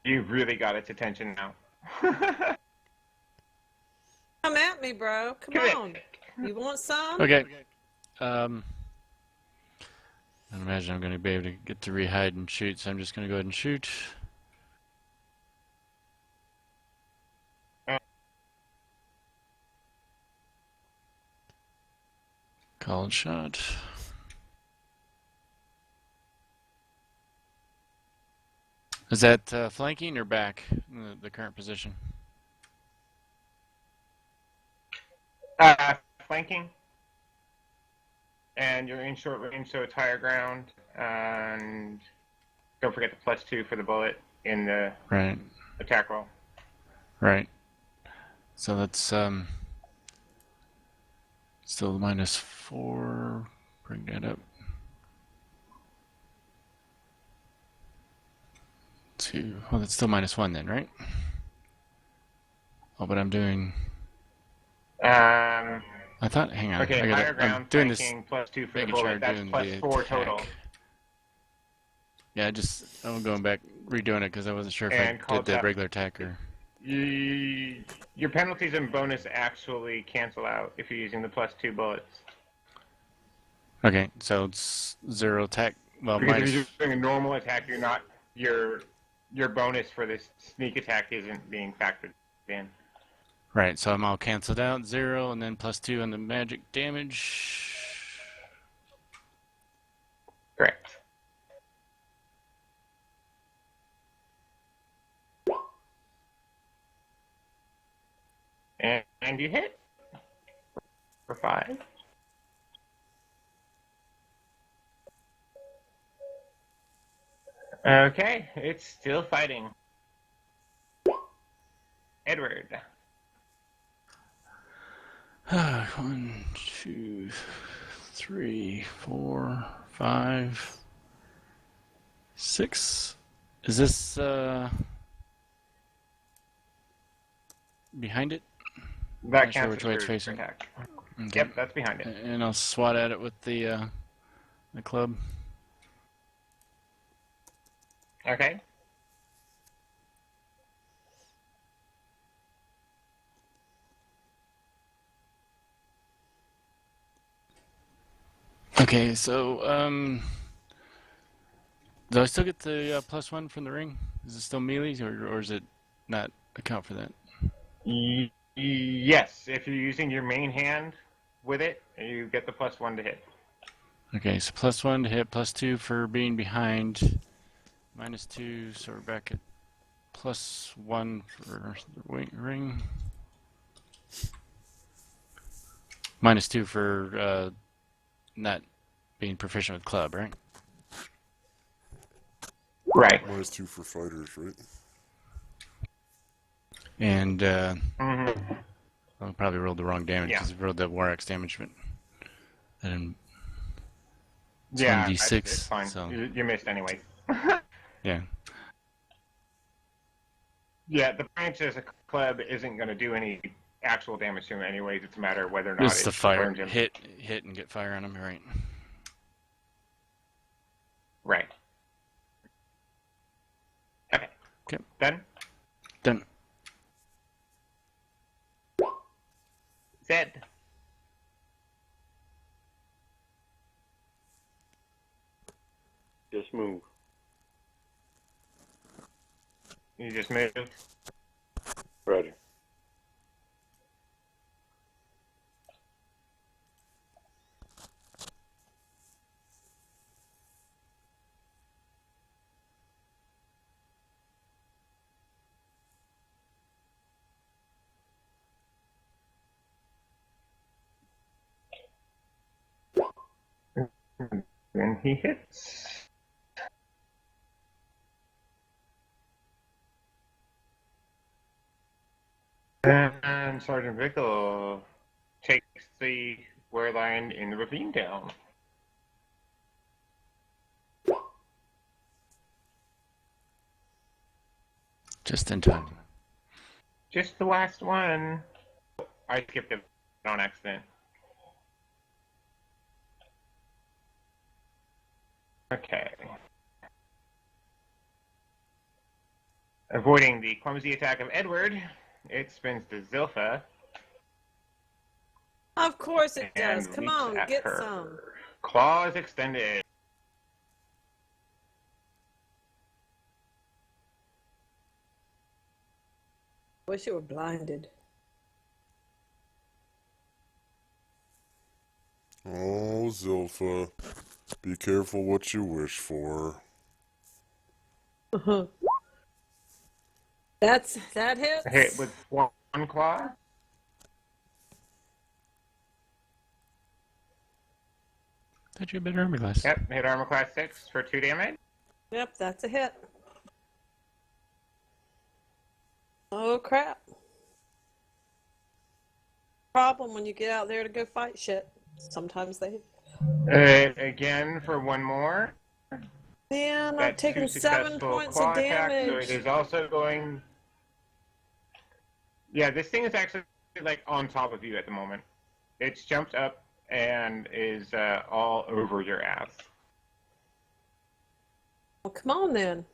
You've really got its attention now. come at me, bro. Come Come here. on. You want some? Okay. I don't imagine I'm going to be able to get to re-hide and shoot, so I'm just going to go ahead and shoot. Call and shot. Is that flanking or back in the current position? Flanking. And you're in short range, so it's higher ground. And don't forget the plus 2 for the bullet in the Right. attack roll. Right. So that's still -4. Bring that up. 2. Oh, that's still -1 then, right? Oh, but I'm doing. I thought. Hang on. Okay, higher ground, I'm doing this. flanking, plus 2 for the Making sure bullet. I'm That's doing plus the 4 attack. total. Yeah, I'm going back redoing it because I wasn't sure if And I call did the that- regular attack or. Your penalties and bonus actually cancel out if you're using the plus 2 bullets. Okay, so it's 0 attack. Well, Because if minus. you're doing a normal attack, you're not your bonus for this sneak attack isn't being factored in. Right, so I'm all canceled out. 0 and then +2 on the magic damage. Correct. And you hit for 5. Okay, it's still fighting. Edward. 1, 2, 3, 4, 5, 6. Is this behind it? That Not sure counts which as way it's your facing. attack. Okay. Yep, that's behind it. And I'll swat at it with the club. Okay. Okay, so do I still get the +1 from the ring? Is it still melee, or does it not account for that? Yes, if you're using your main hand with it, you get the +1 to hit. Okay, so +1 to hit, +2 for being behind, -2, so we're back at +1 for the ring. -2 for not being proficient with club, right? Right. -2 for fighters, right? And Mm-hmm. I probably rolled the wrong damage Yeah. because I rolled that War Axe damage, but I didn't. It's Yeah, 1d6. it's fine. So You missed anyway. yeah. Yeah, the branch as a club isn't going to do any actual damage to him anyways. It's a matter of whether or not Just the it fire burns him. hit and get fire on him, right? Right. Okay. Okay. Done? Done. Zed. Just move. You just moved. Roger. And he hits. And Sergeant Bickle takes the wear line in the ravine down. Just in time. Just the last one. I skipped it on accident. Okay. Avoiding the clumsy attack of Edward, it spins to Zilpha. Of course it and does. Come leaps on, at get her. some. Claws extended. Wish you were blinded. Oh, Zilpha. Be careful what you wish for. That hits. Hit with one claw. Thought you had better armor class. Yep, hit armor class 6 for 2 damage. Yep, that's a hit. Oh crap. Problem when you get out there to go fight shit. Sometimes they. Again for one more. Man, I'm That's taking 2 7 successful points claw of attacks, so damage. it is also going. Yeah, this thing is actually like on top of you at the moment. It's jumped up and is all over your ass. Well, come on then.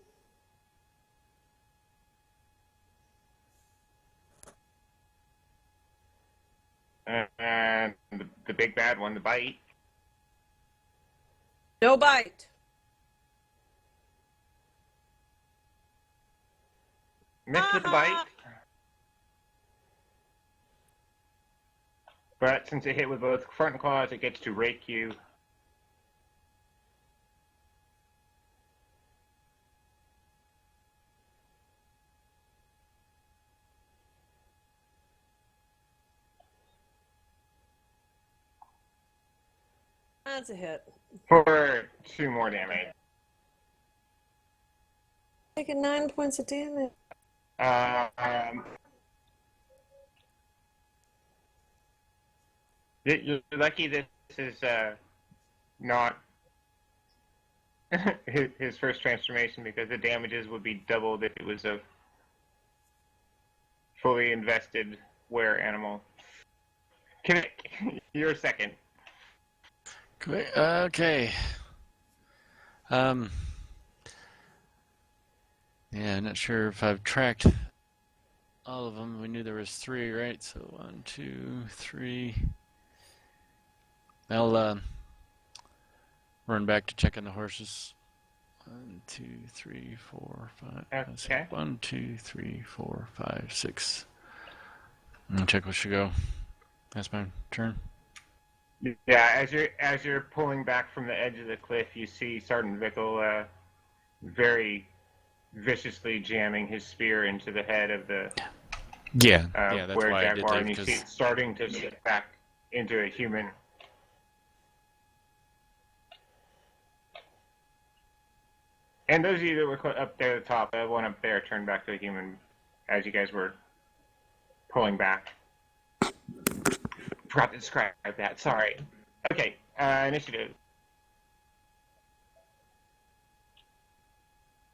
And the big bad one, the bite. No bite. Missed with the bite. But since it hit with both front claws, it gets to rake you. That's a hit. For 2 more damage. Taking 9 points of damage. You're lucky this is not his first transformation, because the damages would be doubled if it was a fully invested were animal. You're second. Great. Okay. Yeah, not sure if I've tracked all of them. We knew there was 3, right? So 1, 2, 3. I'll run back to check on the horses. 1, 2, 3, 4, 5. Okay. 1, 2, 3, 4, 5, 6. And check what should go. That's my turn. Yeah, as you're pulling back from the edge of the cliff, you see Sergeant Vickle very, viciously jamming his spear into the head of the Yeah, that's were why I did jaguar, that, and you see because it starting to slip back into a human. And those of you that were up there at the top, that one up there turned back to a human as you guys were pulling back. Forgot to describe that. Sorry. Okay, initiative.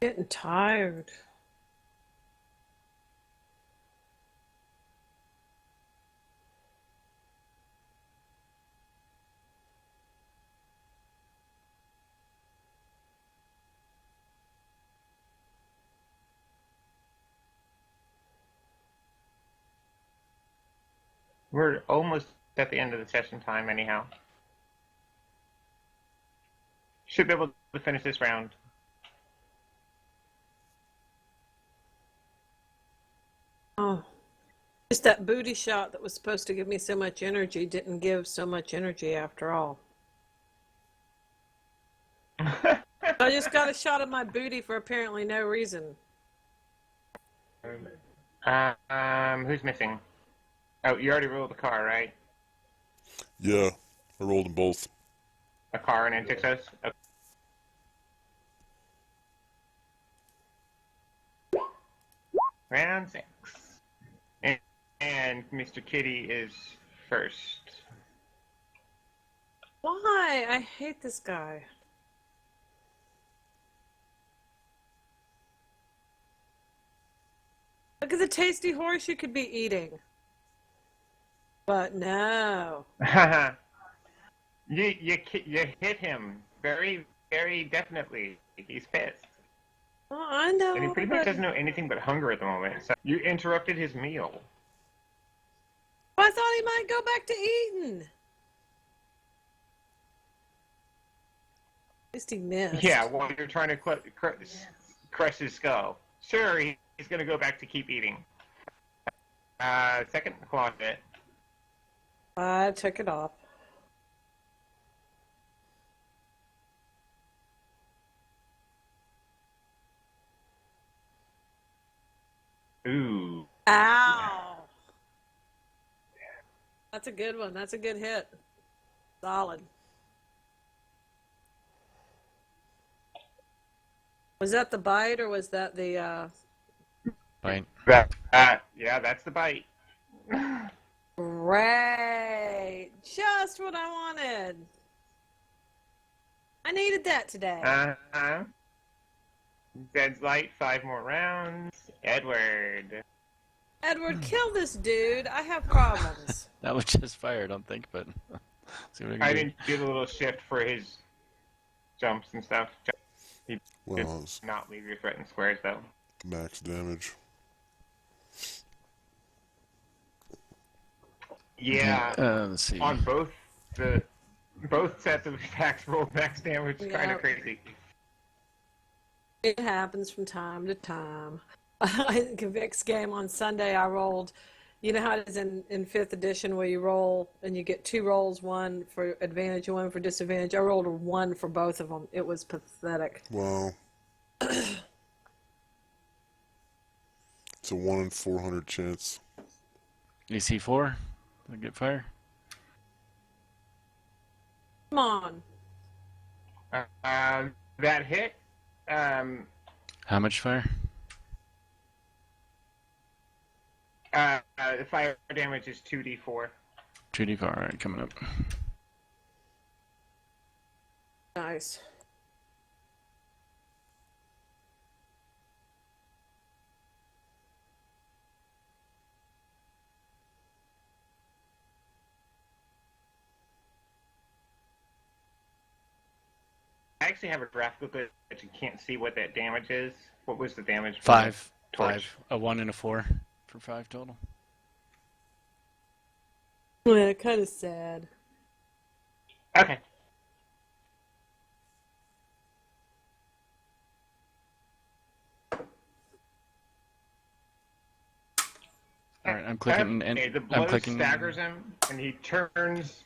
Getting tired. We're almost at the end of the session time, anyhow. Should be able to finish this round. Oh, just that booty shot that was supposed to give me so much energy didn't give so much energy after all. I just got a shot of my booty for apparently no reason. Who's missing? Oh, you already rolled the car, right? Yeah, I rolled them both. A car and N6S? Okay. Round 6. And Mr. Kitty is first. Why? I hate this guy. Look at the tasty horse you could be eating. But no. you hit him very, very definitely. He's pissed. Oh, I know. And he pretty much doesn't know anything but hunger at the moment. So you interrupted his meal. I thought he might go back to eating. At least he missed. Yeah, while you're trying to crush his skull. Sure, he's going to go back to keep eating. Second closet. I took it off. Ooh. Ow. That's a good one. That's a good hit. Solid. Was that the bite or was that the bite. Yeah, that's the bite. Great. Just what I wanted. I needed that today. Uh-huh. Dead's light, 5 more rounds. Edward. Edward, kill this dude. I have problems. That was just fire, I don't think, but see what I can I do. didn't do the little shift for his jumps and stuff. He Well, does not leave your threatened squares, though. max damage. Yeah. Let's see. On both sets of attacks rolled max damage. Kind Yeah. of crazy. It happens from time to time. In Vic's game on Sunday, I rolled, you know how it is in 5th edition where you roll and you get 2 rolls, one for advantage and one for disadvantage. I rolled a 1 for both of them. It was pathetic. Wow. It's a 1 in 400 chance. AC 4? I get fire? Come on. That hit. How much fire? The fire damage is 2d4. 2d4, alright, coming up. Nice. I actually have a graphical glitch that you can't see what that damage is. What was the damage? from 5. the torch? 5. A 1 and a 4 for 5 total. Yeah, kind of sad. Okay. Alright, I'm clicking and Okay, the blow I'm clicking. staggers him, and he turns,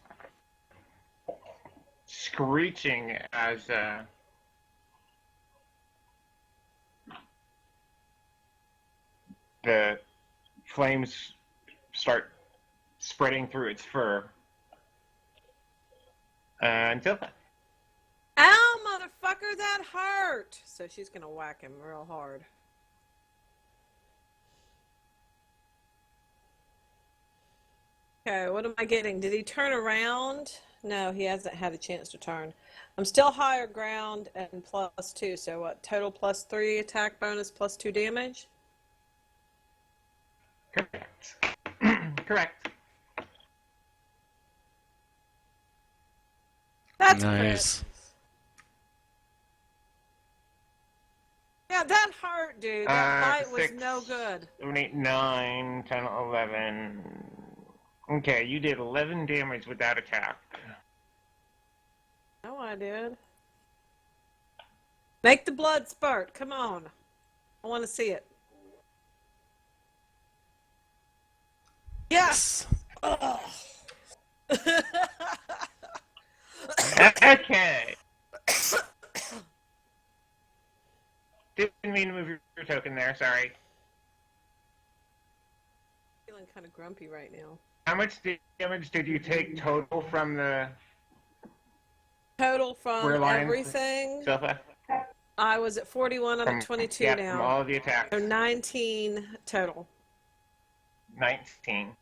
screeching as the flames start spreading through its fur. Until then. Ow, motherfucker, that hurt! So she's gonna whack him real hard. Okay, what am I getting? Did he turn around? No, he hasn't had a chance to turn. I'm still higher ground and +2, so what? Total +3 attack bonus, +2 damage? Correct. Correct. That's Nice. crit. Yeah, that hurt, dude. That bite was 6, no good. 7, 8, 9, 10, 11. Okay, you did 11 damage with that attack. No, I did. Make the blood spurt. Come on. I want to see it. Yes! Ugh. Okay. Didn't mean to move your token there, sorry. Feeling kind of grumpy right now. How much damage did you take total from the Total from Where lions- everything, sofa? I was at 41. I'm From, at 22 yeah, now. from all of the attacks. So 19 total. 19.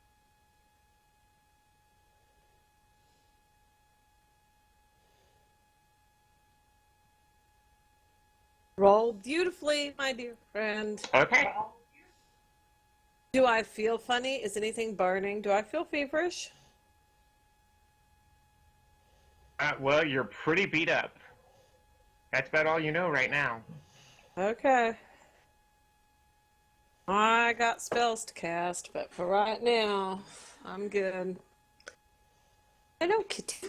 Roll beautifully, my dear friend. Okay. Do I feel funny? Is anything burning? Do I feel feverish? Well, you're pretty beat up. That's about all you know right now. Okay. I got spells to cast, but for right now, I'm good. Hello, kitty.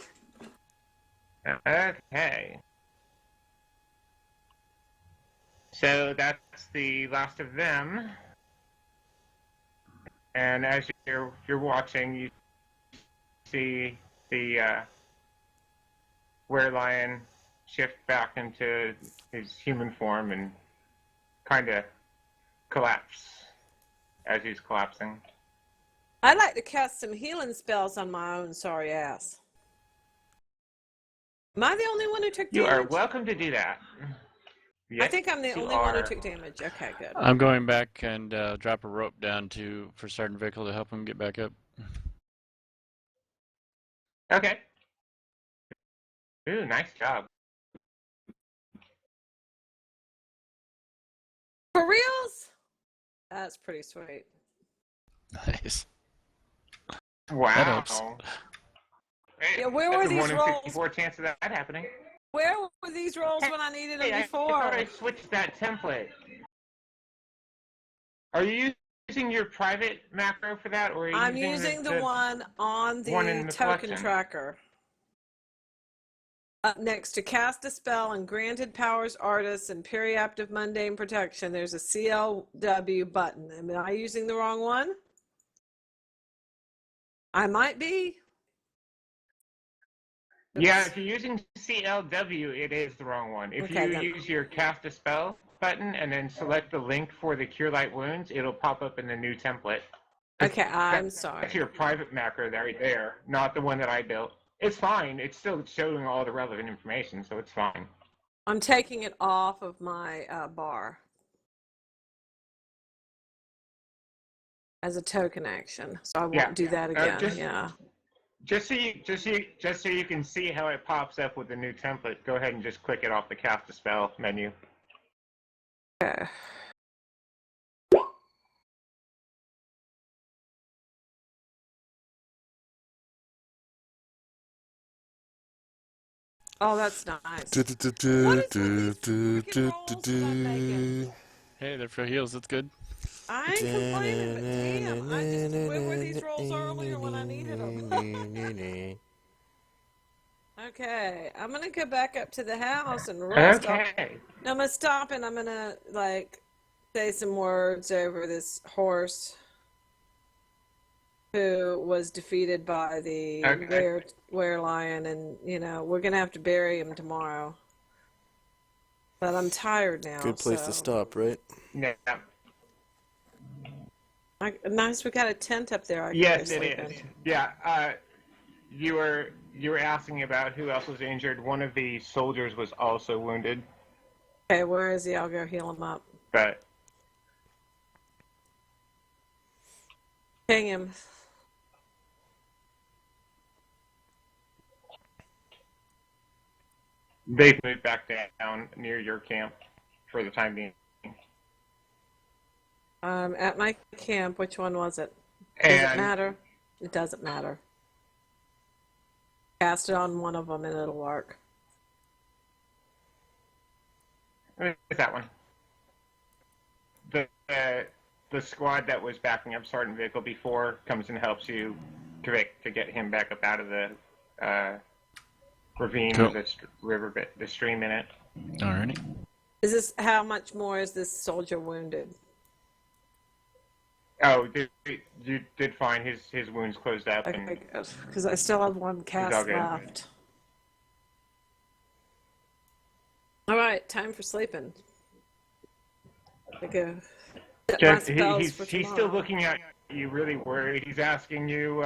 Okay. So that's the last of them. And as you're watching, you see the were-lion shift back into his human form and kind of collapse as he's collapsing. I'd like to cast some healing spells on my own sorry ass. Am I the only one who took damage? You are welcome to do that. Yes, I think I'm the you only one who are. took damage. Okay, good. I'm going back and drop a rope down for Sergeant Vickle to help him get back up. Okay. Ooh, nice job. For reals? That's pretty sweet. Nice. Wow. That helps. Hey, Yeah, where that's were a these 1 in rolls? 54 chance of that happening. Where were these rolls when I needed them Hey, before? I thought I switched that template. Are you using your private macro for that, or are you I'm using the one on the, one in the token collection? tracker. Up next to cast a spell and granted powers artists and periaptive mundane protection, there's a CLW button. Am I using the wrong one? I might be. Yeah, Oops. if you're using CLW, it is the wrong one. If Okay, you then. use your cast a spell button and then select the link for the Cure Light Wounds, it'll pop up in the new template. Okay, I'm sorry. That's your private macro right there, not the one that I built. It's fine. It's still showing all the relevant information, so it's fine. I'm taking it off of my bar as a token action, so I won't do that again. Yeah. Just so you can see how it pops up with the new template, go ahead and just click it off the cast a spell menu. Okay. Oh, that's nice. What is with these freaking rolls that I'm making? Hey, they're for heals. That's good. I ain't complaining, but damn, where were these rolls earlier when I needed them? Okay, I'm gonna go back up to the house and rest. Okay. No, I'm gonna stop and I'm gonna say some words over this horse who was defeated by the were-lion, and we're gonna have to bury him tomorrow. But I'm tired now. Good place to stop, right? Yeah. Nice, we got a tent up there. I can Yes, go it sleep is. in. Yeah. You were asking about who else was injured. One of the soldiers was also wounded, Okay, where is he? I'll go heal him up. but Ping him. they've moved back down near your camp for the time being. At my camp, which one was it? Does it And matter? It doesn't matter. Cast it on one of them and it'll work. it's that one. The squad that was backing up Sergeant Vickle before comes and helps you to get him back up out of the ravine Cool. with the stream in it. Alrighty. Is this how much more is this soldier wounded? Oh, you did find his wounds closed up. Okay, And good. Because I still have one all cast good. left. All right, time for sleeping. I go. Set my Jeff, spells for he's still tomorrow. looking at you, really worried. He's asking you,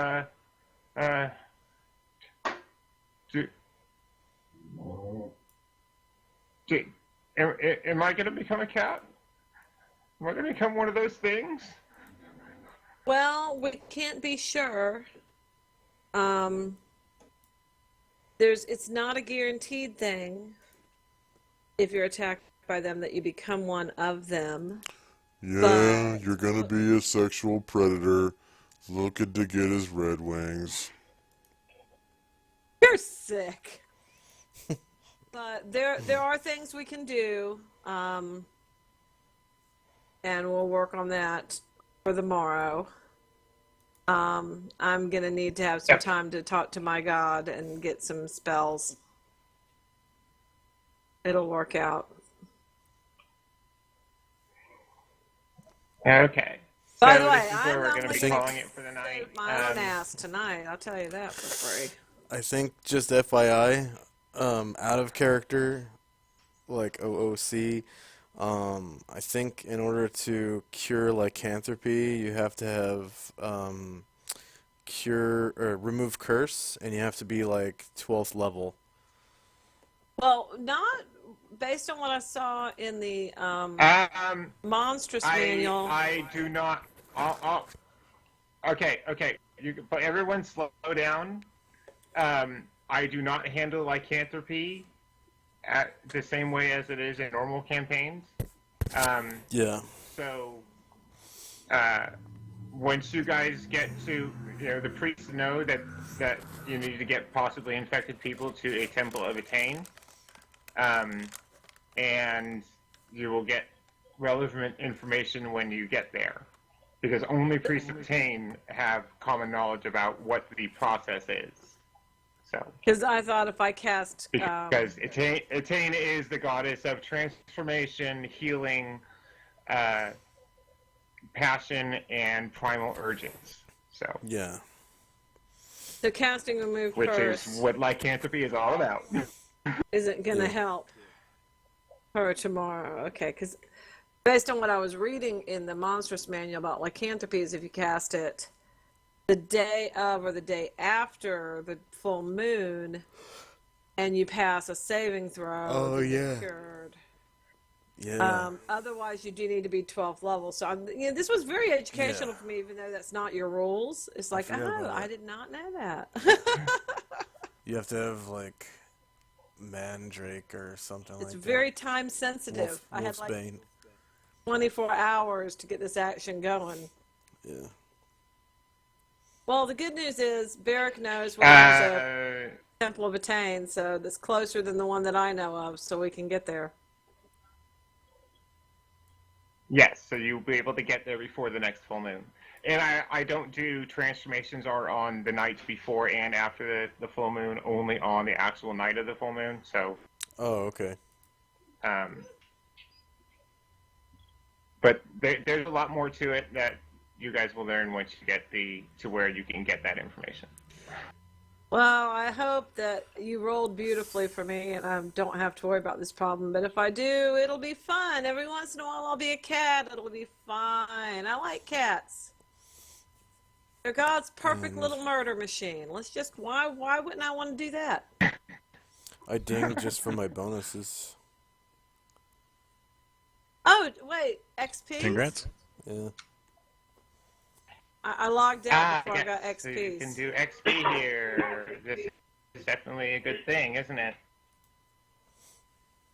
am I going to become a cat? Am I going to become one of those things? Well, we can't be sure. It's not a guaranteed thing if you're attacked by them that you become one of them. Yeah, But- you're gonna be a sexual predator looking to get his Red Wings. You're sick. But there are things we can do, and we'll work on that for the morrow. I'm gonna need to have some Yep. time to talk to my God and get some spells. It'll work out. Okay. By So the way, this is I'm where we're not going to be think- calling it for the night. Save my own ass tonight. I'll tell you that for free. I think just FYI, out of character, like OOC, I think in order to cure lycanthropy, you have to have cure or remove curse, and you have to be like 12th level. Well, not based on what I saw in the monstrous manual. I do not. Okay. But everyone slow down. I do not handle lycanthropy at the same way as it is in normal campaigns. Yeah. So, once you guys get to, the priests know that you need to get possibly infected people to a Temple of Attain, and you will get relevant information when you get there, because only priests of Attain have common knowledge about what the process is. So, Because I thought if I cast because Attain is the goddess of transformation, healing, passion, and primal urges. So, Yeah. the casting remove which curse is what lycanthropy is all about. isn't going to help her tomorrow. Okay, because based on what I was reading in the monstrous manual about lycanthropy, is if you cast it the day of or the day after the full moon, and you pass a saving throw, Oh, you get yeah. cured. Yeah. Otherwise, you do need to be 12th level. So, this was very educational for me, even though that's not your rules. It's like, forgot about I that. did not know that. You have to have like Mandrake or something It's like very time sensitive. that. I had Wolf's like Bane. 24 hours to get this action going. Yeah. Well, the good news is Barrick knows where there's a Uh, Temple of Attain, so that's closer than the one that I know of, so we can get there. yes, so you'll be able to get there before the next full moon. And I don't do transformations are on the nights before and after the full moon, only on the actual night of the full moon. So, Oh, okay. but there's a lot more to it that you guys will learn once you get to where you can get that information. Well, I hope that you rolled beautifully for me and I don't have to worry about this problem. But if I do, it'll be fun. Every once in a while, I'll be a cat. It'll be fine. I like cats. They're God's perfect And little murder machine. Let's just why wouldn't I want to do that? I dinged just for my bonuses. Oh wait, XPs. Congrats. Yeah. I logged out before yes. I got So you can XPs. do XP here. This is definitely a good thing, isn't it?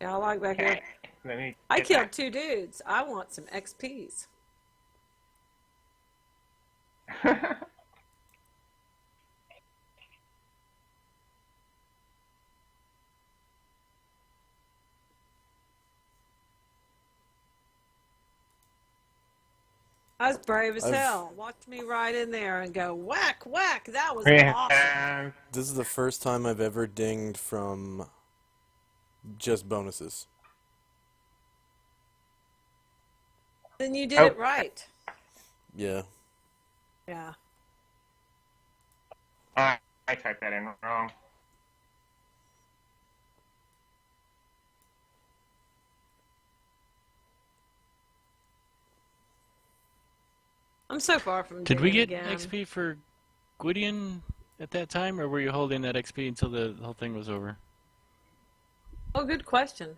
Yeah, I logged back in. Okay. Let me I get killed 2 dudes. I want some XPs. that. I was brave as I've- hell. Watch me right in there and go whack whack. That was Yeah. awesome. This is the first time I've ever dinged from just bonuses. Then you did Oh. it right. Yeah. Yeah. I typed that in wrong. I'm so far from Did we doing get again. XP for Gwydion at that time, or were you holding that XP until the whole thing was over? Oh, good question.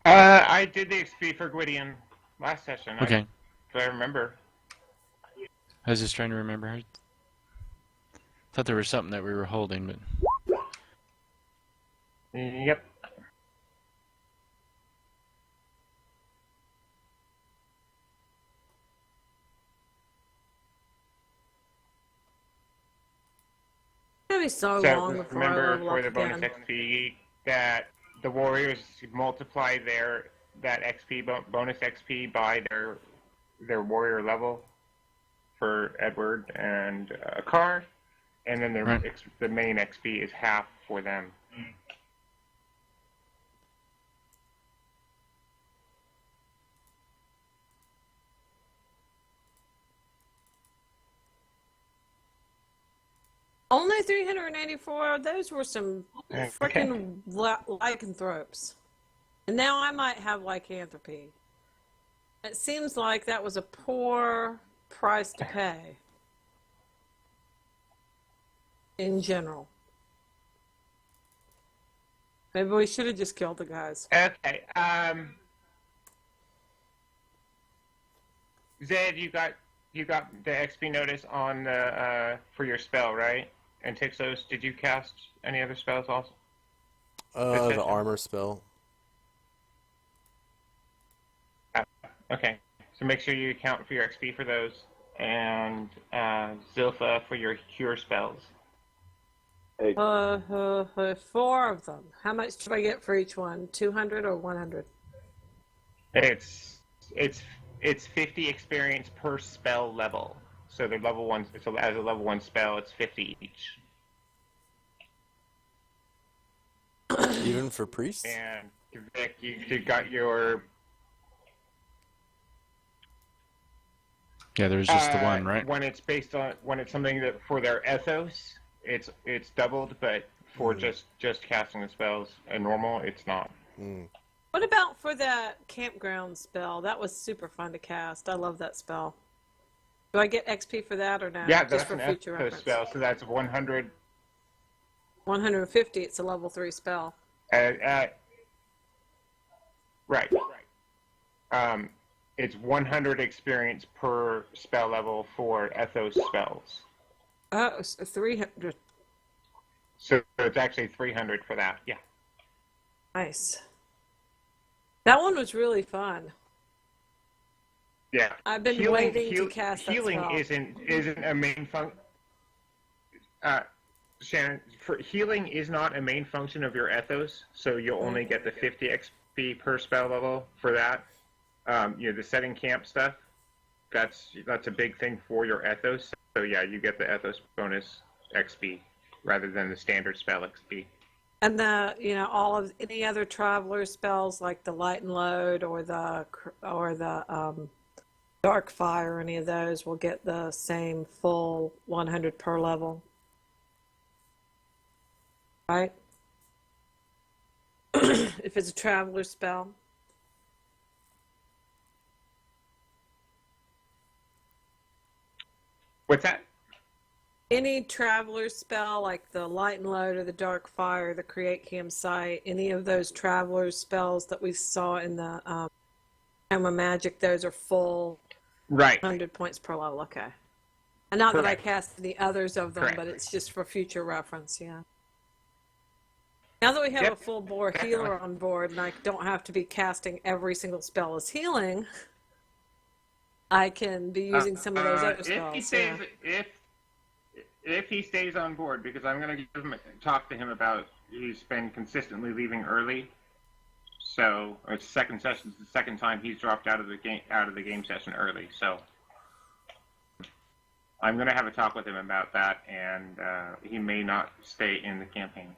I did the XP for Gwydion last session. Okay. I remember. I was just trying to remember. I thought there was something that we were holding, but Yep. It's gonna be so So long before I remember level for up the bonus again. XP that the warriors multiply that XP bonus XP by their warrior level for Edward and Carr, and then Right. the main XP is half for them. Only 384. Those were some Okay. freaking lycanthropes. And now I might have lycanthropy. It seems like that was a poor price to pay. In general. Maybe we should have just killed the guys. Okay. Zed, you got the XP notice on the for your spell, right? And Tixos, did you cast any other spells also? The session? armor spell. Okay. So make sure you account for your XP for those, and Zilpha for your cure spells. Hey, 4 of them. How much do I get for each one? 200 or 100? It's 50 experience per spell level. So they're level 1. So as a level 1 spell, it's 50 each. Even for priests? And Vic, you got your. yeah, there's just the one, right? When it's something that for their ethos, it's doubled, but for just casting the spells and normal, it's not. What about for that campground spell? That was super fun to cast. I love that spell. Do I get XP for that or not? Yeah, Just that's for an future ethos reference. spell, so that's 100. 150. It's a level 3 spell. Right. It's 100 experience per spell level for ethos spells. Oh, so 300. So it's actually 300 for that. Yeah. Nice. That one was really fun. Yeah. I've been waiting to cast that healing spell. isn't a main function. Shannon, for healing is not a main function of your ethos, so you'll only get the 50 XP per spell level for that. The setting camp stuff, that's a big thing for your ethos. So yeah, you get the ethos bonus XP rather than the standard spell XP. And all of any other traveler spells like the light and load or the dark fire, any of those will get the same full 100 per level. Right? If it's a traveler spell. What's that? Any traveler spell like the light and load or the dark fire, the create campsite, any of those traveler spells that we saw in the Tome of Magic, those are full Right. 100 points per level. Okay. And not that I Correct. cast any others of them, Correct. but it's just for future reference, yeah. Now that we have Yep, a full bore definitely. healer on board and I don't have to be casting every single spell as healing, I can be using some of those other If spells. he stays, Yeah. if he stays on board, because I'm going to talk to him about he's been consistently leaving early. So it's second session. It's the second time he's dropped out of the game session early. So I'm going to have a talk with him about that, and he may not stay in the campaign.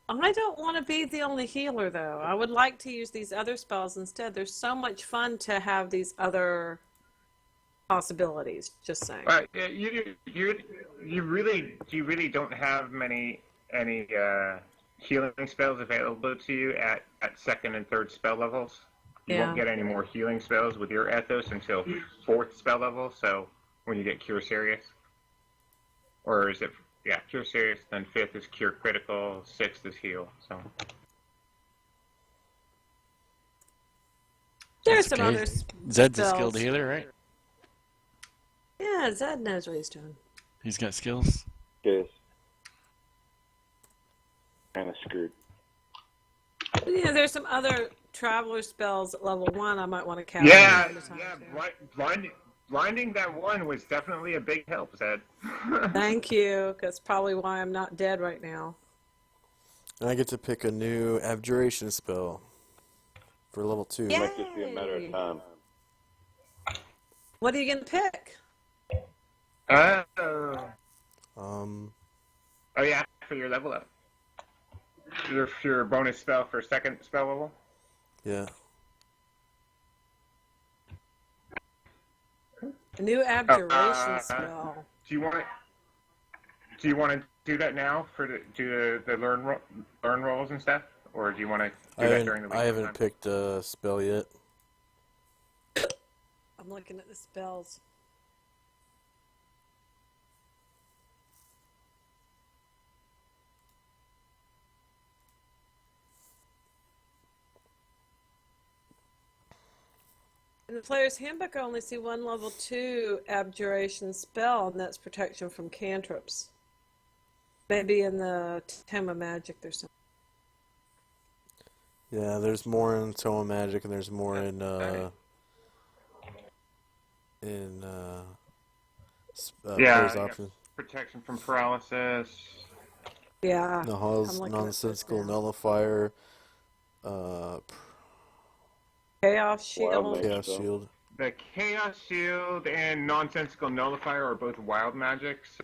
I don't want to be the only healer, though. I would like to use these other spells instead. There's so much fun to have these other possibilities. Just saying. You really don't have any healing spells available to you at second and third spell levels. You won't get any more healing spells with your ethos until fourth spell level. So when you get Cure Serious, or is it Cure Serious? Then fifth is Cure Critical, sixth is Heal. So there's some other Zed's a spells. skilled healer, right? Yeah, Zed knows what he's doing. He's got skills. Yes. Kind of screwed. Yeah, there's some other traveler spells at level 1 I might want to cast. Blinding that one was definitely a big help, Zed. Thank you. That's probably why I'm not dead right now. And I get to pick a new abjuration spell for level 2. It might just be a matter of time. What are you going to pick? Oh yeah, for your level up. Your bonus spell for second spell level. Yeah. A new abjuration spell. Do you want to do that now for the learn rolls and stuff, or do you want to do that during the week? I haven't picked a spell yet. I'm looking at the spells. In the player's handbook, I only see one level 2 abjuration spell, and that's protection from cantrips. Maybe in the Tome of Magic there's some. Yeah, there's more in Tome of Magic, and there's more in player's options. Protection from paralysis. Yeah. Nonsensical nullifier. Chaos Shield. Chaos Shield. The Chaos Shield and Nonsensical Nullifier are both wild magics,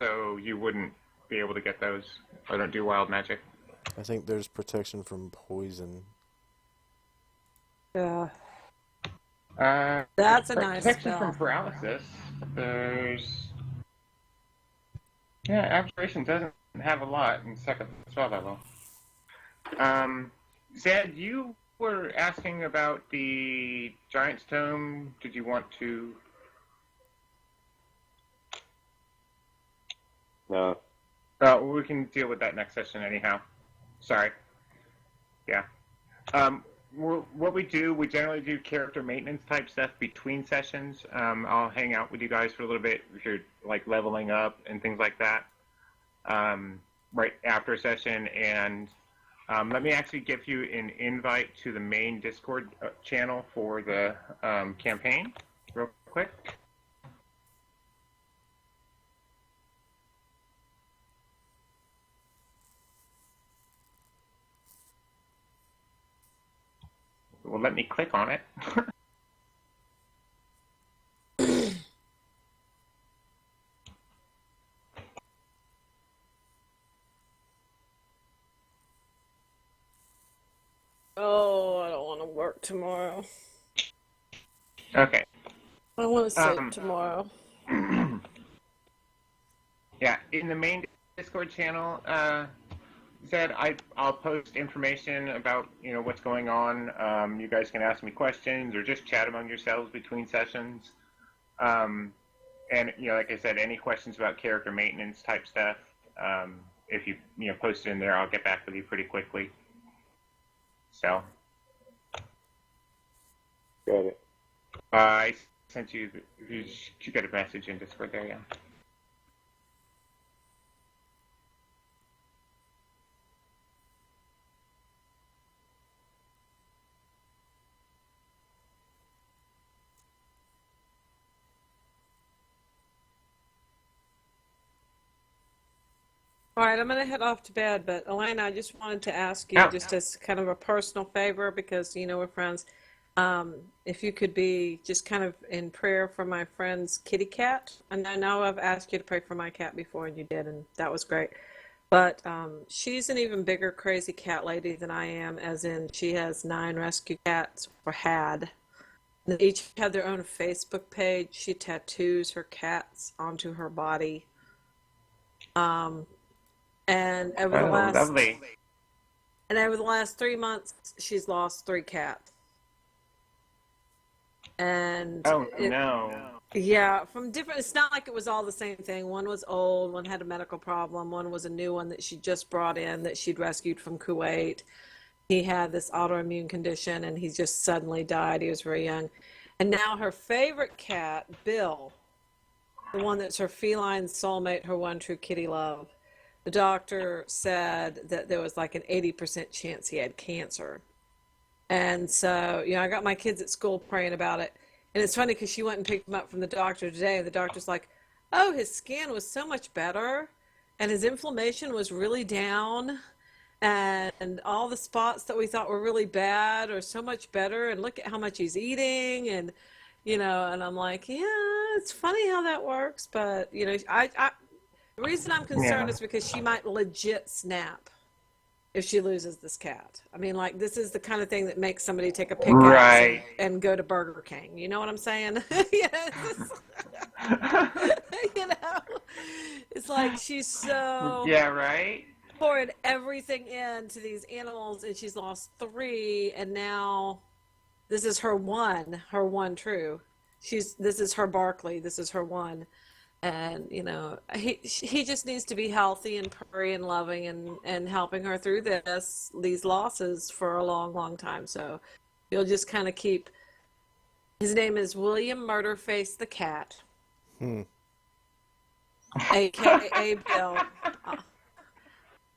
so you wouldn't be able to get those. I don't do wild magic. I think there's protection from poison. Yeah. That's a nice protection spell. from paralysis. There's abjuration doesn't have a lot in second spell level. Zed, you were asking about the Giant's Tome. Did you want to? No. We can deal with that next session anyhow. Sorry. Yeah. What we do, we generally do character maintenance type stuff between sessions. I'll hang out with you guys for a little bit if you're like leveling up and things like that. Right after a session, and let me actually give you an invite to the main Discord channel for the campaign, real quick. Well, let me click on it. Oh, I don't want to work tomorrow. Okay. I want to sleep tomorrow. Yeah, in the main Discord channel, Zed, I'll post information about what's going on. You guys can ask me questions or just chat among yourselves between sessions. And like I said, any questions about character maintenance type stuff, if you post it in there, I'll get back with you pretty quickly. So. Got it. I sent you. You got a message in Discord there, yeah. All right, I'm going to head off to bed, but Elena, I just wanted to ask you, just as kind of a personal favor, because we're friends. If you could be just kind of in prayer for my friend's kitty cat. And I know I've asked you to pray for my cat before, and you did, and that was great. But she's an even bigger crazy cat lady than I am, as in she has 9 rescue cats, or had. They each have their own Facebook page. She tattoos her cats onto her body. And over lovely. the last 3 months, she's lost 3 cats. And no. Yeah, from different. It's not like it was all the same thing. One was old, one had a medical problem, one was a new one that she just brought in that she'd rescued from Kuwait. He had this autoimmune condition, and he just suddenly died. He was very young. And now her favorite cat, Bill, the one that's her feline soulmate, her one true kitty love, the doctor said that there was like an 80% chance he had cancer. And so, I got my kids at school praying about it. And it's funny because she went and picked him up from the doctor today, and the doctor's like, oh, his skin was so much better, and his inflammation was really down, and all the spots that we thought were really bad are so much better, and look at how much he's eating, and, and I'm like, yeah, it's funny how that works, but, the reason I'm concerned is because she might legit snap if she loses this cat. I mean, like, this is the kind of thing that makes somebody take a pickaxe and go to Burger King. You know what I'm saying? It's like she's so poured everything into these animals, and she's lost 3, and now this is her one true. This is her Barkley. This is her one. And, he just needs to be healthy and purry and loving and helping her through these losses for a long, long time. So you'll just kind of keep, his name is William Murderface the cat. AKA Bill.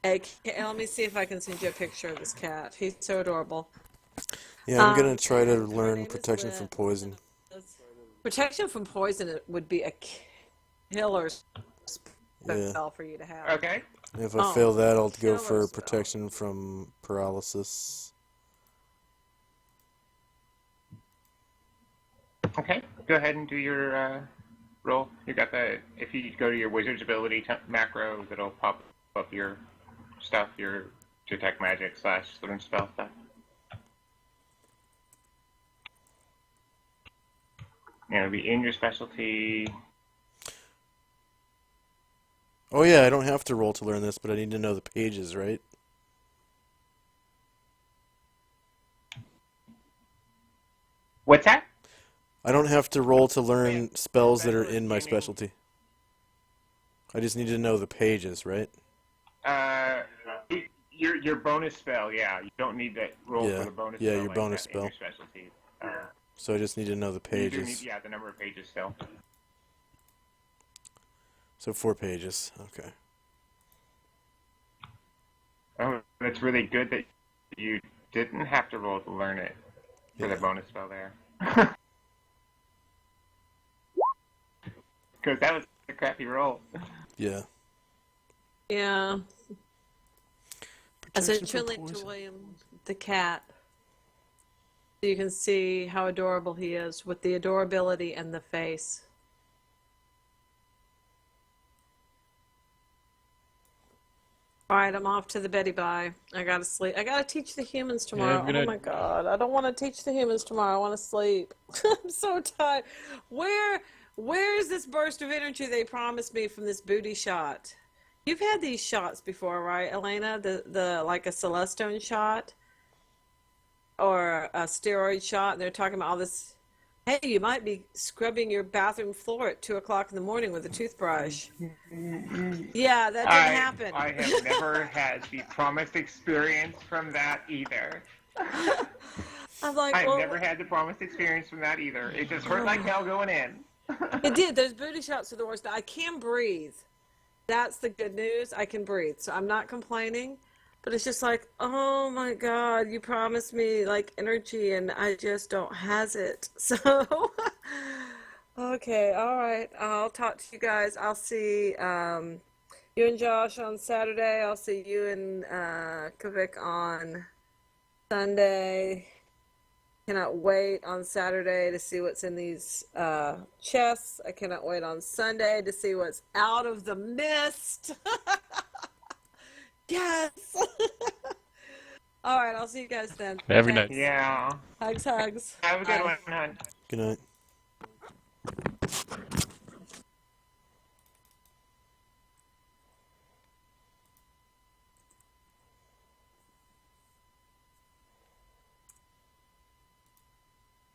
Let me see if I can send you a picture of this cat. He's so adorable. Yeah, I'm going to try to learn protection from poison. Protection from poison would be a killer spell for you to have. Okay. If I fail that, I'll go for protection from paralysis. Okay, go ahead and do your roll. You got if you go to your wizard's ability macro, it'll pop up your stuff, your detect magic / learn spell stuff. It'll be in your specialty. Oh yeah, I don't have to roll to learn this, but I need to know the pages, right? What's that? I don't have to roll to learn spells that are in my specialty. I just need to know the pages, right? Your bonus spell, yeah. You don't need that roll for the bonus spell. Yeah, your bonus spell. In your specialty. So I just need to know the pages. You do need, the number of pages still. So 4 pages, okay. Oh, that's really good that you didn't have to roll to learn it for the bonus spell there. Because that was a crappy roll. Yeah. Yeah. I sent you a link to William the cat. So you can see how adorable he is with the adorability and the face. All right, I'm off to the Betty Bye. I gotta sleep. I gotta teach the humans tomorrow. Oh my God, I don't want to teach the humans tomorrow. I want to sleep. I'm so tired. Where is this burst of energy they promised me from this booty shot? You've had these shots before, right, Elena? The like a Celestone shot or a steroid shot. And they're talking about all this. Hey, you might be scrubbing your bathroom floor at 2 o'clock in the morning with a toothbrush. Yeah, that didn't happen. I have never had the promised experience from that either. I'm like, I've well, never had the promised experience from that either. It just hurt like hell going in. it did. Those booty shots are the worst. I can breathe. That's the good news. I can breathe, so I'm not complaining. But it's just like, oh my God, you promised me like energy, and I just don't has it. So, okay, all right. I'll talk to you guys. I'll see you and Josh on Saturday. I'll see you and Kavik on Sunday. Cannot wait on Saturday to see what's in these chests. I cannot wait on Sunday to see what's out of the mist. Yes. All right, I'll see you guys then. Every Okay. night. Yeah. Hugs, hugs. Have a good Bye. one, hon. Good night.